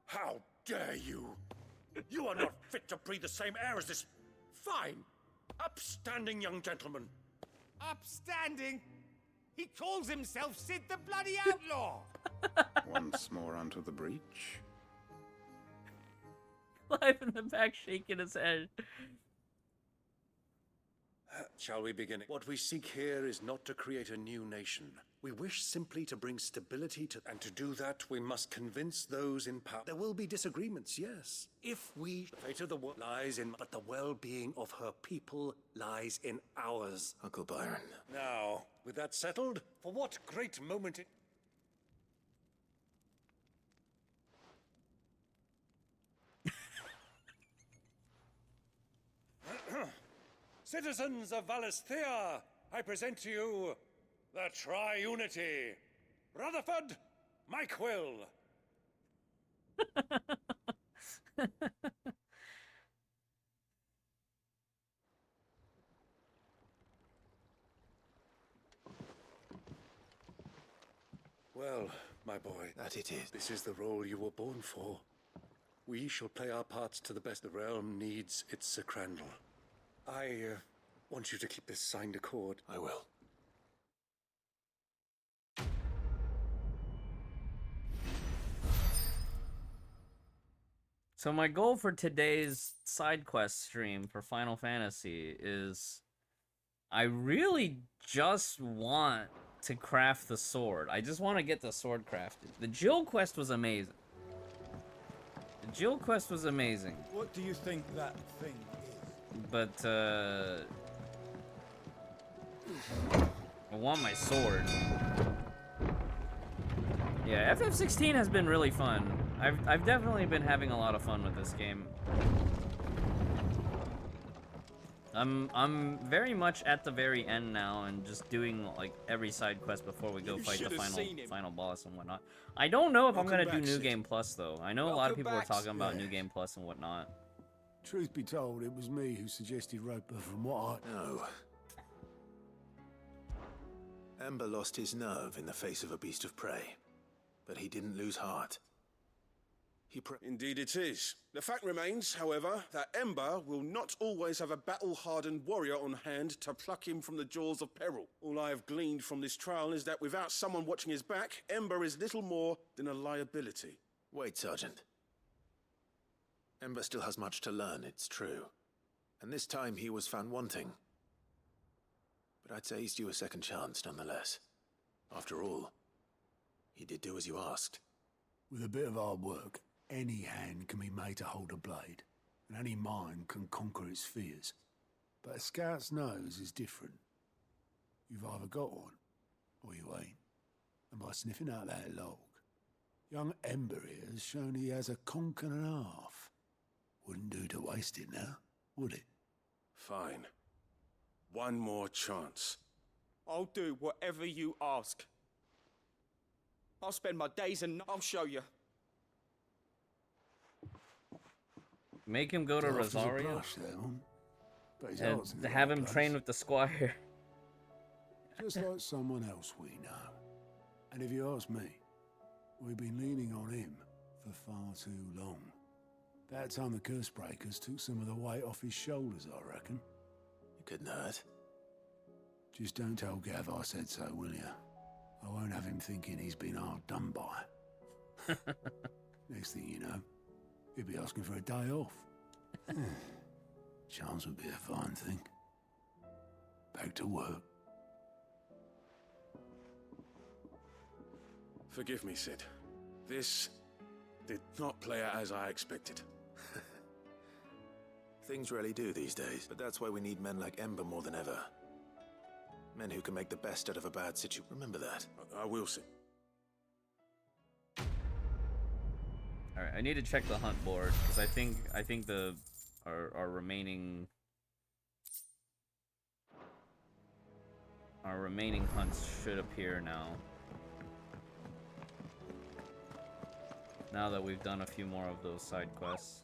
Speaker 14: How dare you? You are not fit to breathe the same air as this fine, upstanding young gentleman.
Speaker 15: Upstanding? He calls himself Sid the Bloody Outlaw.
Speaker 5: Once more onto the breach.
Speaker 1: Clive in the back shaking his head.
Speaker 14: Shall we begin? What we seek here is not to create a new nation. We wish simply to bring stability to... And to do that, we must convince those in power. There will be disagreements, yes. If we... The fate of the world lies in... But the well-being of her people lies in ours.
Speaker 2: Uncle Byron.
Speaker 14: Now, with that settled, for what great moment it...
Speaker 3: Citizens of Valisthea, I present to you the Triunity. Rutherford, Mike Will.
Speaker 14: Well, my boy.
Speaker 2: That it is.
Speaker 14: This is the role you were born for. We shall play our parts to the best. The realm needs its Sacrandal. I want you to keep this signed accord.
Speaker 2: I will.
Speaker 1: So my goal for today's side quest stream for Final Fantasy is I really just want to craft the sword. I just want to get the sword crafted. The Jill quest was amazing. The Jill quest was amazing.
Speaker 6: What do you think that thing is?
Speaker 1: But I want my sword. Yeah, FF16 has been really fun. I've definitely been having a lot of fun with this game. I'm very much at the very end now and just doing like every side quest before we go fight the final boss and whatnot. I don't know if I'm gonna do New Game Plus though. I know a lot of people are talking about New Game Plus and whatnot.
Speaker 10: Truth be told, it was me who suggested Roper from what I...
Speaker 2: No. Ember lost his nerve in the face of a beast of prey, but he didn't lose heart.
Speaker 19: Indeed it is. The fact remains, however, that Ember will not always have a battle-hardened warrior on hand to pluck him from the jaws of peril. All I have gleaned from this trial is that without someone watching his back, Ember is little more than a liability.
Speaker 2: Wait, Sergeant. Ember still has much to learn, it's true. And this time he was found wanting. But I'd say he's due a second chance, nonetheless. After all, he did do as you asked.
Speaker 10: With a bit of hard work, any hand can be made to hold a blade, and any mind can conquer its fears. But a scout's nose is different. You've either got one, or you ain't. And by sniffing out that log, young Ember here has shown he has a conk and a half. Wouldn't do to waste it now, would it?
Speaker 19: Fine. One more chance.
Speaker 18: I'll do whatever you ask. I'll spend my days and I'll show you.
Speaker 1: Make him go to Rosario and have him train with the squire.
Speaker 10: Just like someone else we know. And if you ask me, we've been leaning on him for far too long. That time the curse breakers took some of the weight off his shoulders, I reckon.
Speaker 2: You couldn't hurt.
Speaker 10: Just don't tell Gav I said so, will you? I won't have him thinking he's been hard done by. Next thing you know, he'll be asking for a day off. Chance would be a fine thing. Back to work.
Speaker 19: Forgive me, Sid. This did not play out as I expected.
Speaker 2: Things really do these days, but that's why we need men like Ember more than ever. Men who can make the best out of a bad situation. Remember that.
Speaker 19: I will, Sid.
Speaker 1: Alright, I need to check the hunt board, because I think the our remaining hunts should appear now. Now that we've done a few more of those side quests.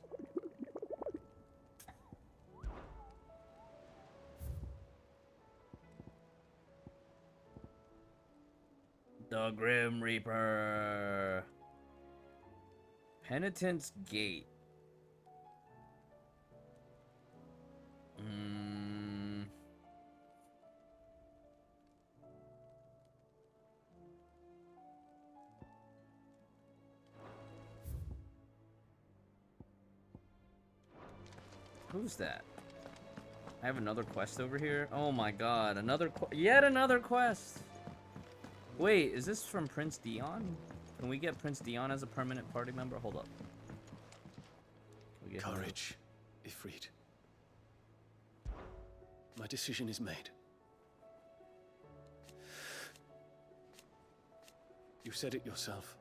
Speaker 1: The Grim Reaper. Penitent's Gate. Who's that? I have another quest over here. Oh my god, yet another quest. Wait, is this from Prince Dion? Can we get Prince Dion as a permanent party member? Hold up.
Speaker 16: Courage, Ifrit. My decision is made. You said it yourself.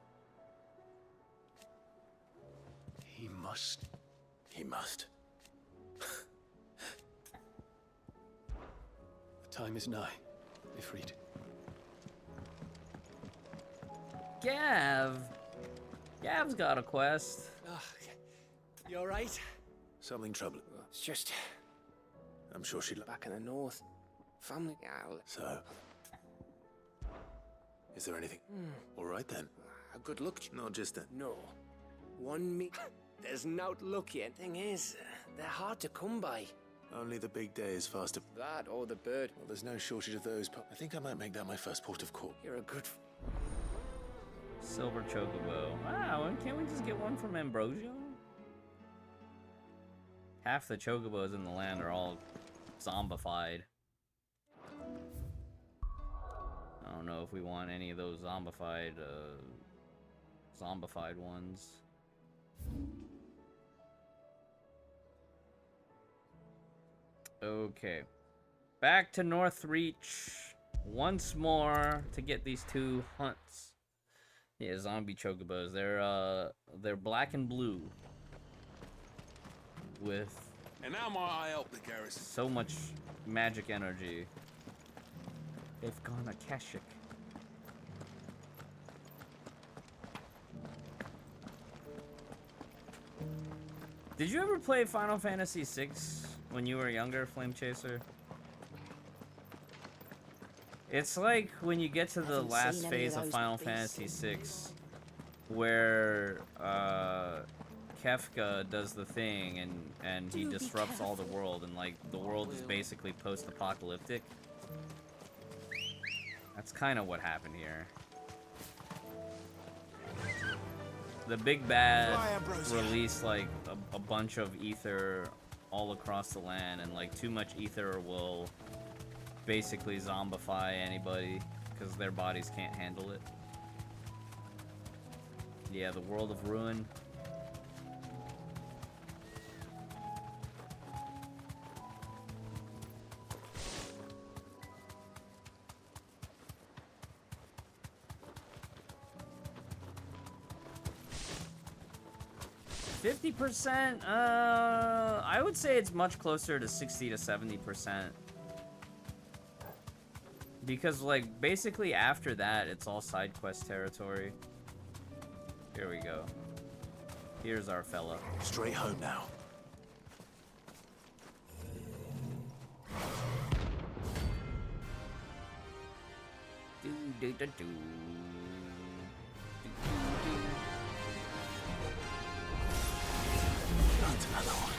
Speaker 16: He must.
Speaker 2: He must.
Speaker 16: Time is nigh, Ifrit.
Speaker 1: Gav's got a quest.
Speaker 4: You alright?
Speaker 2: Something troubling.
Speaker 20: It's just
Speaker 2: I'm sure she'll...
Speaker 20: back in the north. Family.
Speaker 2: So? Is there anything? All right then.
Speaker 20: A good look.
Speaker 2: Not just that.
Speaker 20: No. One me. There's no luck yet. Thing is, they're hard to come by.
Speaker 2: Only the big day is faster.
Speaker 20: That or the bird.
Speaker 2: Well, there's no shortage of those. I think I might make that my first port of call.
Speaker 20: You're a good.
Speaker 1: Silver Chocobo. Wow, can't we just get one from Ambrosio? Half the Chocobos in the land are all zombified. I don't know if we want any of those zombified ones. Okay. Back to Northreach once more to get these two hunts. Yeah, zombie chocobos. They're black and blue. With
Speaker 3: And now may I help the garrison?
Speaker 1: so much magic energy. They've gone Akashic. Did you ever play Final Fantasy VI when you were younger, Flame Chaser? It's like when you get to the last phase of Final Fantasy VI, where Kefka does the thing and he disrupts all the world, and like the world is basically post-apocalyptic. That's kind of what happened here. The big bad released like a bunch of ether all across the land, and like too much ether will basically zombify anybody because their bodies can't handle it. Yeah, the world of ruin. %? I would say it's much closer to 60 to 70%. Because, like, basically after that, it's all side quest territory. Here we go. Here's our fella.
Speaker 2: Straight home now.
Speaker 1: Do do do do.
Speaker 2: That's another one.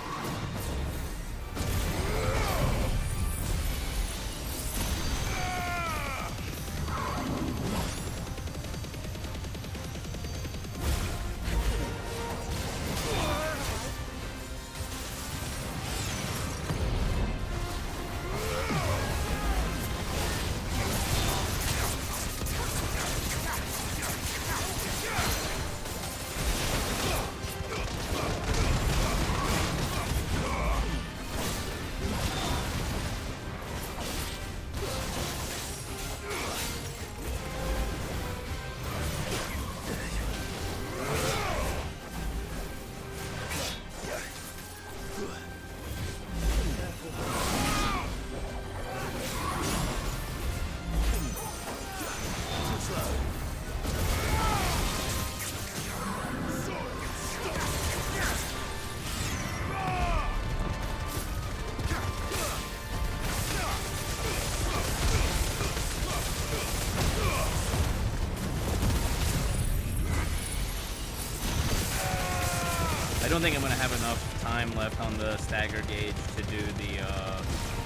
Speaker 1: I don't think I'm gonna have enough time left on the stagger gauge to do the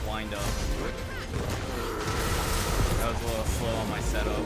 Speaker 1: wind up. That was a little slow on my setup.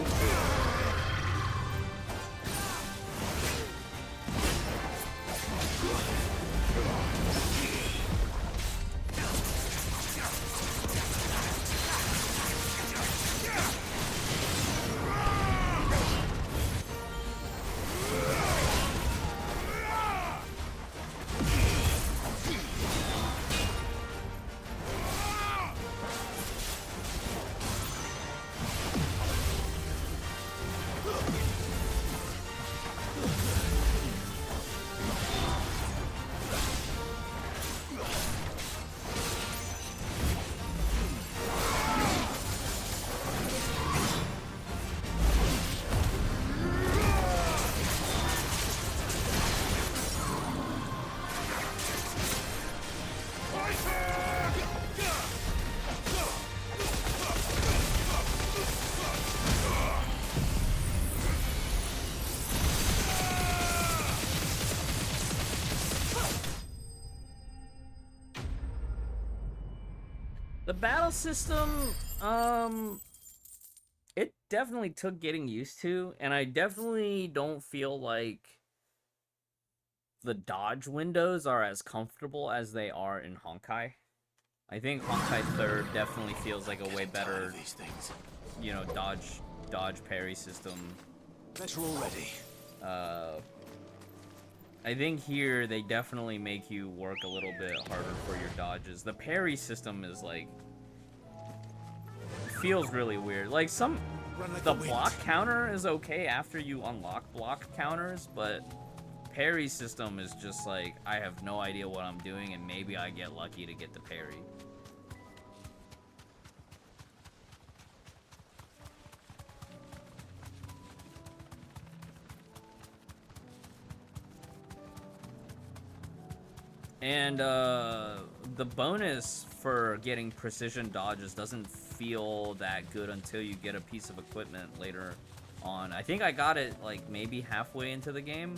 Speaker 1: The battle system, it definitely took getting used to, and I definitely don't feel like the dodge windows are as comfortable as they are in Honkai. I think Honkai 3rd definitely feels like a way better, you know, dodge parry system.
Speaker 6: Better already.
Speaker 1: I think here they definitely make you work a little bit harder for your dodges. The parry system is like, it feels really weird. Like the block counter is okay after you unlock block counters, but parry system is just like, I have no idea what I'm doing, and maybe I get lucky to get the parry. And the bonus for getting precision dodges doesn't feel that good until you get a piece of equipment later on. I think I got it like maybe halfway into the game,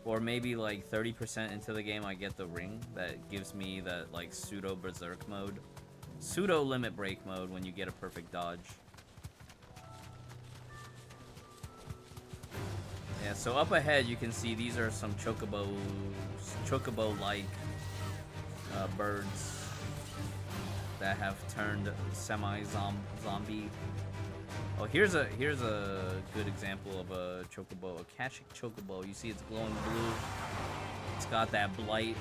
Speaker 1: or maybe like 30% into the game I get the ring that gives me that like pseudo berserk mode, pseudo limit break mode when you get a perfect dodge. Yeah, so up ahead you can see these are some chocobo-like birds that have turned semi-zombie. Oh, here's a good example of a chocobo, a Akashic chocobo. You see it's glowing blue. It's got that blight.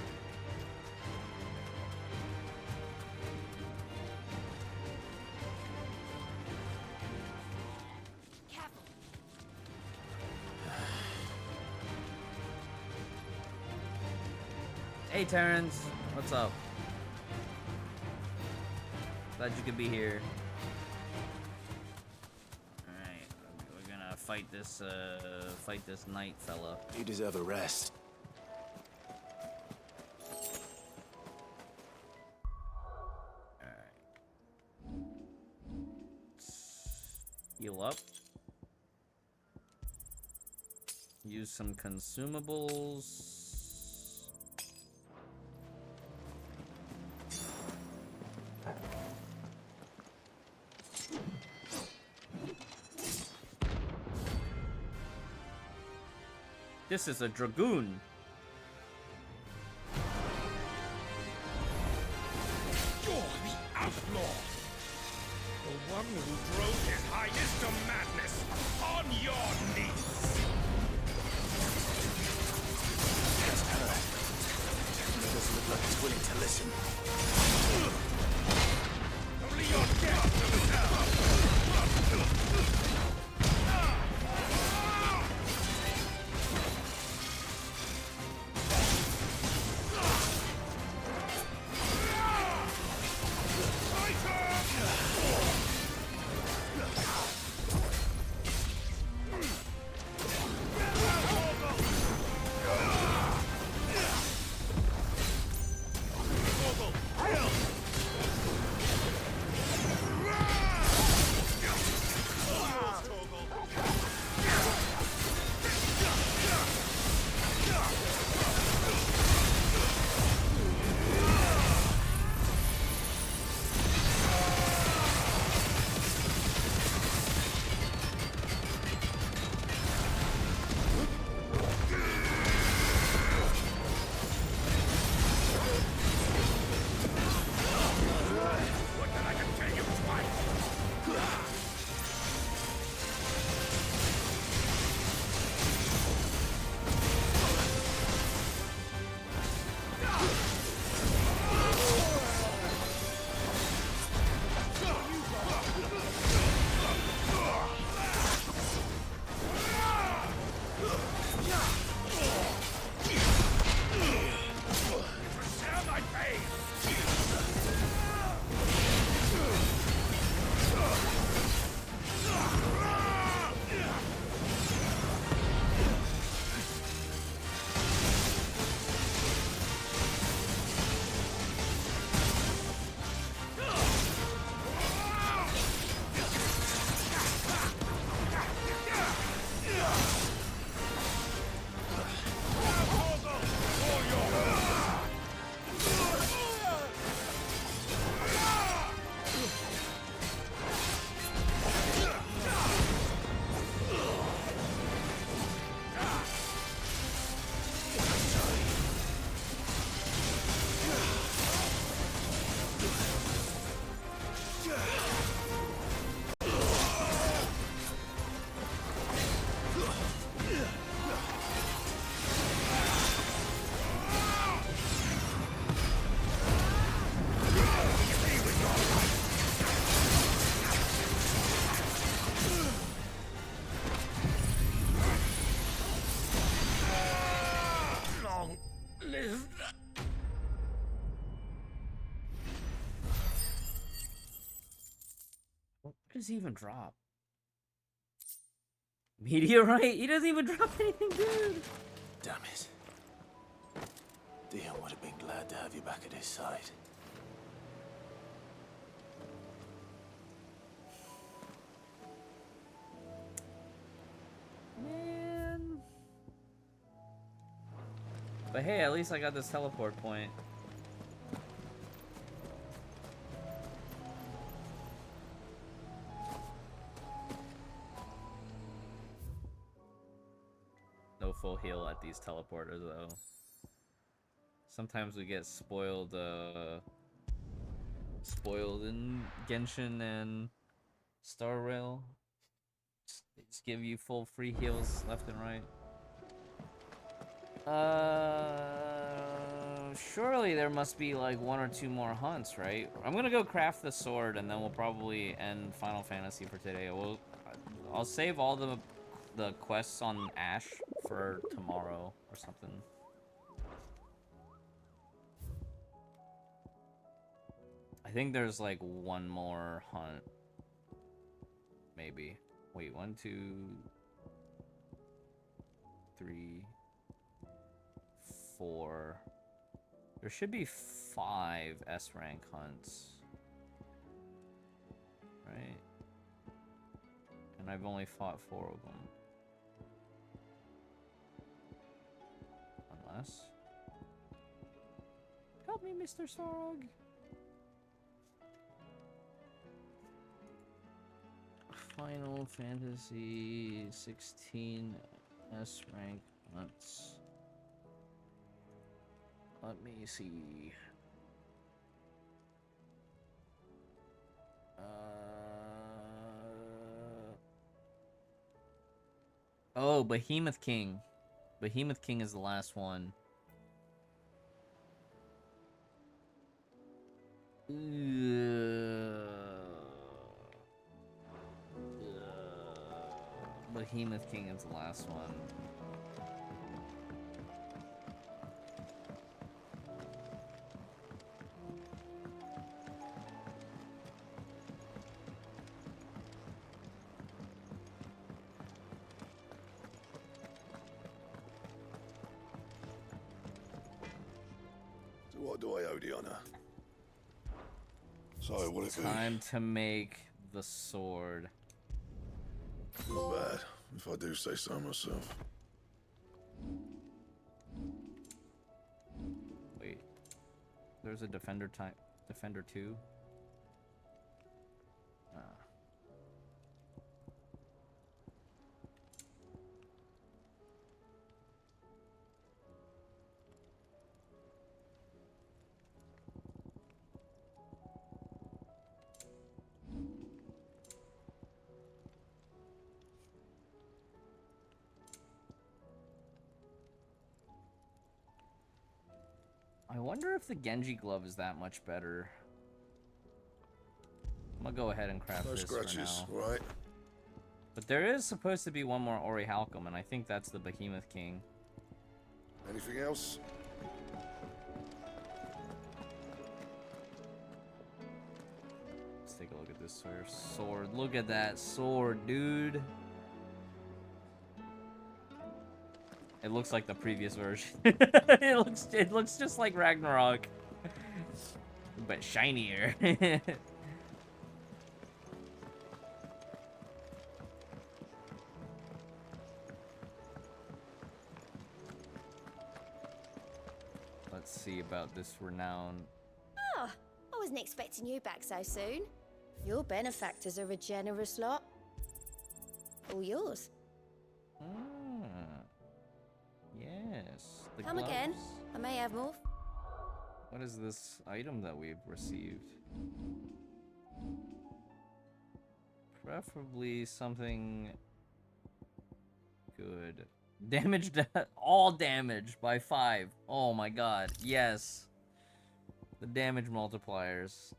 Speaker 1: Hey Terrence, what's up? Glad you could be here. Alright, we're gonna fight this knight fella.
Speaker 6: You deserve a rest.
Speaker 1: Alright. Heal up. Use some consumables. This is a dragoon.
Speaker 3: You're the outlaw! The one who drove his highness to madness! On your knees!
Speaker 6: It's her. It doesn't look like he's willing to listen.
Speaker 3: Only your death will serve!
Speaker 1: What does he even drop? Meteorite? He doesn't even drop anything good.
Speaker 2: Damn it. Dion would have been glad to have you back at his side.
Speaker 1: Man. But hey, at least I got this teleport point. No full heal at these teleporters though. Sometimes we get spoiled in Genshin and Star Rail. Just give you full free heals left and right. Surely there must be like 1 or 2 more hunts, right? I'm gonna go craft the sword and then we'll probably end Final Fantasy for today. I'll save all the quests on Ash for tomorrow or something. I think there's like 1 more hunt. Maybe. Wait, 1, 2, 3, 4. There should be 5 S rank hunts. Right? And I've only fought 4 of them. Unless. Help me, Mr. Sorg. Final Fantasy 16 S rank hunts. Let me see. Oh, Behemoth King. Behemoth King is the last one. Behemoth King is the last one.
Speaker 10: So what do I owe the honor? So what it be?
Speaker 1: Time to make the sword.
Speaker 10: Not bad, if I do say so myself.
Speaker 1: Wait. There's a Defender 2. I wonder if the Genji glove is that much better. I'm gonna go ahead and craft
Speaker 10: No
Speaker 1: this
Speaker 10: scratches,
Speaker 1: for now.
Speaker 10: right?
Speaker 1: But there is supposed to be 1 more Ori Halcom, and I think that's the Behemoth King.
Speaker 10: Anything else?
Speaker 1: Let's take a look at this sword. Look at that sword, dude. It looks like the previous version. it looks just like Ragnarok, but shinier. Let's see about this renown.
Speaker 11: Oh, I wasn't expecting you back so soon. Your benefactors are a generous lot. All yours.
Speaker 1: Yes. The
Speaker 11: Come
Speaker 1: gloves.
Speaker 11: again. I may have more.
Speaker 1: What is this item that we've received? Preferably something good. Damaged, all damage by 5. Oh my god, yes. The damage multipliers.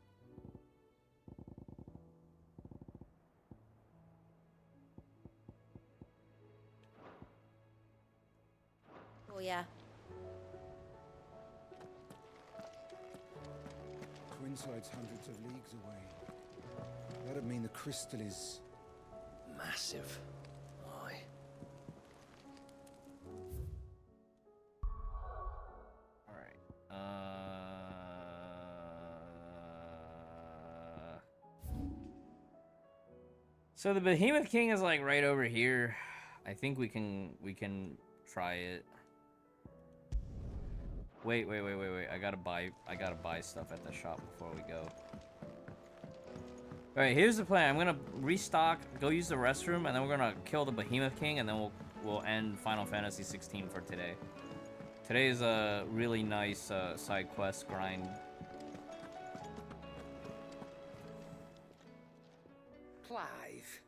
Speaker 11: Oh yeah.
Speaker 6: Twinside's hundreds of leagues away. That'd mean the crystal is...
Speaker 20: massive. Aye.
Speaker 1: So the Behemoth King is like right over here. I think we can try it. Wait. I gotta buy stuff at the shop before we go. Alright, here's the plan. I'm gonna restock, go use the restroom, and then we're gonna kill the Behemoth King, and then we'll end Final Fantasy 16 for today. Today is a really nice side quest grind.
Speaker 18: Clive.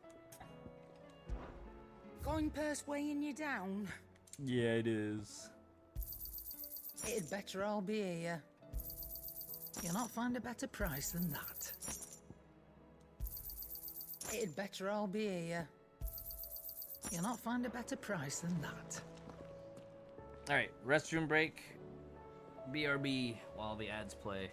Speaker 18: Going purse weighing you down?
Speaker 1: Yeah, it is.
Speaker 7: It'd better all be here. You'll not find a better price than that. It'd better all be here. You'll not find a better price than that.
Speaker 1: Alright, restroom break. BRB while the ads play.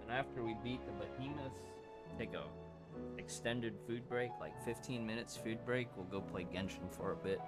Speaker 1: And after we beat the behemoths, take a extended food break, like 15 minutes food break. We'll go play Genshin for a bit.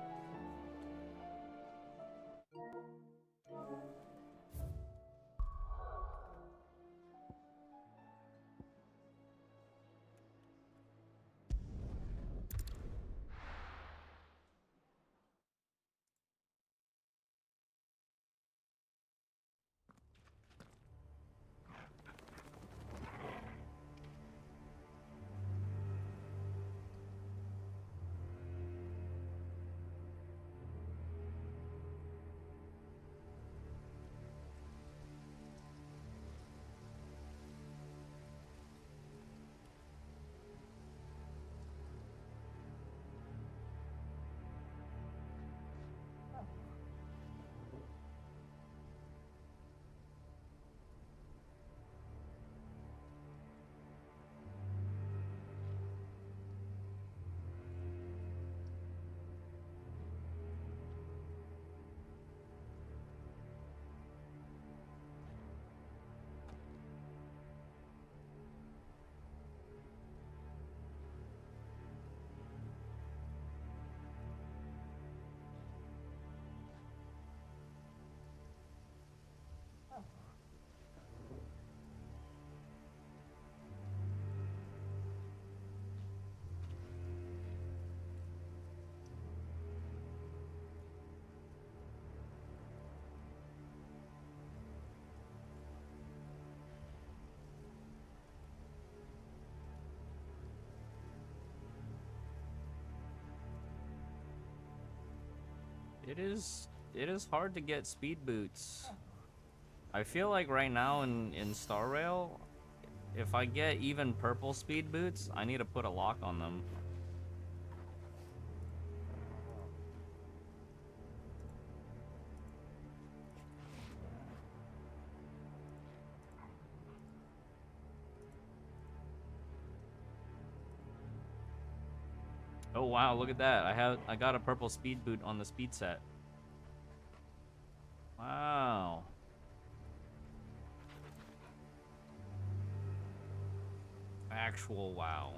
Speaker 1: It is hard to get speed boots. I feel like right now in Star Rail, if I get even purple speed boots, I need to put a lock on them. Oh wow, look at that. I got a purple speed boot on the speed set. Wow. Actual wow.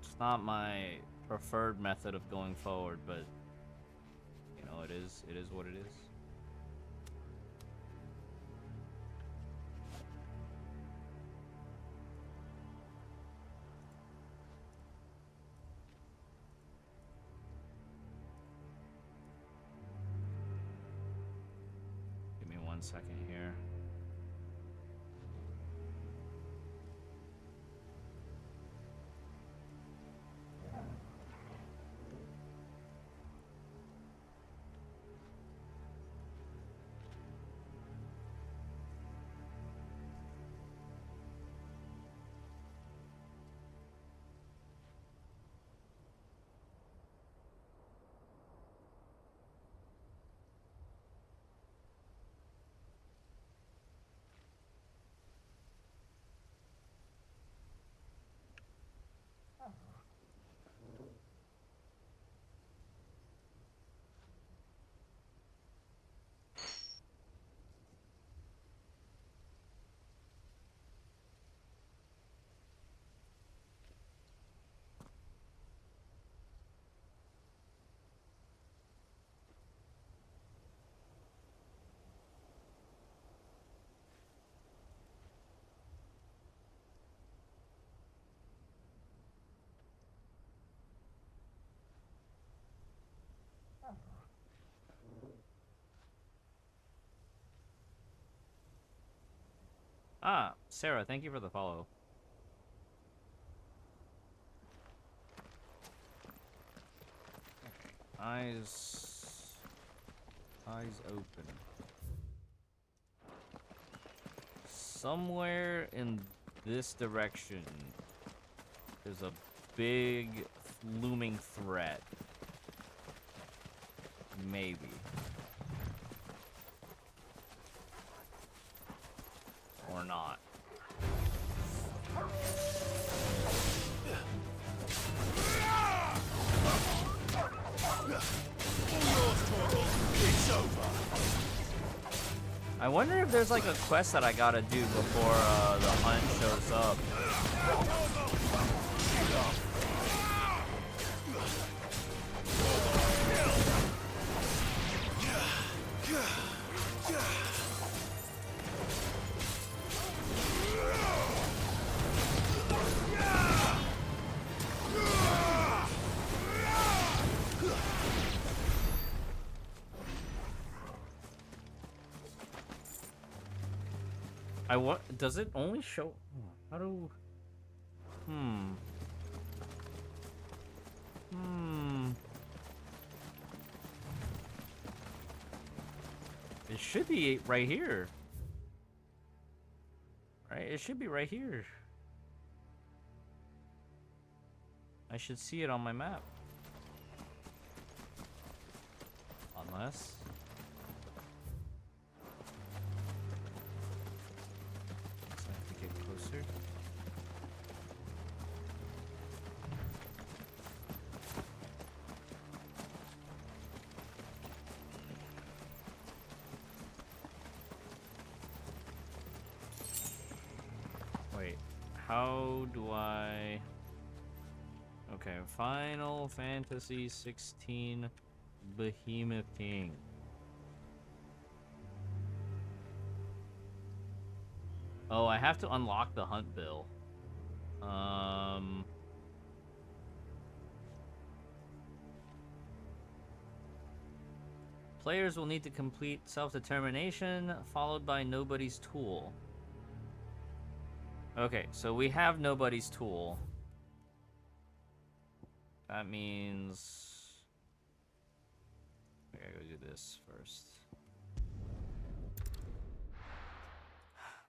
Speaker 1: It's not my preferred method of going forward, but you know, it is what it is. Give me 1 second here. Ah, Sarah, thank you for the follow. Eyes open. Somewhere in this direction, there's a big looming threat. Maybe. Or not.
Speaker 3: It's over.
Speaker 1: I wonder if there's like a quest that I gotta do before the hunt shows up. Does it only show? How do? It should be right here. Right? It should be right here. I should see it on my map. Unless... I have to get closer. Wait, how do I... Okay, Final Fantasy 16 Behemoth King. Oh, I have to unlock the hunt bill. Players will need to complete self-determination, followed by nobody's tool. Okay, so we have nobody's tool. That means I gotta go do this first.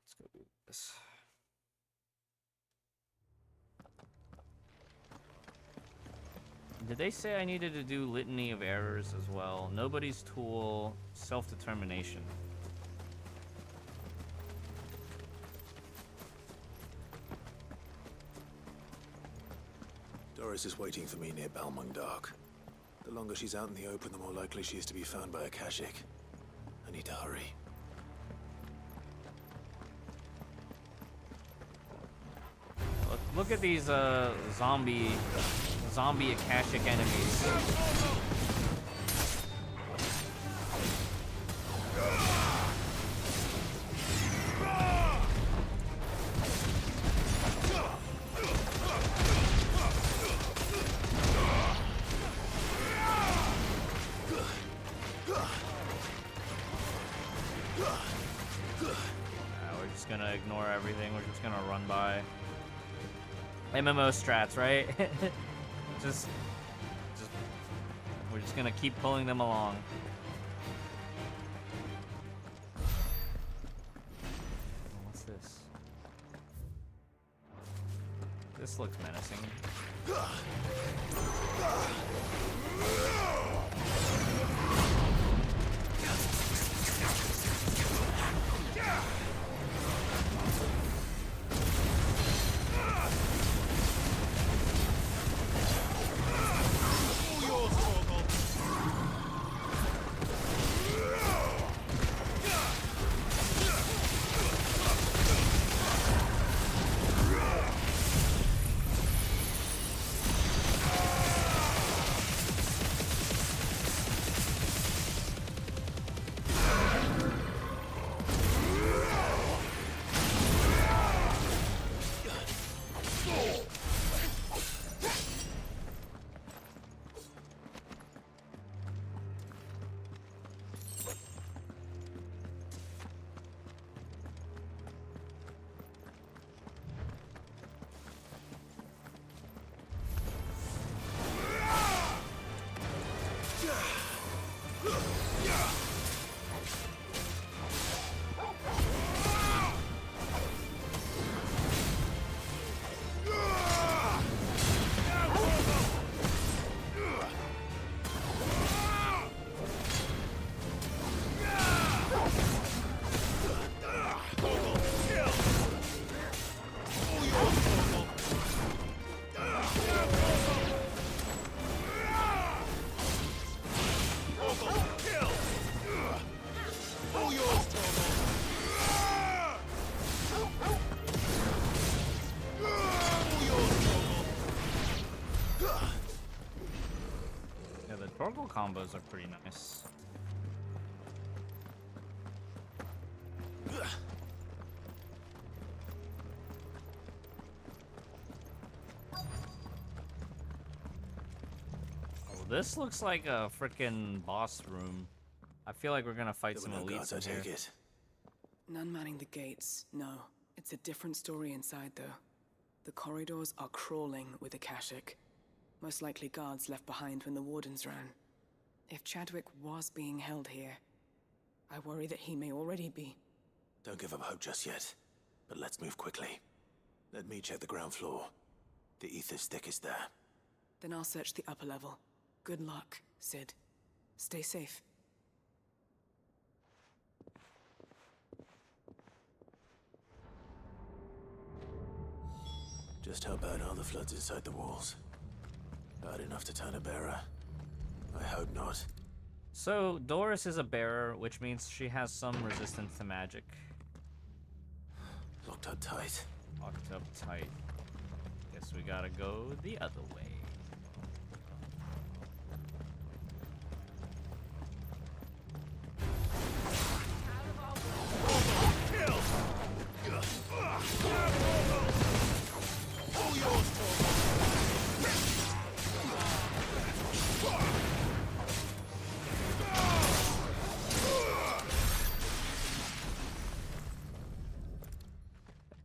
Speaker 1: Let's go do this. Did they say I needed to do Litany of Errors as well? Nobody's Tool, Self-Determination.
Speaker 2: Doris is waiting for me near Balmung Dark. The longer she's out in the open, the more likely she is to be found by Akashic. I need to hurry.
Speaker 1: Look at these zombie Akashic enemies. We're just gonna ignore everything. We're just gonna run by. MMO strats, right? just we're just gonna keep pulling them along. What's this? This looks menacing. Torgal combos are pretty nice. Oh, this looks like a freaking boss room. I feel like we're gonna fight some elites in here.
Speaker 9: None manning the gates, no. It's a different story inside, though. The corridors are crawling with Akashic. Most likely guards left behind when the Wardens ran. If Chadwick was being held here, I worry that he may already be.
Speaker 2: Don't give up hope just yet, but let's move quickly. Let me check the ground floor. The ether's thickest there.
Speaker 9: Then I'll search the upper level. Good luck, Sid. Stay safe.
Speaker 2: Just how bad are the floods inside the walls? Bad enough to turn a bearer? I hope not.
Speaker 1: So, Doris is a bearer, which means she has some resistance to magic.
Speaker 2: Locked up tight.
Speaker 1: Locked up tight. Guess we gotta go the other way.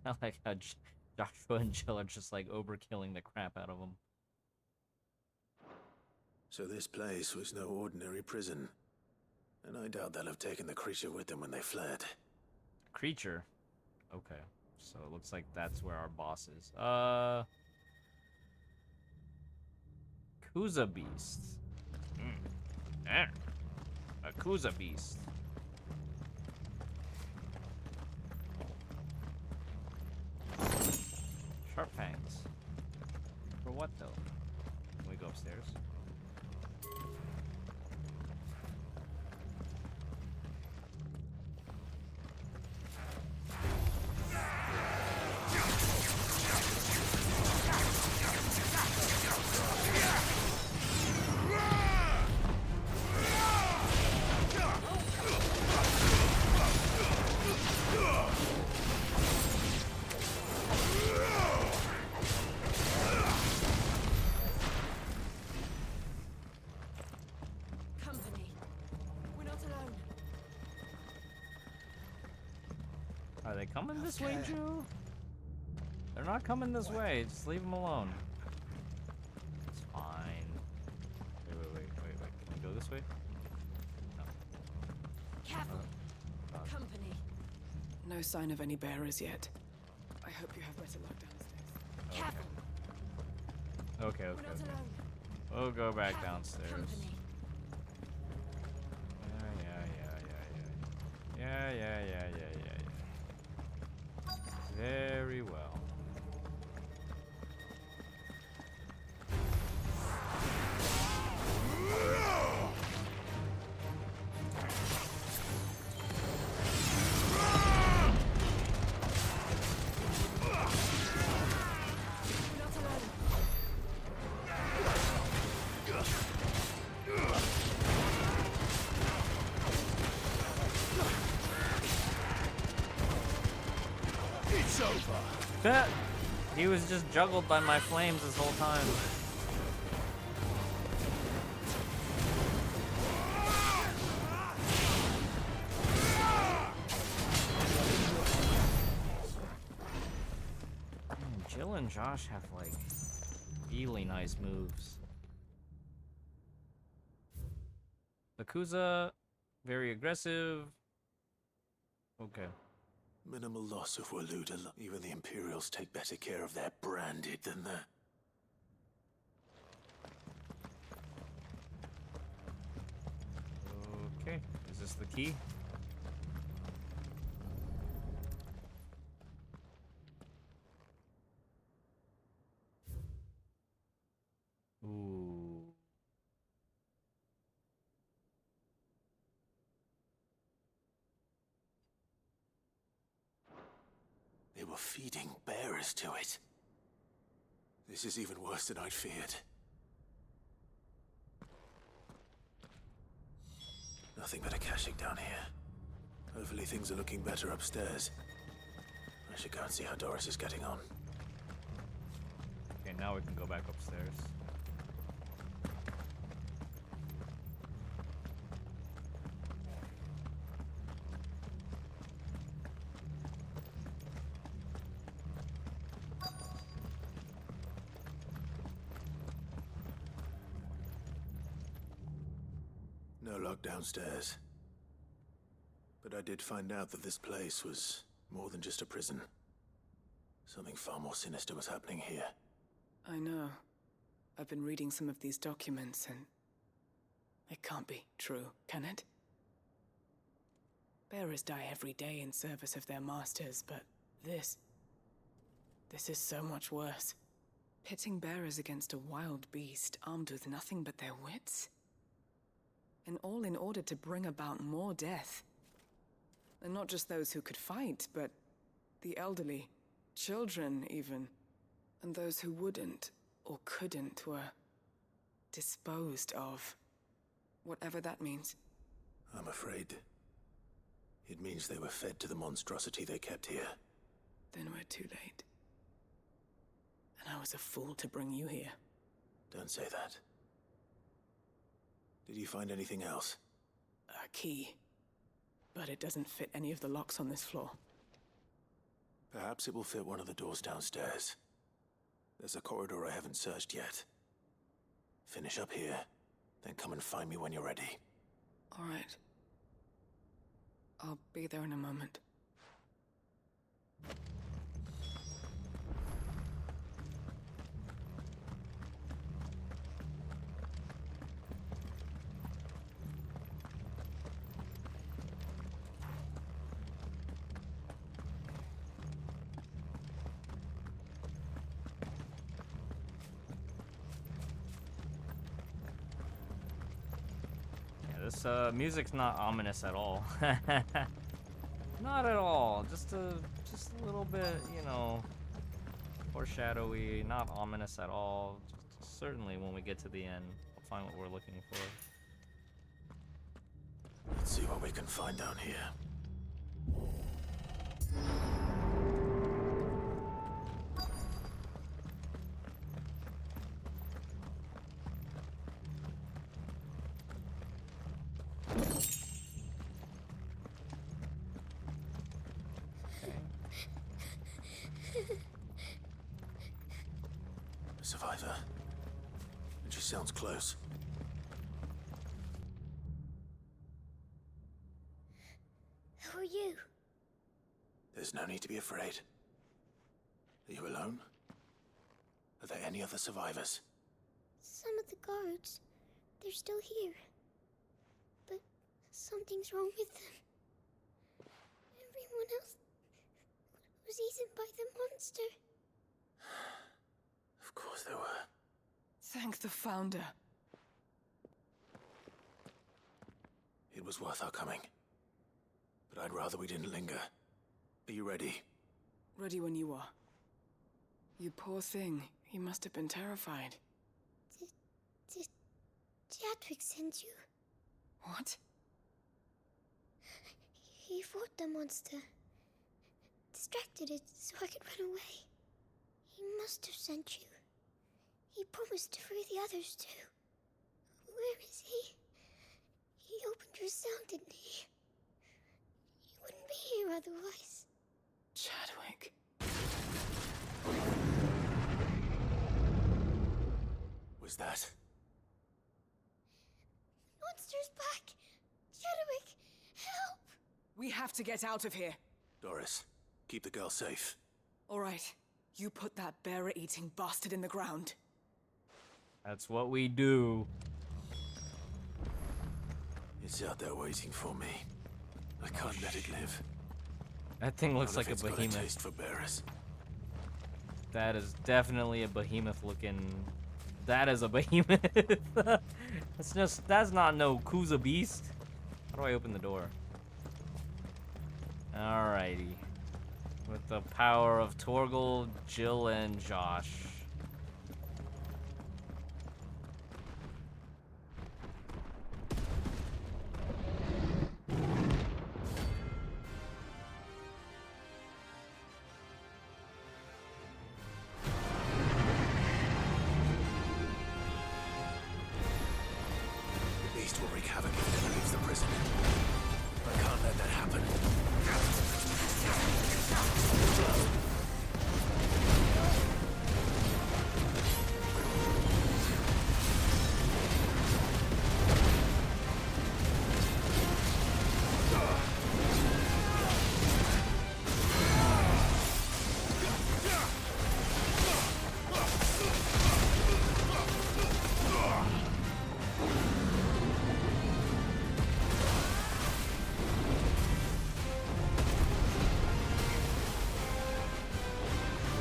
Speaker 1: I like how Joshua and Jill are just like overkilling the crap out of them.
Speaker 2: So this place was no ordinary prison. And I doubt they'll have taken the creature with them when they fled.
Speaker 1: Creature? Okay. So it looks like that's where our boss is. Kuza Beast. A Kuza Beast. Sharp fangs. For what though? Can we go upstairs? Are they coming this way, Joe? They're not coming this way. Just leave them alone. It's fine. Wait. Can we go this way? No.
Speaker 22: Careful. Company.
Speaker 9: No sign of any bearers yet. I hope you have better luck downstairs.
Speaker 22: Careful.
Speaker 1: Okay.
Speaker 22: We're not alone.
Speaker 1: We'll go back downstairs.
Speaker 22: Company.
Speaker 1: Yeah. Very well.
Speaker 10: It's over.
Speaker 1: That he was just juggled by my flames this whole time. Man, Jill and Josh have like really nice moves. Yakuza, very aggressive. Okay.
Speaker 2: Minimal loss of Waluda. Even the Imperials take better care of their branded than the...
Speaker 1: Okay, is this the key? Ooh.
Speaker 2: They were feeding bearers to it. This is even worse than I'd feared. Nothing but a Akashic down here. Hopefully things are looking better upstairs. I should go and see how Doris is getting on.
Speaker 1: Okay, now we can go back upstairs.
Speaker 2: No luck downstairs. But I did find out that this place was more than just a prison. Something far more sinister was happening here.
Speaker 9: I know. I've been reading some of these documents and... it can't be true, can it? Bearers die every day in service of their masters, but this is so much worse. Pitting bearers against a wild beast armed with nothing but their wits? And all in order to bring about more death. And not just those who could fight, but the elderly, children even. And those who wouldn't or couldn't were disposed of. Whatever that means.
Speaker 2: I'm afraid it means they were fed to the monstrosity they kept here.
Speaker 9: Then we're too late. And I was a fool to bring you here.
Speaker 2: Don't say that. Did you find anything else?
Speaker 9: A key. But it doesn't fit any of the locks on this floor.
Speaker 2: Perhaps it will fit one of the doors downstairs. There's a corridor I haven't searched yet. Finish up here, Then come and find me when you're ready.
Speaker 9: All right. I'll be there in a moment.
Speaker 1: This music's not ominous at all. Not at all. Just a little bit, you know, foreshadowy. Not ominous at all. Just certainly, when we get to the end, we'll find what we're looking for.
Speaker 2: Let's see what we can find down here. A survivor. And she sounds close.
Speaker 11: Who are you?
Speaker 2: There's no need to be afraid. Are you alone? Are there any other survivors?
Speaker 11: Some of the guards. They're still here. But something's wrong with them. Everyone else was eaten by the monster.
Speaker 2: Of course there were.
Speaker 9: Thank the Founder.
Speaker 2: It was worth our coming. But I'd rather we didn't linger. Are you ready?
Speaker 9: Ready when you are. You poor thing. You must have been terrified.
Speaker 11: Did Chadwick send you?
Speaker 9: What?
Speaker 11: He fought the monster. Distracted it so I could run away. He must have sent you. He promised to free the others too. Where is he? He opened your cell, didn't he? You wouldn't be here otherwise.
Speaker 9: Chadwick.
Speaker 2: Was that?
Speaker 11: Monster's back! Chadwick, help!
Speaker 9: We have to get out of here.
Speaker 2: Doris, keep the girl safe.
Speaker 9: All right. You put that bearer-eating bastard in the ground.
Speaker 1: That's what we do.
Speaker 2: It's out there waiting for me. I can't let it live.
Speaker 1: That thing looks like a
Speaker 2: Got a
Speaker 1: behemoth.
Speaker 2: taste for bearers.
Speaker 1: That is definitely a behemoth looking. That is a behemoth. That's not no Kuza beast. How do I open the door? Alrighty. With the power of Torgal, Jill, and Josh.
Speaker 2: The beast will wreak havoc if it leaves the prison. I can't let that happen.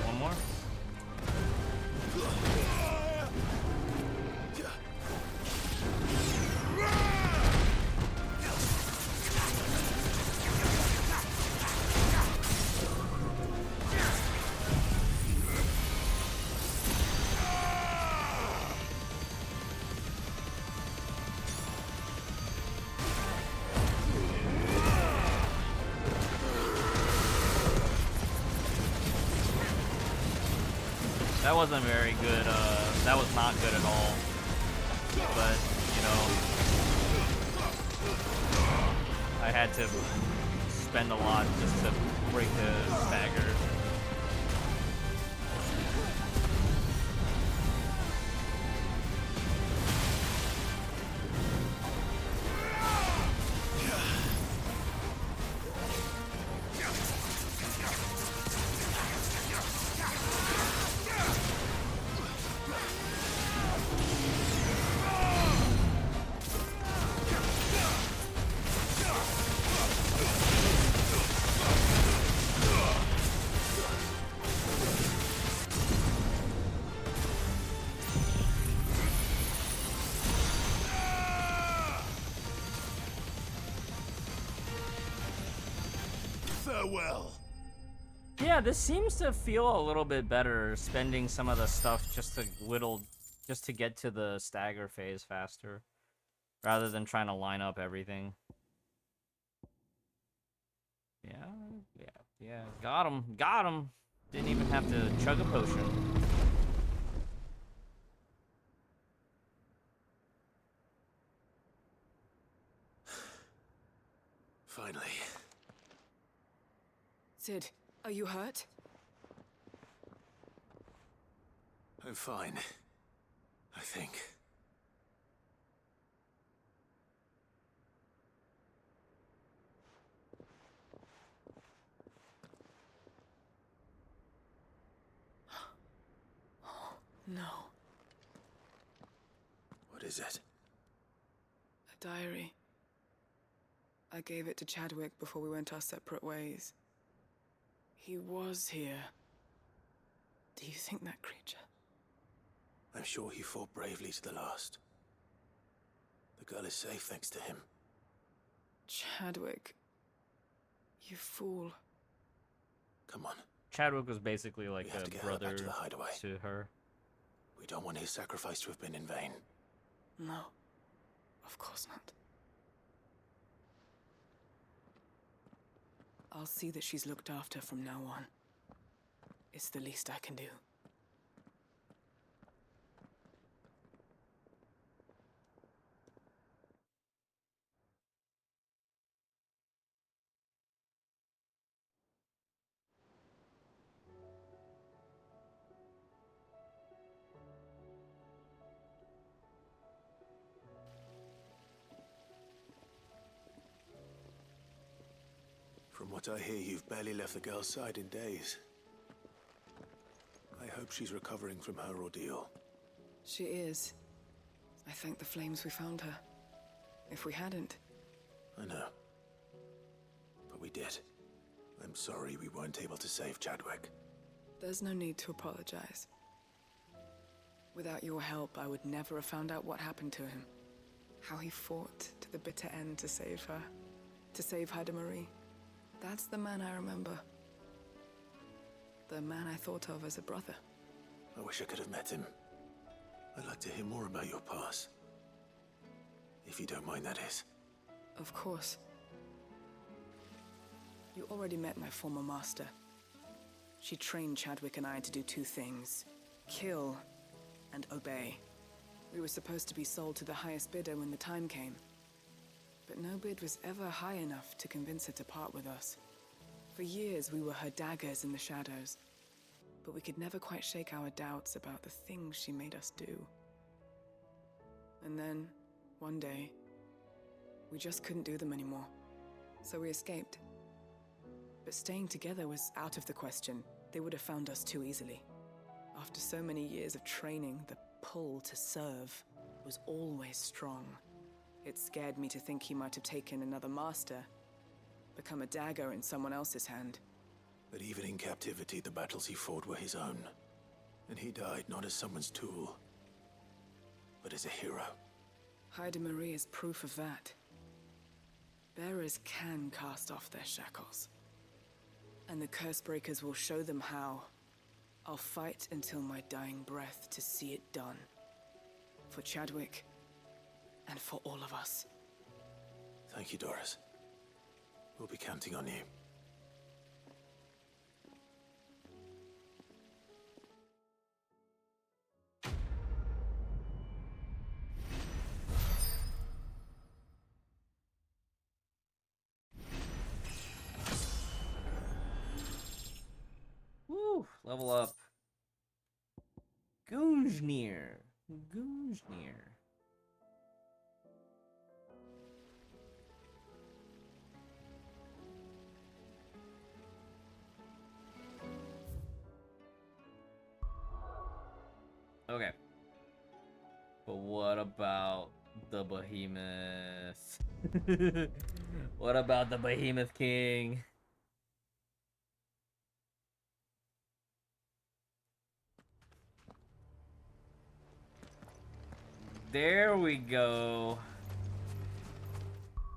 Speaker 1: One more? That wasn't very good, that was not good at all. But, you know, I had to spend a lot just to break the stagger.
Speaker 10: Farewell.
Speaker 1: Yeah, this seems to feel a little bit better, spending some of the stuff just to get to the stagger phase faster, rather than trying to line up everything. Yeah, got him. Didn't even have to chug a potion.
Speaker 2: Finally.
Speaker 9: Sid, are you hurt?
Speaker 2: I'm fine. I think.
Speaker 9: No.
Speaker 2: What is it?
Speaker 9: A diary. I gave it to Chadwick before we went our separate ways. He was here. Do you think that creature?
Speaker 2: I'm sure he fought bravely to the last. The girl is safe thanks to him.
Speaker 9: Chadwick. You fool.
Speaker 2: Come on.
Speaker 1: Chadwick was basically like
Speaker 2: have to
Speaker 1: a
Speaker 2: get her
Speaker 1: brother
Speaker 2: back to the hideaway.
Speaker 1: to her.
Speaker 2: We don't want his sacrifice to have been in vain.
Speaker 9: No. Of course not. I'll see that she's looked after from now on. It's the least I can do.
Speaker 2: From what I hear, you've barely left the girl's side in days. I hope she's recovering from her ordeal.
Speaker 9: She is. I thank the flames we found her. If we hadn't...
Speaker 2: I know. But we did. I'm sorry we weren't able to save Chadwick.
Speaker 9: There's no need to apologize. Without your help, I would never have found out what happened to him. How he fought to the bitter end to save her. To save Haida Marie. That's the man I remember. The man I thought of as a brother.
Speaker 2: I wish I could have met him. I'd like to hear more about your past. If you don't mind, that is.
Speaker 9: Of course. You already met my former master. She trained Chadwick and I to do two things. Kill and obey. We were supposed to be sold to the highest bidder when the time came. But no bid was ever high enough to convince her to part with us. For years, we were her daggers in the shadows. But we could never quite shake our doubts about the things she made us do. And then, one day, we just couldn't do them anymore. So we escaped. But staying together was out of the question. They would have found us too easily. After so many years of training, the pull to serve was always strong. It scared me to think he might have taken another master, become a dagger in someone else's hand.
Speaker 2: But even in captivity, the battles he fought were his own. And he died not as someone's tool, but as a hero.
Speaker 9: Haida Marie is proof of that. Bearers can cast off their shackles. And the Cursebreakers will show them how. I'll fight until my dying breath to see it done. For Chadwick, and for all of us.
Speaker 2: Thank you, Doris. We'll be counting on you.
Speaker 1: Woo! Level up. Gungnir. Okay. But what about the Behemoth? What about the Behemoth King? There we go.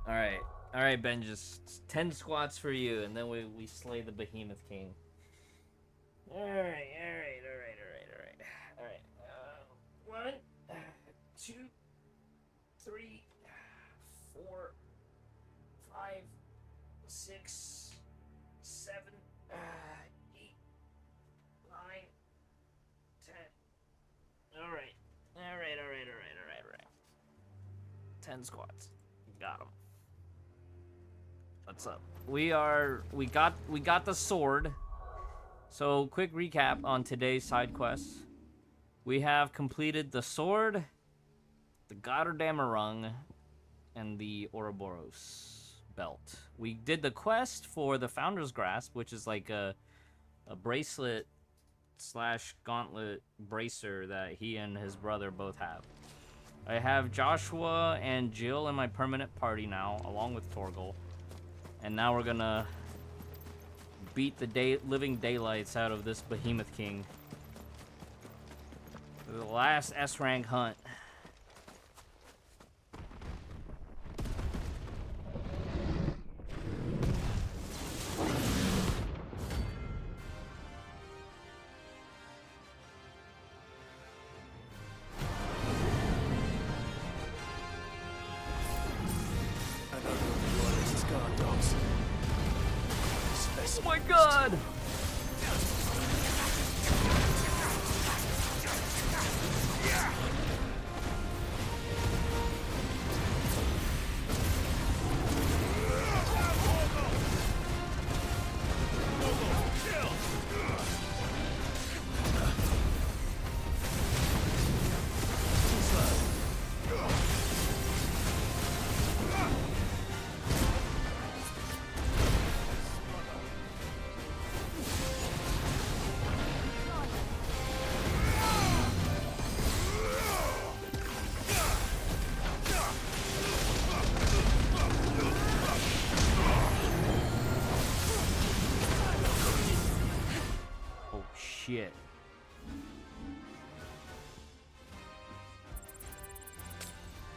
Speaker 1: Alright. All right, Ben, just 10 squats for you, and then we slay the Behemoth King. All right. 1, 2, 3, 4, 5, 6, 7, 8, 9, 10. All right. 10 squats. Got him. What's up? We got the sword. So, quick recap on today's side quests. We have completed the sword, the Gotterdamerung, and the Ouroboros belt. We did the quest for the Founder's Grasp, which is like a bracelet / gauntlet bracer that he and his brother both have. I have Joshua and Jill in my permanent party now, along with Torgal. And now we're gonna beat the living daylights out of this Behemoth King. The last S-rank hunt. Oh my god! Shit.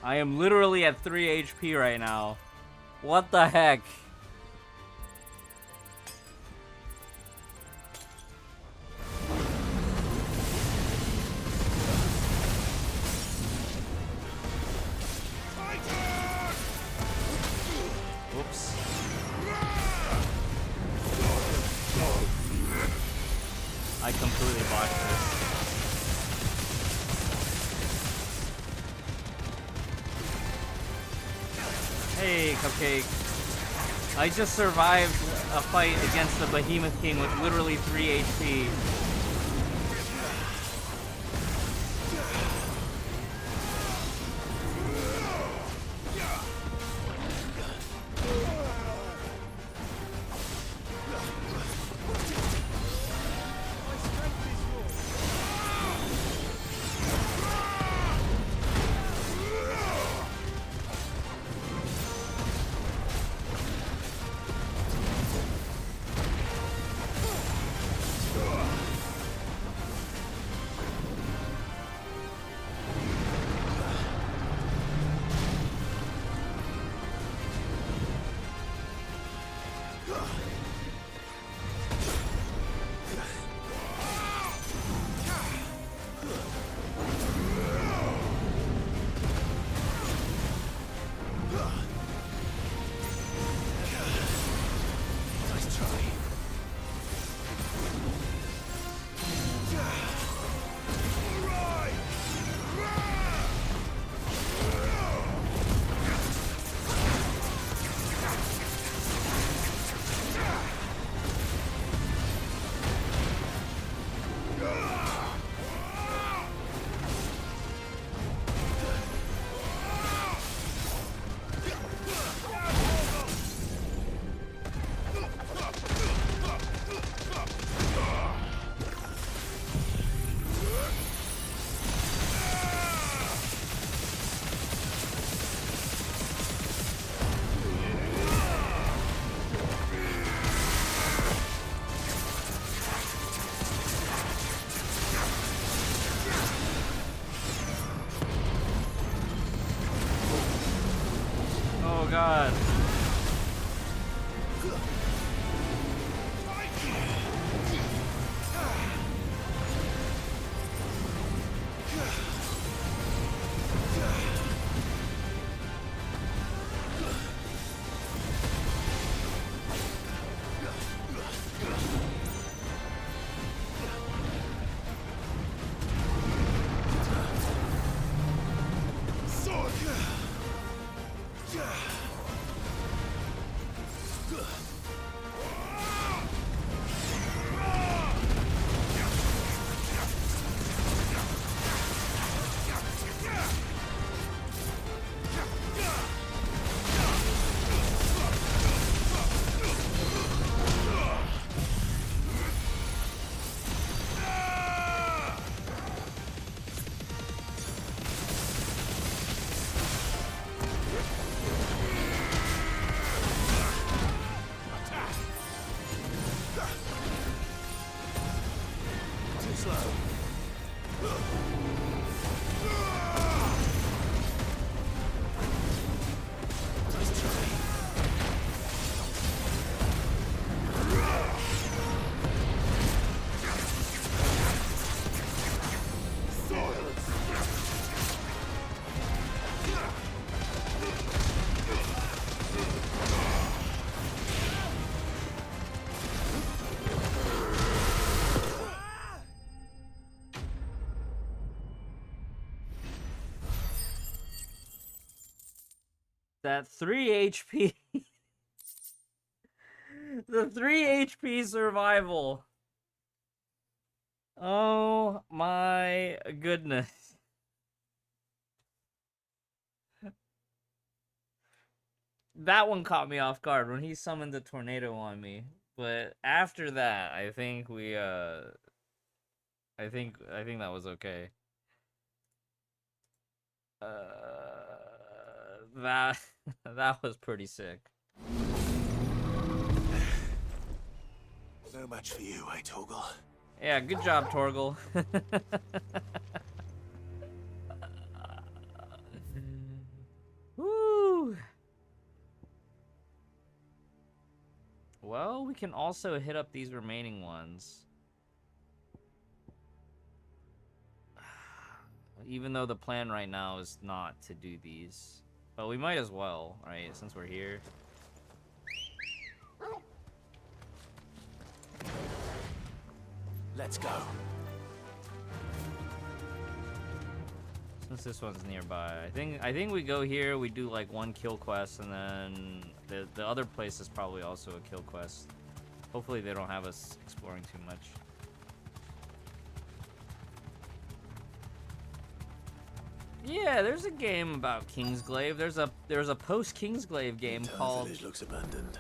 Speaker 1: I am literally at 3 HP right now. What the heck? Oops. I completely botched this. Hey, Cupcake. I just survived a fight against the Behemoth King with literally 3 HP. God. that 3 HP. The 3 HP survival. Oh my goodness. That one caught me off guard when he summoned the tornado on me. But after that, I think we I think that was okay. That that was pretty sick.
Speaker 2: No match for you, eh, Torgal?
Speaker 1: Yeah, good job, Torgal. Woo! Well, we can also hit up these remaining ones. Even though the plan right now is not to do these. But we might as well, right, since we're here.
Speaker 2: Let's go.
Speaker 1: Since this one's nearby, I think we go here, we do like one kill quest, and then the other place is probably also a kill quest. Hopefully they don't have us exploring too much. Yeah, there's a game about Kingsglaive. There's a post Kingsglaive game called
Speaker 2: village looks abandoned.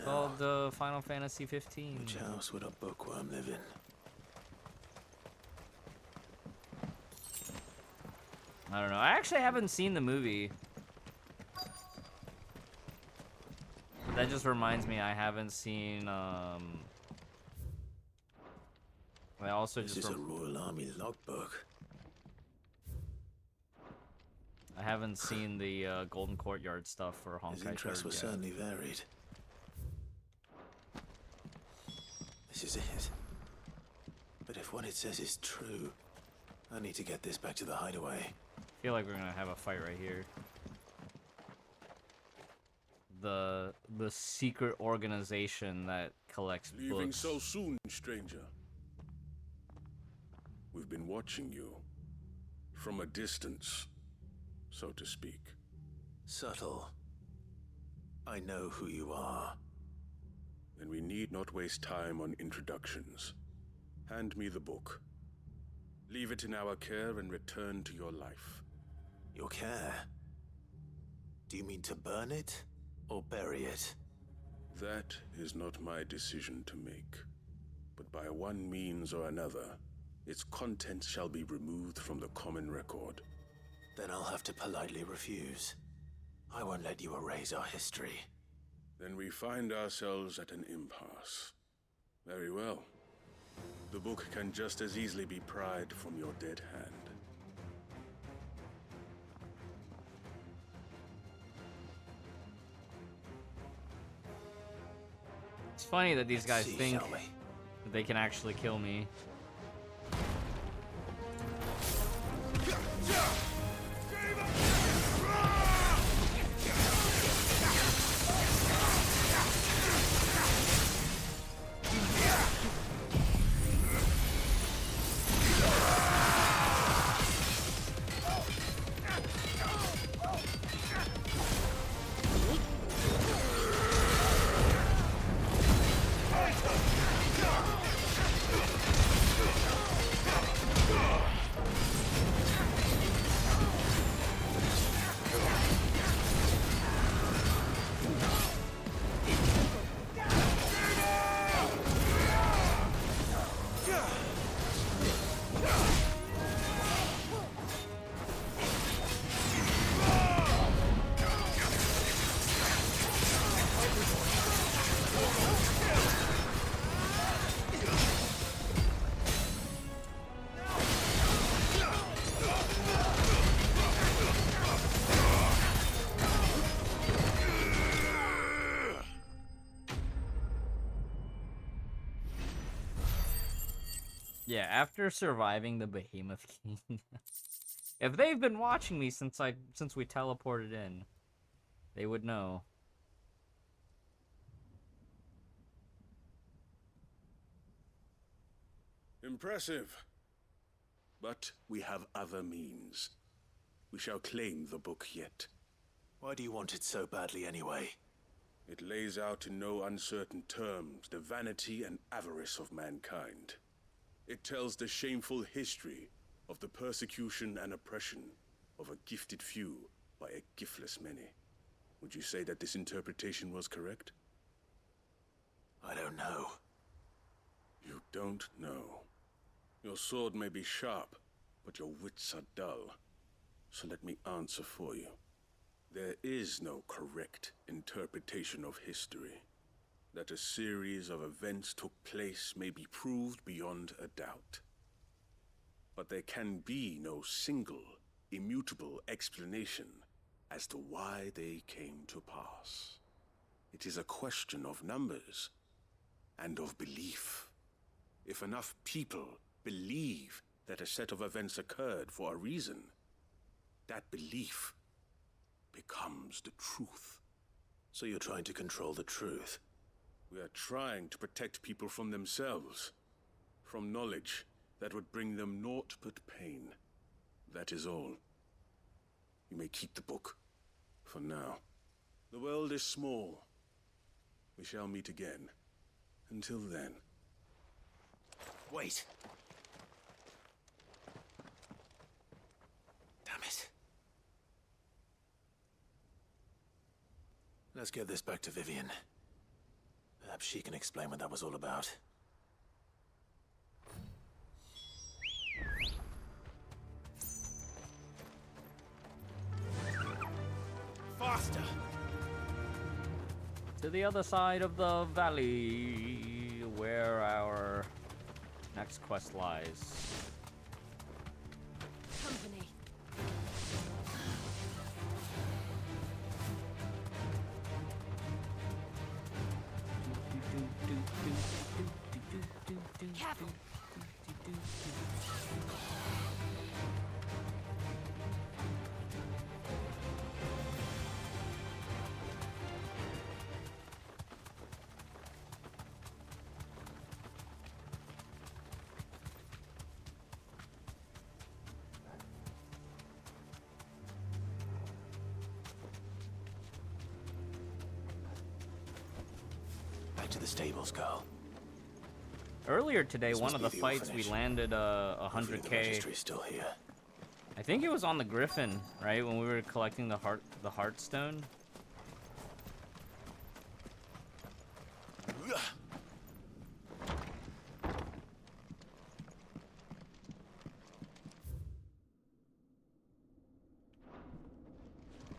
Speaker 1: called Final Fantasy 15.
Speaker 2: Which house would a bookworm live in?
Speaker 1: I don't know. I actually haven't seen the movie. But that just reminds me I haven't seen I also
Speaker 2: This
Speaker 1: just
Speaker 2: is a Royal Army logbook.
Speaker 1: I haven't seen the Golden Courtyard stuff for Honkai
Speaker 2: His interests were
Speaker 1: yet.
Speaker 2: certainly varied. This is it. But if what it says is true, I need to get this back to the hideaway.
Speaker 1: I feel like we're gonna have a fight right here. The secret organization that collects
Speaker 3: Leaving
Speaker 1: books.
Speaker 3: so soon, stranger. We've been watching you. From a distance, so to speak.
Speaker 2: Subtle. I know who you are.
Speaker 3: Then we need not waste time on introductions. Hand me the book. Leave it in our care and return to your life.
Speaker 2: Your care? Do you mean to burn it or bury it?
Speaker 3: That is not my decision to make. But by one means or another, its contents shall be removed from the common record.
Speaker 2: Then I'll have to politely refuse. I won't let you erase our history.
Speaker 3: Then we find ourselves at an impasse. Very well. The book can just as easily be pried from your dead hand.
Speaker 1: It's funny that these guys
Speaker 2: see,
Speaker 1: think
Speaker 2: shall we?
Speaker 1: that they can actually kill me. Yeah, after surviving the Behemoth King. If they've been watching me since we teleported in, they would know.
Speaker 3: Impressive. But we have other means. We shall claim the book yet.
Speaker 2: Why do you want it so badly anyway?
Speaker 19: It lays out in no uncertain terms the vanity and avarice of mankind. It tells the shameful history of the persecution and oppression of a gifted few by a giftless many. Would you say that this interpretation was correct?
Speaker 2: I don't know.
Speaker 19: You don't know. Your sword may be sharp, but your wits are dull. So let me answer for you. There is no correct interpretation of history. That a series of events took place may be proved beyond a doubt. But there can be no single, immutable explanation as to why they came to pass. It is a question of numbers and of belief. If enough people believe that a set of events occurred for a reason, that belief becomes the truth.
Speaker 2: So you're trying to control the truth?
Speaker 19: We are trying to protect people from themselves, from knowledge that would bring them naught but pain. That is all. You may keep the book, for now. The world is small. We shall meet again. Until then.
Speaker 2: Wait. Damn it. Let's get this back to Vivian. Perhaps she can explain what that was all about.
Speaker 19: Faster!
Speaker 1: To the other side of the valley, where our next quest lies.
Speaker 22: Company.
Speaker 17: Careful.
Speaker 2: Back to the stables, Carl.
Speaker 1: Earlier today,
Speaker 2: This
Speaker 1: one
Speaker 2: must
Speaker 1: of
Speaker 2: be
Speaker 1: the
Speaker 2: the
Speaker 1: fights
Speaker 2: orphanage.
Speaker 1: we landed
Speaker 2: Hopefully the
Speaker 1: 100k.
Speaker 2: registry's still here.
Speaker 1: I think it was on the Griffin, right? When we were collecting the Heartstone.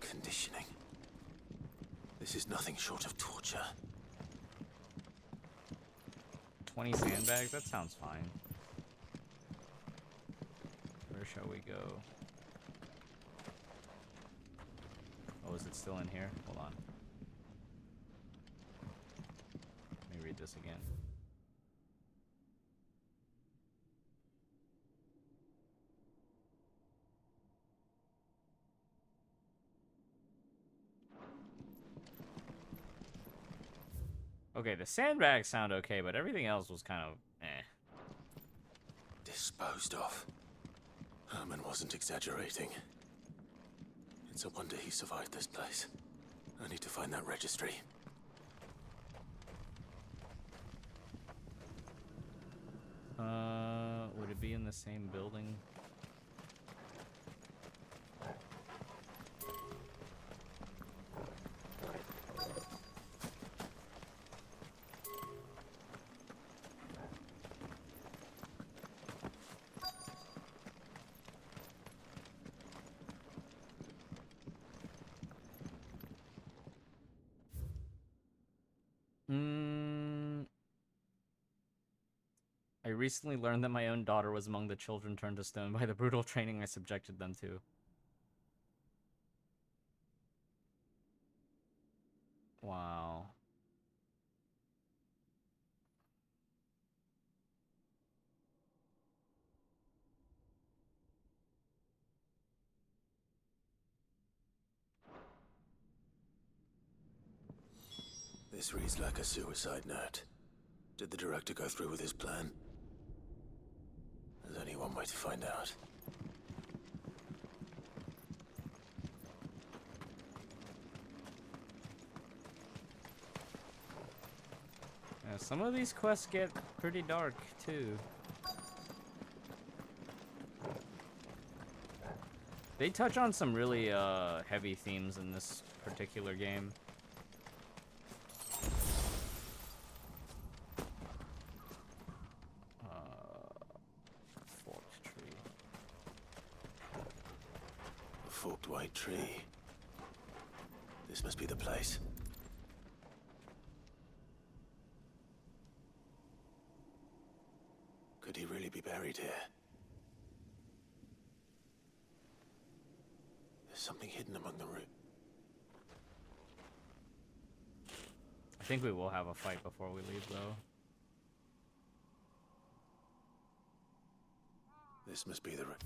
Speaker 2: Conditioning. This is nothing short of torture.
Speaker 1: 20 sandbags? That sounds fine. Where shall we go? Oh, is it still in here? Hold on. Let me read this again. Okay, the sandbags sound okay, but everything else was kind of eh.
Speaker 2: Disposed of. Herman wasn't exaggerating. It's a wonder he survived this place. I need to find that registry.
Speaker 1: Would it be in the same building? I recently learned that my own daughter was among the children turned to stone by the brutal training I subjected them to. Wow.
Speaker 2: This reads like a suicide note. Did the director go through with his plan? There's only one way to find out.
Speaker 1: Yeah, some of these quests get pretty dark too. They touch on some really heavy themes in this particular game. Forked tree.
Speaker 2: A forked white tree. This must be the place. Could he really be buried here? There's something hidden among the roots.
Speaker 1: I think we will have a fight before we leave, though.
Speaker 2: This must be the root.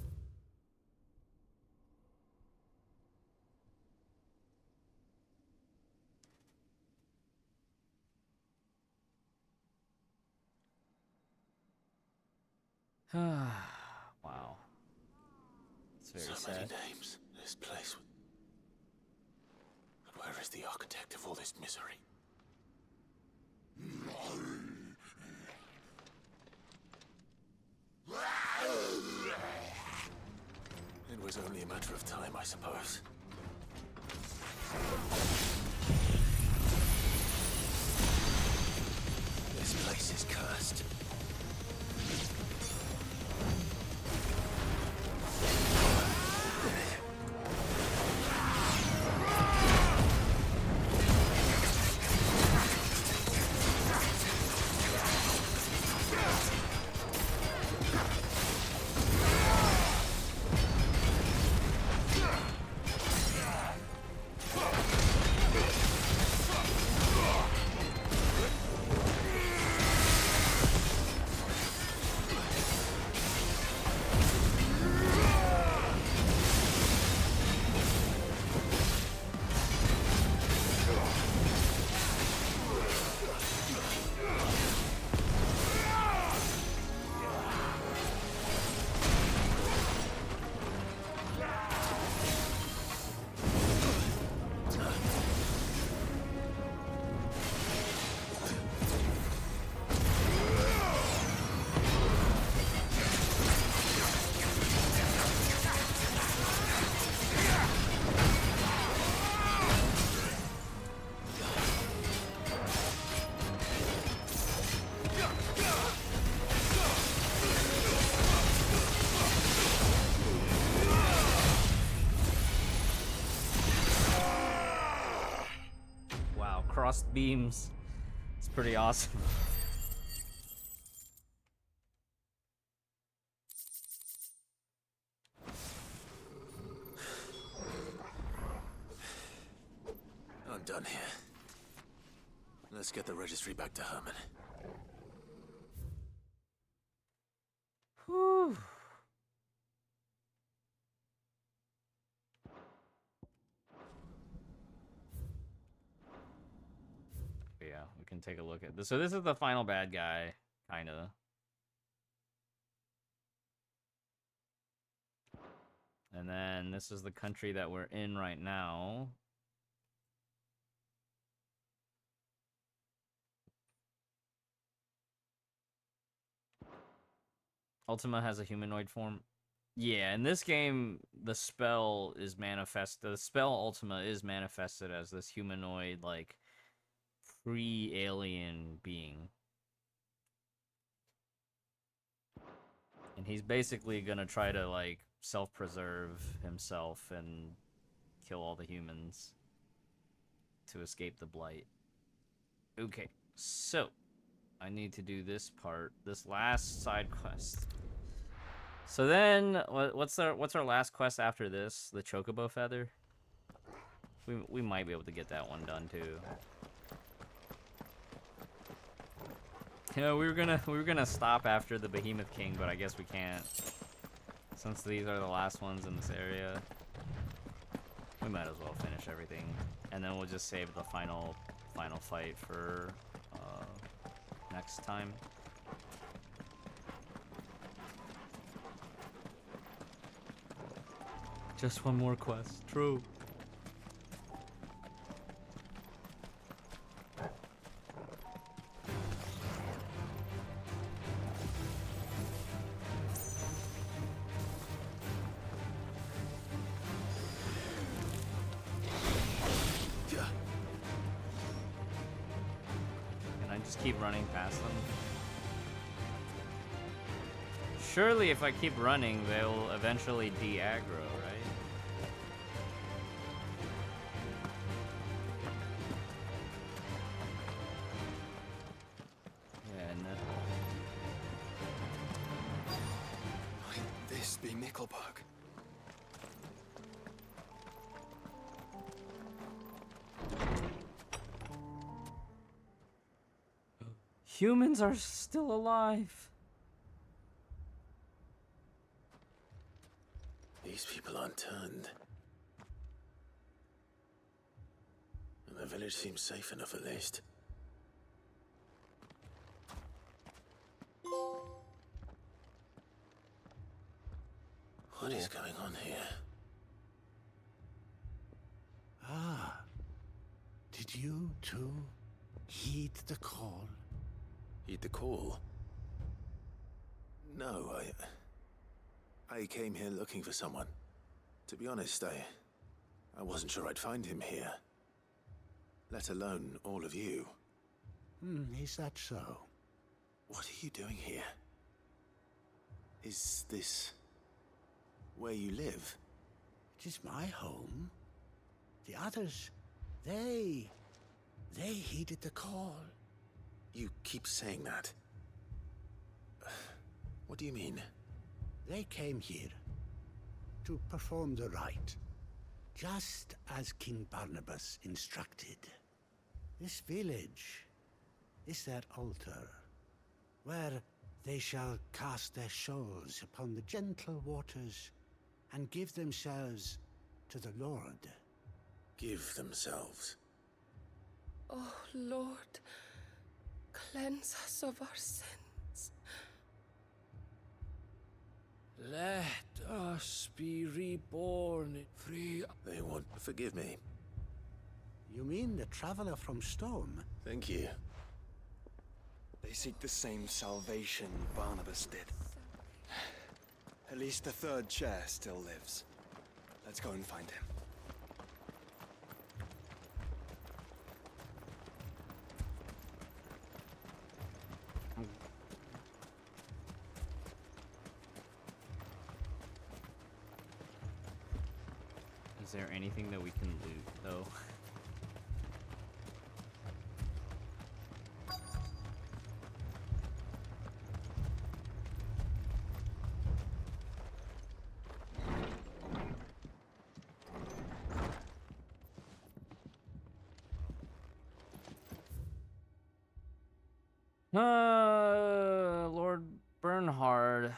Speaker 1: Wow. It's very
Speaker 2: so
Speaker 1: sad.
Speaker 2: many names. This place. But where is the architect of all this misery? It was only a matter of time, I suppose. This place is cursed.
Speaker 1: Crossed beams. It's pretty awesome.
Speaker 2: I'm done here. Let's get the registry back to Herman.
Speaker 1: Whew. Yeah, we can take a look at this. So this is the final bad guy, kinda. And then this is the country that we're in right now. Ultima has a humanoid form. Yeah, in this game, the spell is the spell Ultima is manifested as this humanoid, like, pre-alien being. And he's basically gonna try to, like, self-preserve himself and kill all the humans to escape the blight. Okay, so I need to do this part, this last side quest. So then, what's our last quest after this? The Chocobo Feather? We might be able to get that one done too. Yeah, we were gonna stop after the Behemoth King, but I guess we can't. Since these are the last ones in this area, we might as well finish everything, and then we'll just save the final fight for next time. Just one more quest. True. keep running past them? Surely if I keep running, they'll eventually de-aggro, right? Yeah, no.
Speaker 16: Might this be Nickelberg?
Speaker 1: Humans are still alive.
Speaker 2: These people aren't turned. And the village seems safe enough at least. What is going on here?
Speaker 10: Ah. Did you too heed the call?
Speaker 2: Heed the call? No, I came here looking for someone. To be honest, I wasn't sure I'd find him here. Let alone all of you.
Speaker 10: Is that so?
Speaker 2: What are you doing here? Is this where you live?
Speaker 10: It is my home. The others, they heeded the call.
Speaker 2: You keep saying that. What do you mean?
Speaker 10: They came here to perform the rite, just as King Barnabas instructed. This village is their altar, where they shall cast their souls upon the gentle waters and give themselves to the Lord.
Speaker 2: Give themselves?
Speaker 12: Oh, Lord, cleanse us of our sins.
Speaker 20: Let us be reborn free.
Speaker 2: They want to forgive me.
Speaker 10: You mean the traveler from Storm?
Speaker 2: Thank you.
Speaker 16: They seek the same salvation Barnabas did. At least the third chair still lives. Let's go and find him.
Speaker 1: Is there anything that we can loot, though? Lord Bernhard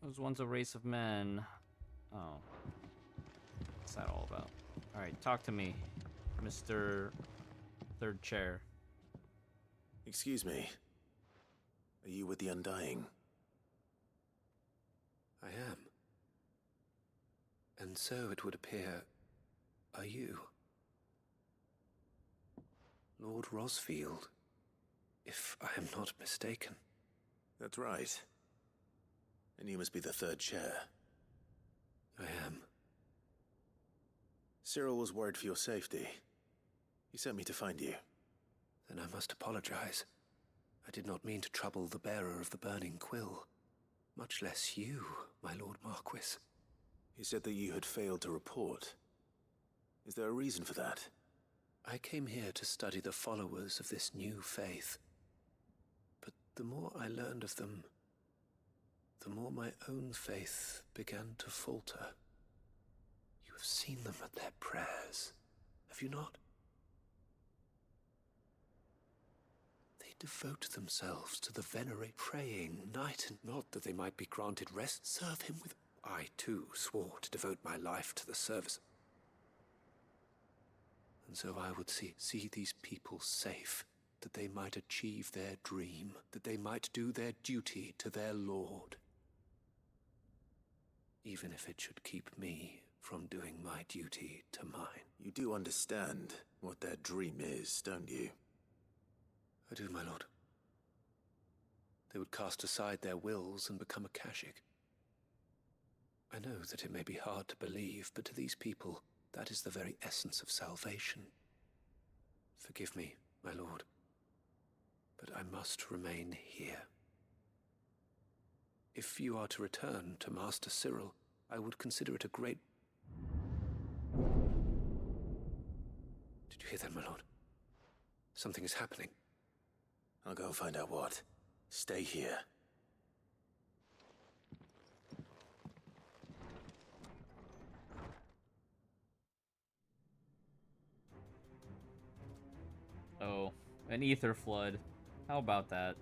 Speaker 1: was once a race of men. Oh. What's that all about? Alright, talk to me, Mr. Third Chair.
Speaker 2: Excuse me. Are you with the Undying?
Speaker 21: I am. And so it would appear, are you? Lord Rosfield, if I am not mistaken.
Speaker 2: That's right. And you must be the third chair.
Speaker 21: I am.
Speaker 2: Cyril was worried for your safety. He sent me to find you.
Speaker 21: Then I must apologize. I did not mean to trouble the bearer of the burning quill. Much less you, my Lord Marquis.
Speaker 2: He said that you had failed to report. Is there a reason for that?
Speaker 21: I came here to study the followers of this new faith. But the more I learned of them, the more my own faith began to falter. You have seen them at their prayers, have you not? They devote themselves to the venerate, praying night and not that they might be granted rest. Serve him with... I, too, swore to devote my life to the service. And so I would see these people safe, that they might achieve their dream, that they might do their duty to their Lord. Even if it should keep me from doing my duty to mine.
Speaker 2: You do understand what their dream is, don't you?
Speaker 21: I do, my lord. They would cast aside their wills and become Akashic. I know that it may be hard to believe, but to these people, that is the very essence of salvation. Forgive me, my lord. but I must remain here. If you are to return to Master Cyril, I would consider it a great... Did you hear that, my lord? Something is happening.
Speaker 2: I'll go find out what. Stay here.
Speaker 1: Oh, an ether flood. How about that?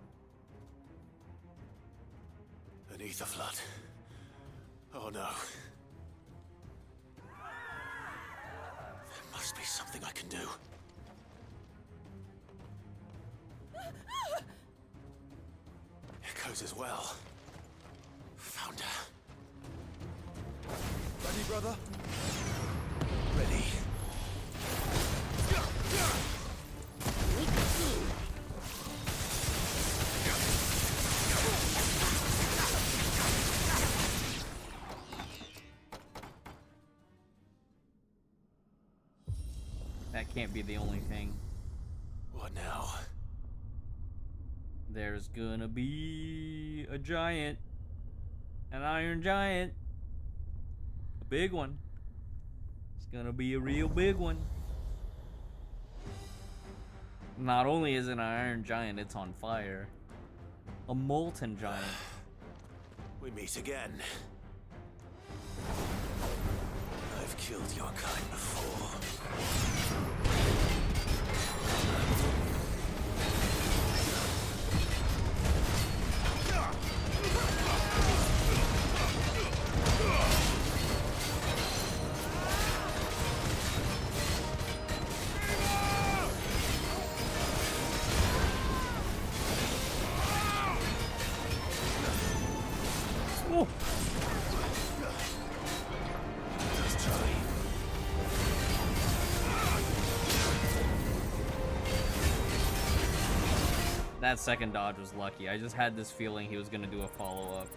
Speaker 2: An ether flood. Oh no. There must be something I can do. Echoes as well. Found her.
Speaker 4: Ready, brother?
Speaker 2: Ready.
Speaker 1: That can't be the only thing.
Speaker 2: What now?
Speaker 1: There's gonna be a giant. An iron giant. A big one. It's gonna be a real big one. Not only is it an iron giant, it's on fire. A molten giant.
Speaker 2: We meet again. I've killed your kind before.
Speaker 1: Oh.
Speaker 2: Let's try.
Speaker 1: That second dodge was lucky. I just had this feeling he was gonna do a follow-up.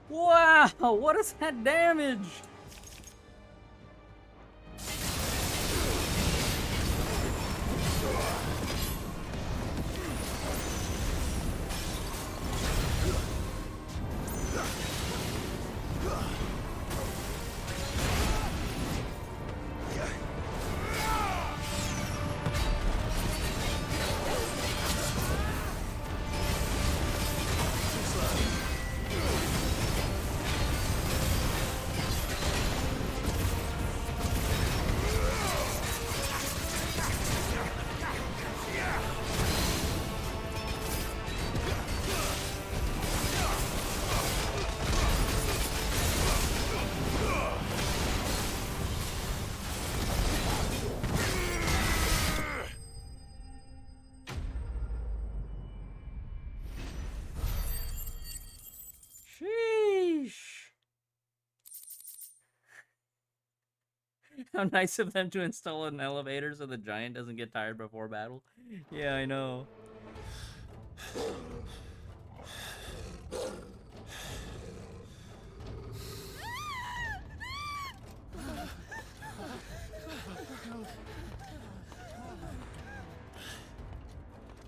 Speaker 1: Wow, what is that damage? How nice of them to install an elevator so the giant doesn't get tired before battle. Yeah, I know.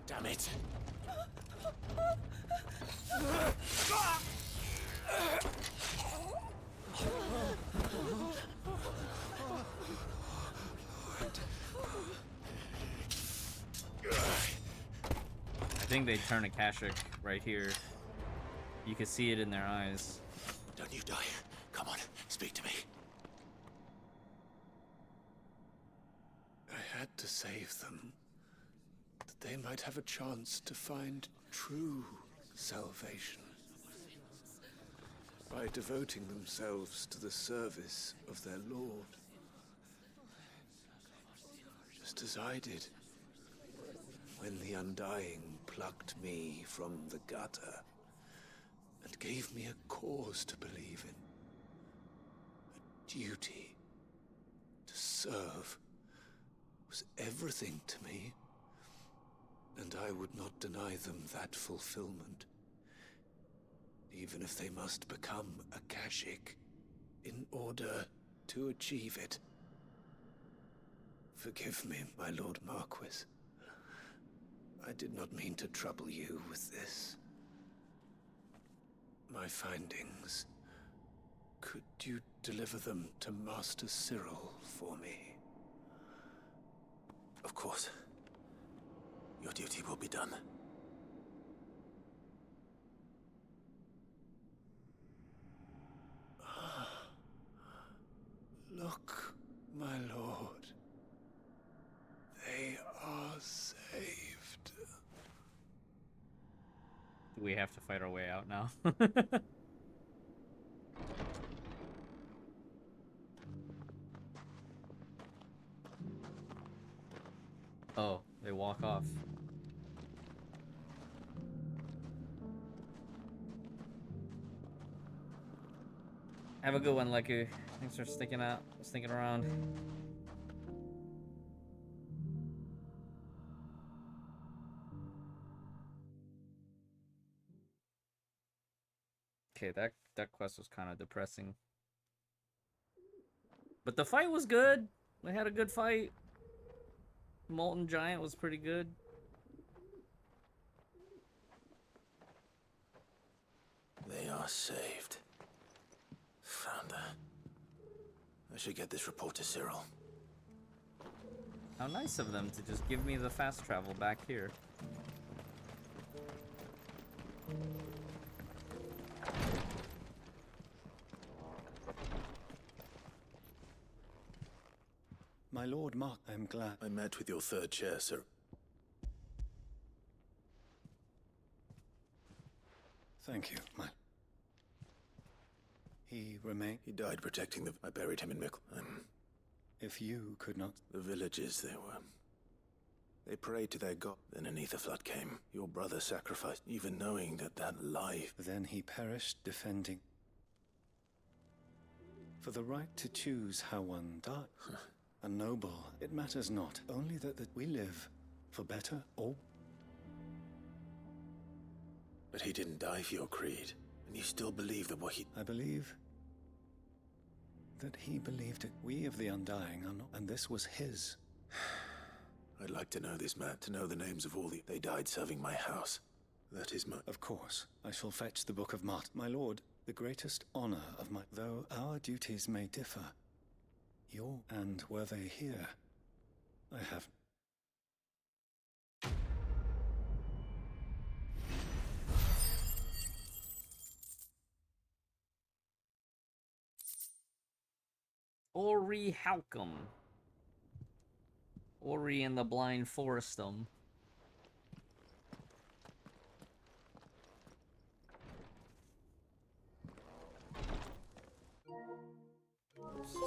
Speaker 2: Damn it.
Speaker 1: I think they turn Akashic right here. You can see it in their eyes.
Speaker 2: Don't you die. Come on, speak to me.
Speaker 21: I had to save them, that they might have a chance to find true salvation. by devoting themselves to the service of their lord. Just as I did when the Undying plucked me from the gutter and gave me a cause to believe in. A duty to serve was everything to me, and I would not deny them that fulfillment, even if they must become Akashic in order to achieve it. Forgive me, my Lord Marquis. I did not mean to trouble you with this. My findings. Could you deliver them to Master Cyril for me?
Speaker 2: Of course. Your duty will be done.
Speaker 21: Look, my lord. They are saved.
Speaker 1: Do we have to fight our way out now? Oh, they walk off. Have a good one, Leku. Thanks for sticking around. Okay, that quest was kind of depressing. But the fight was good. We had a good fight. Molten Giant was pretty good.
Speaker 2: They are saved. Founder. I should get this report to Cyril.
Speaker 1: How nice of them to just give me the fast travel back here.
Speaker 16: My Lord Mark, I am glad.
Speaker 2: I met with your third chair, sir.
Speaker 16: Thank you, my... He remained...
Speaker 2: He died protecting the... I buried him in Mickle.
Speaker 16: If you could not...
Speaker 2: The villages, they were... They prayed to their god. Then an ether flood came. Your brother sacrificed, even knowing that life...
Speaker 16: Then he perished defending... For the right to choose how one dies. A noble, it matters not. Only that we live, for better or...
Speaker 2: But he didn't die for your creed. And you still believe that what he...
Speaker 16: I believe... that he believed it. We of the Undying are not... And this was his.
Speaker 2: I'd like to know this man, to know the names of all the... They died serving my house. That is my...
Speaker 16: Of course. I shall fetch the Book of Mart. My lord, the greatest honor of my... Though our duties may differ... Your... And were they here? I have...
Speaker 1: Ori Halcom. Ori and the Blind Forestum. Oops.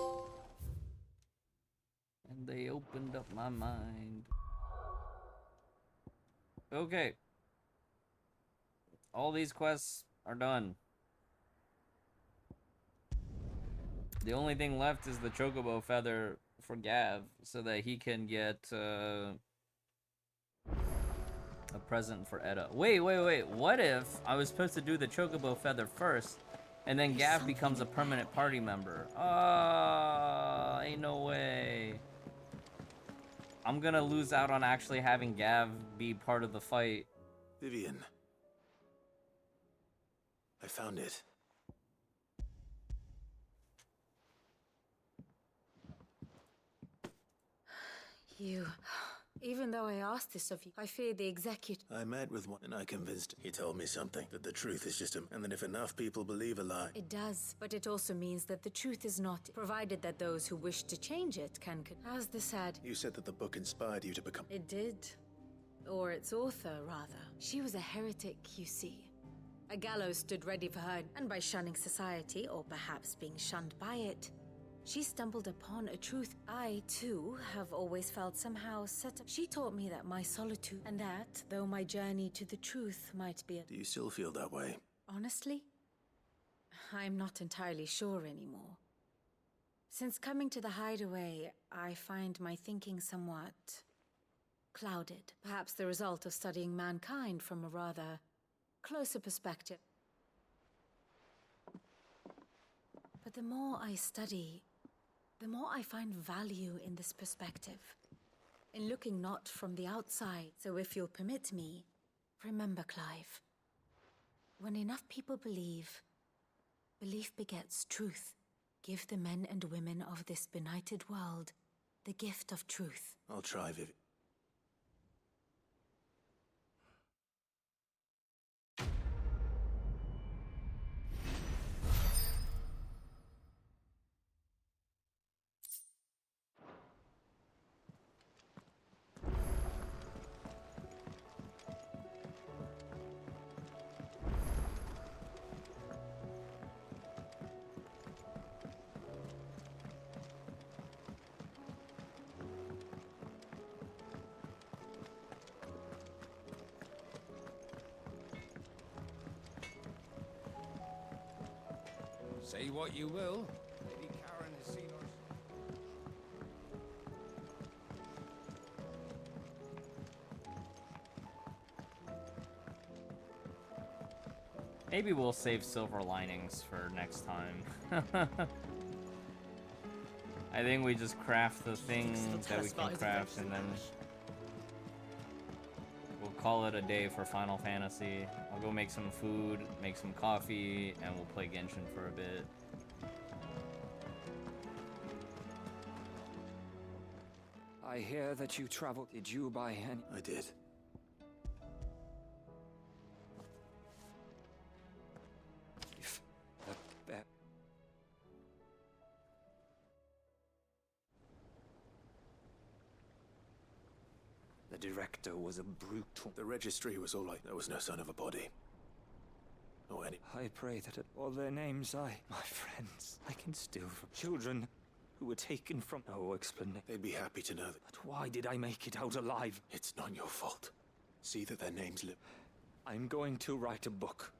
Speaker 1: And they opened up my mind. Okay. All these quests are done. The only thing left is the Chocobo Feather for Gav, so that he can get a present for Edda. Wait. What if I was supposed to do the Chocobo Feather first, and then Gav becomes a permanent party member? Ain't no way. I'm gonna lose out on actually having Gav be part of the fight.
Speaker 2: Vivian. I found it.
Speaker 17: You... Even though I asked this of you, I fear the executive...
Speaker 2: I met with one and I convinced him. He told me something, that the truth is just and that if enough people believe a lie...
Speaker 17: It does, but it also means that the truth is not, provided that those who wish to change it can... How's the sad?
Speaker 2: You said that the book inspired you to become...
Speaker 17: It did. Or its author, rather. She was a heretic, you see.
Speaker 22: A gallows stood ready for her, and by shunning society, or perhaps being shunned by it, she stumbled upon a truth I, too, have always felt somehow set up. She taught me that my solitude, and that, though my journey to the truth might be
Speaker 2: Do you still feel that way?
Speaker 22: Honestly, I'm not entirely sure anymore. Since coming to the hideaway, I find my thinking somewhat clouded. Perhaps the result of studying mankind from a rather closer perspective. But the more I study, the more I find value in this perspective. In looking not from the outside. So if you'll permit me, remember, Clive, when enough people believe, belief begets truth. Give the men and women of this benighted world the gift of truth.
Speaker 2: I'll try, Viv.
Speaker 15: Say what you will, Lady Karen has seen us.
Speaker 1: Maybe we'll save silver linings for next time. I think we just craft the thing that we can craft and then we'll call it a day for Final Fantasy. I'll go make some food, make some coffee, and we'll play Genshin for a bit.
Speaker 8: I hear that you traveled. Did you by any...
Speaker 2: I did.
Speaker 8: If that... The director was a brutal...
Speaker 2: The registry was all like, there was no sign of a body. Or any...
Speaker 8: I pray that at all their names my friends, I can still from children who were taken from... No explanation.
Speaker 2: They'd be happy to know that.
Speaker 8: But why did I make it out alive?
Speaker 2: It's not your fault. See that their names live.
Speaker 8: I'm going to write a book.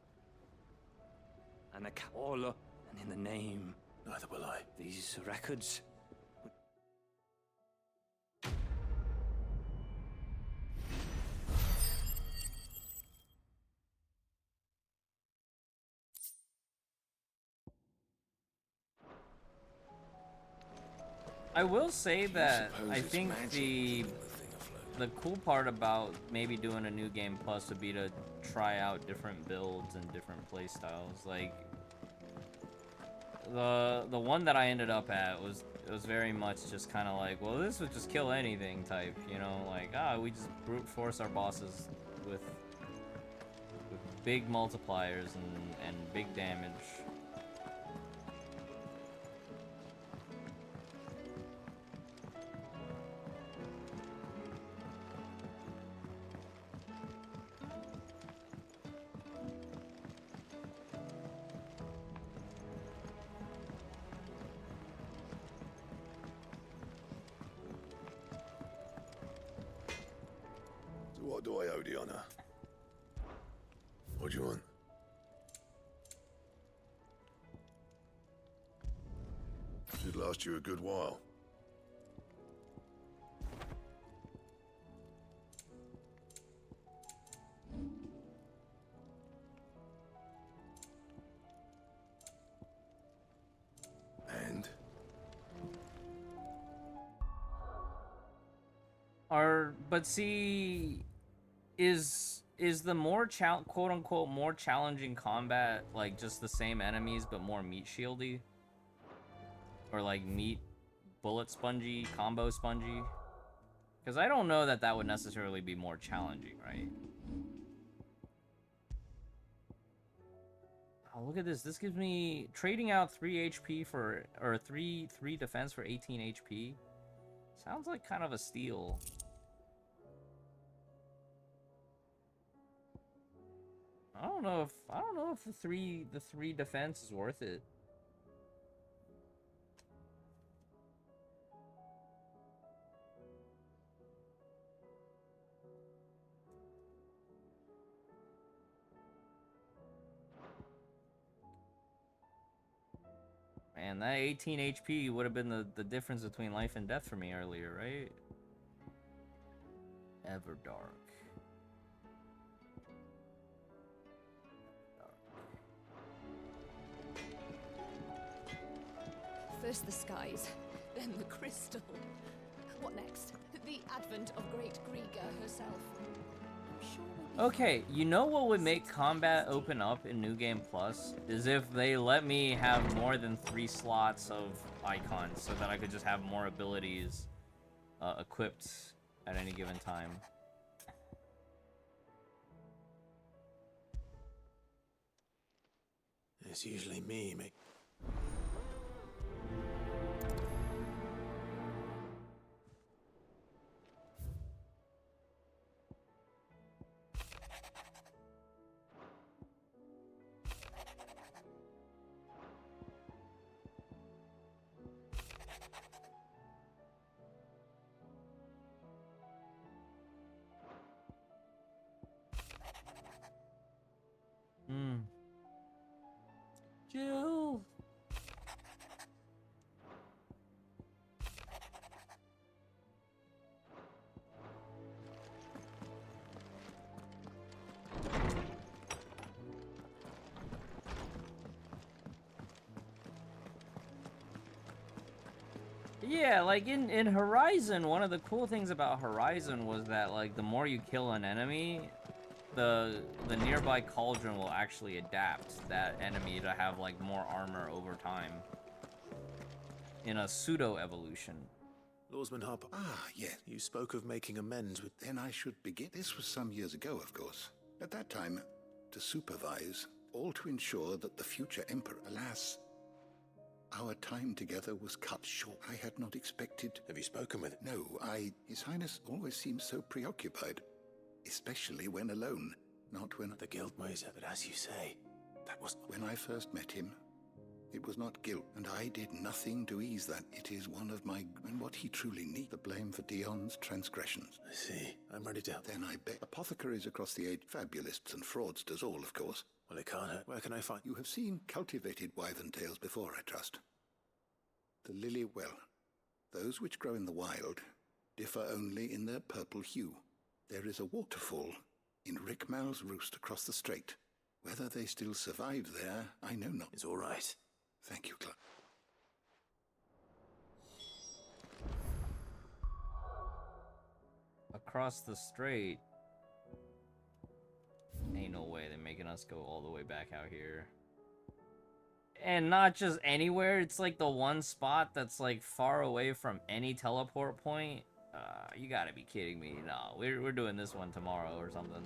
Speaker 8: An account, and in the name...
Speaker 2: Neither will I.
Speaker 8: These records...
Speaker 1: I will say that I think the cool part about maybe doing a new game plus would be to try out different builds and different play styles. Like the one that I ended up at was very much just kind of like, well, this would just kill anything type, you know, like we just brute force our bosses with big multipliers and big damage.
Speaker 2: What do I owe the honor? What do you want?
Speaker 13: Should last you a good while. And?
Speaker 1: But see, is the more quote unquote more challenging combat like just the same enemies but more meat shieldy? Or like meat bullet spongy, combo spongy? Because I don't know that that would necessarily be more challenging, right? Oh, look at this. This gives me trading out 3 HP for, or 3 defense for 18 HP. Sounds like kind of a steal. Oh, don't know if the three defense is worth it. Man, that 18 HP would have been the difference between life and death for me earlier, right? Everdark.
Speaker 5: First the skies, then the crystal. What next? The advent of Great Griga herself. I'm sure we'll be
Speaker 1: Okay, you know what would make combat open up in New Game Plus? Is if they let me have more than 3 slots of icons so that I could just have more abilities equipped at any given time.
Speaker 2: It's usually me, mate.
Speaker 1: Jill. Yeah, like in Horizon, one of the cool things about Horizon was that like the more you kill an enemy, the nearby cauldron will actually adapt that enemy to have like more armor over time in a pseudo evolution.
Speaker 2: Lawsman Harper.
Speaker 6: Ah, yes.
Speaker 2: You spoke of making amends with...
Speaker 6: Then I should begin. This was some years ago, of course. At that time, to supervise, all to ensure that the future emperor, alas, our time together was cut short. I had not expected...
Speaker 2: Have you spoken with him?
Speaker 6: No, His Highness always seems so preoccupied. Especially when alone, not when...
Speaker 2: The guilt, Moser, but as you say, that was...
Speaker 6: When I first met him, it was not guilt, and I did nothing to ease that. It is one of my... And what he truly needs, the blame for Dion's transgressions.
Speaker 2: I see. I'm ready to help.
Speaker 6: Then I bet. Apothecaries across the age, fabulists and fraudsters all, of course.
Speaker 2: Well, it can't hurt. Where can I find...
Speaker 6: You have seen cultivated wyvern tails before, I trust. The lily, well, those which grow in the wild differ only in their purple hue. There is a waterfall in Rickmal's roost across the strait. Whether they still survive there, I know not.
Speaker 2: It's all right.
Speaker 6: Thank you, Clark.
Speaker 1: Across the strait. Ain't no way they're making us go all the way back out here. And not just anywhere, it's like the one spot that's like far away from any teleport point. You gotta be kidding me. No, we're doing this one tomorrow or something.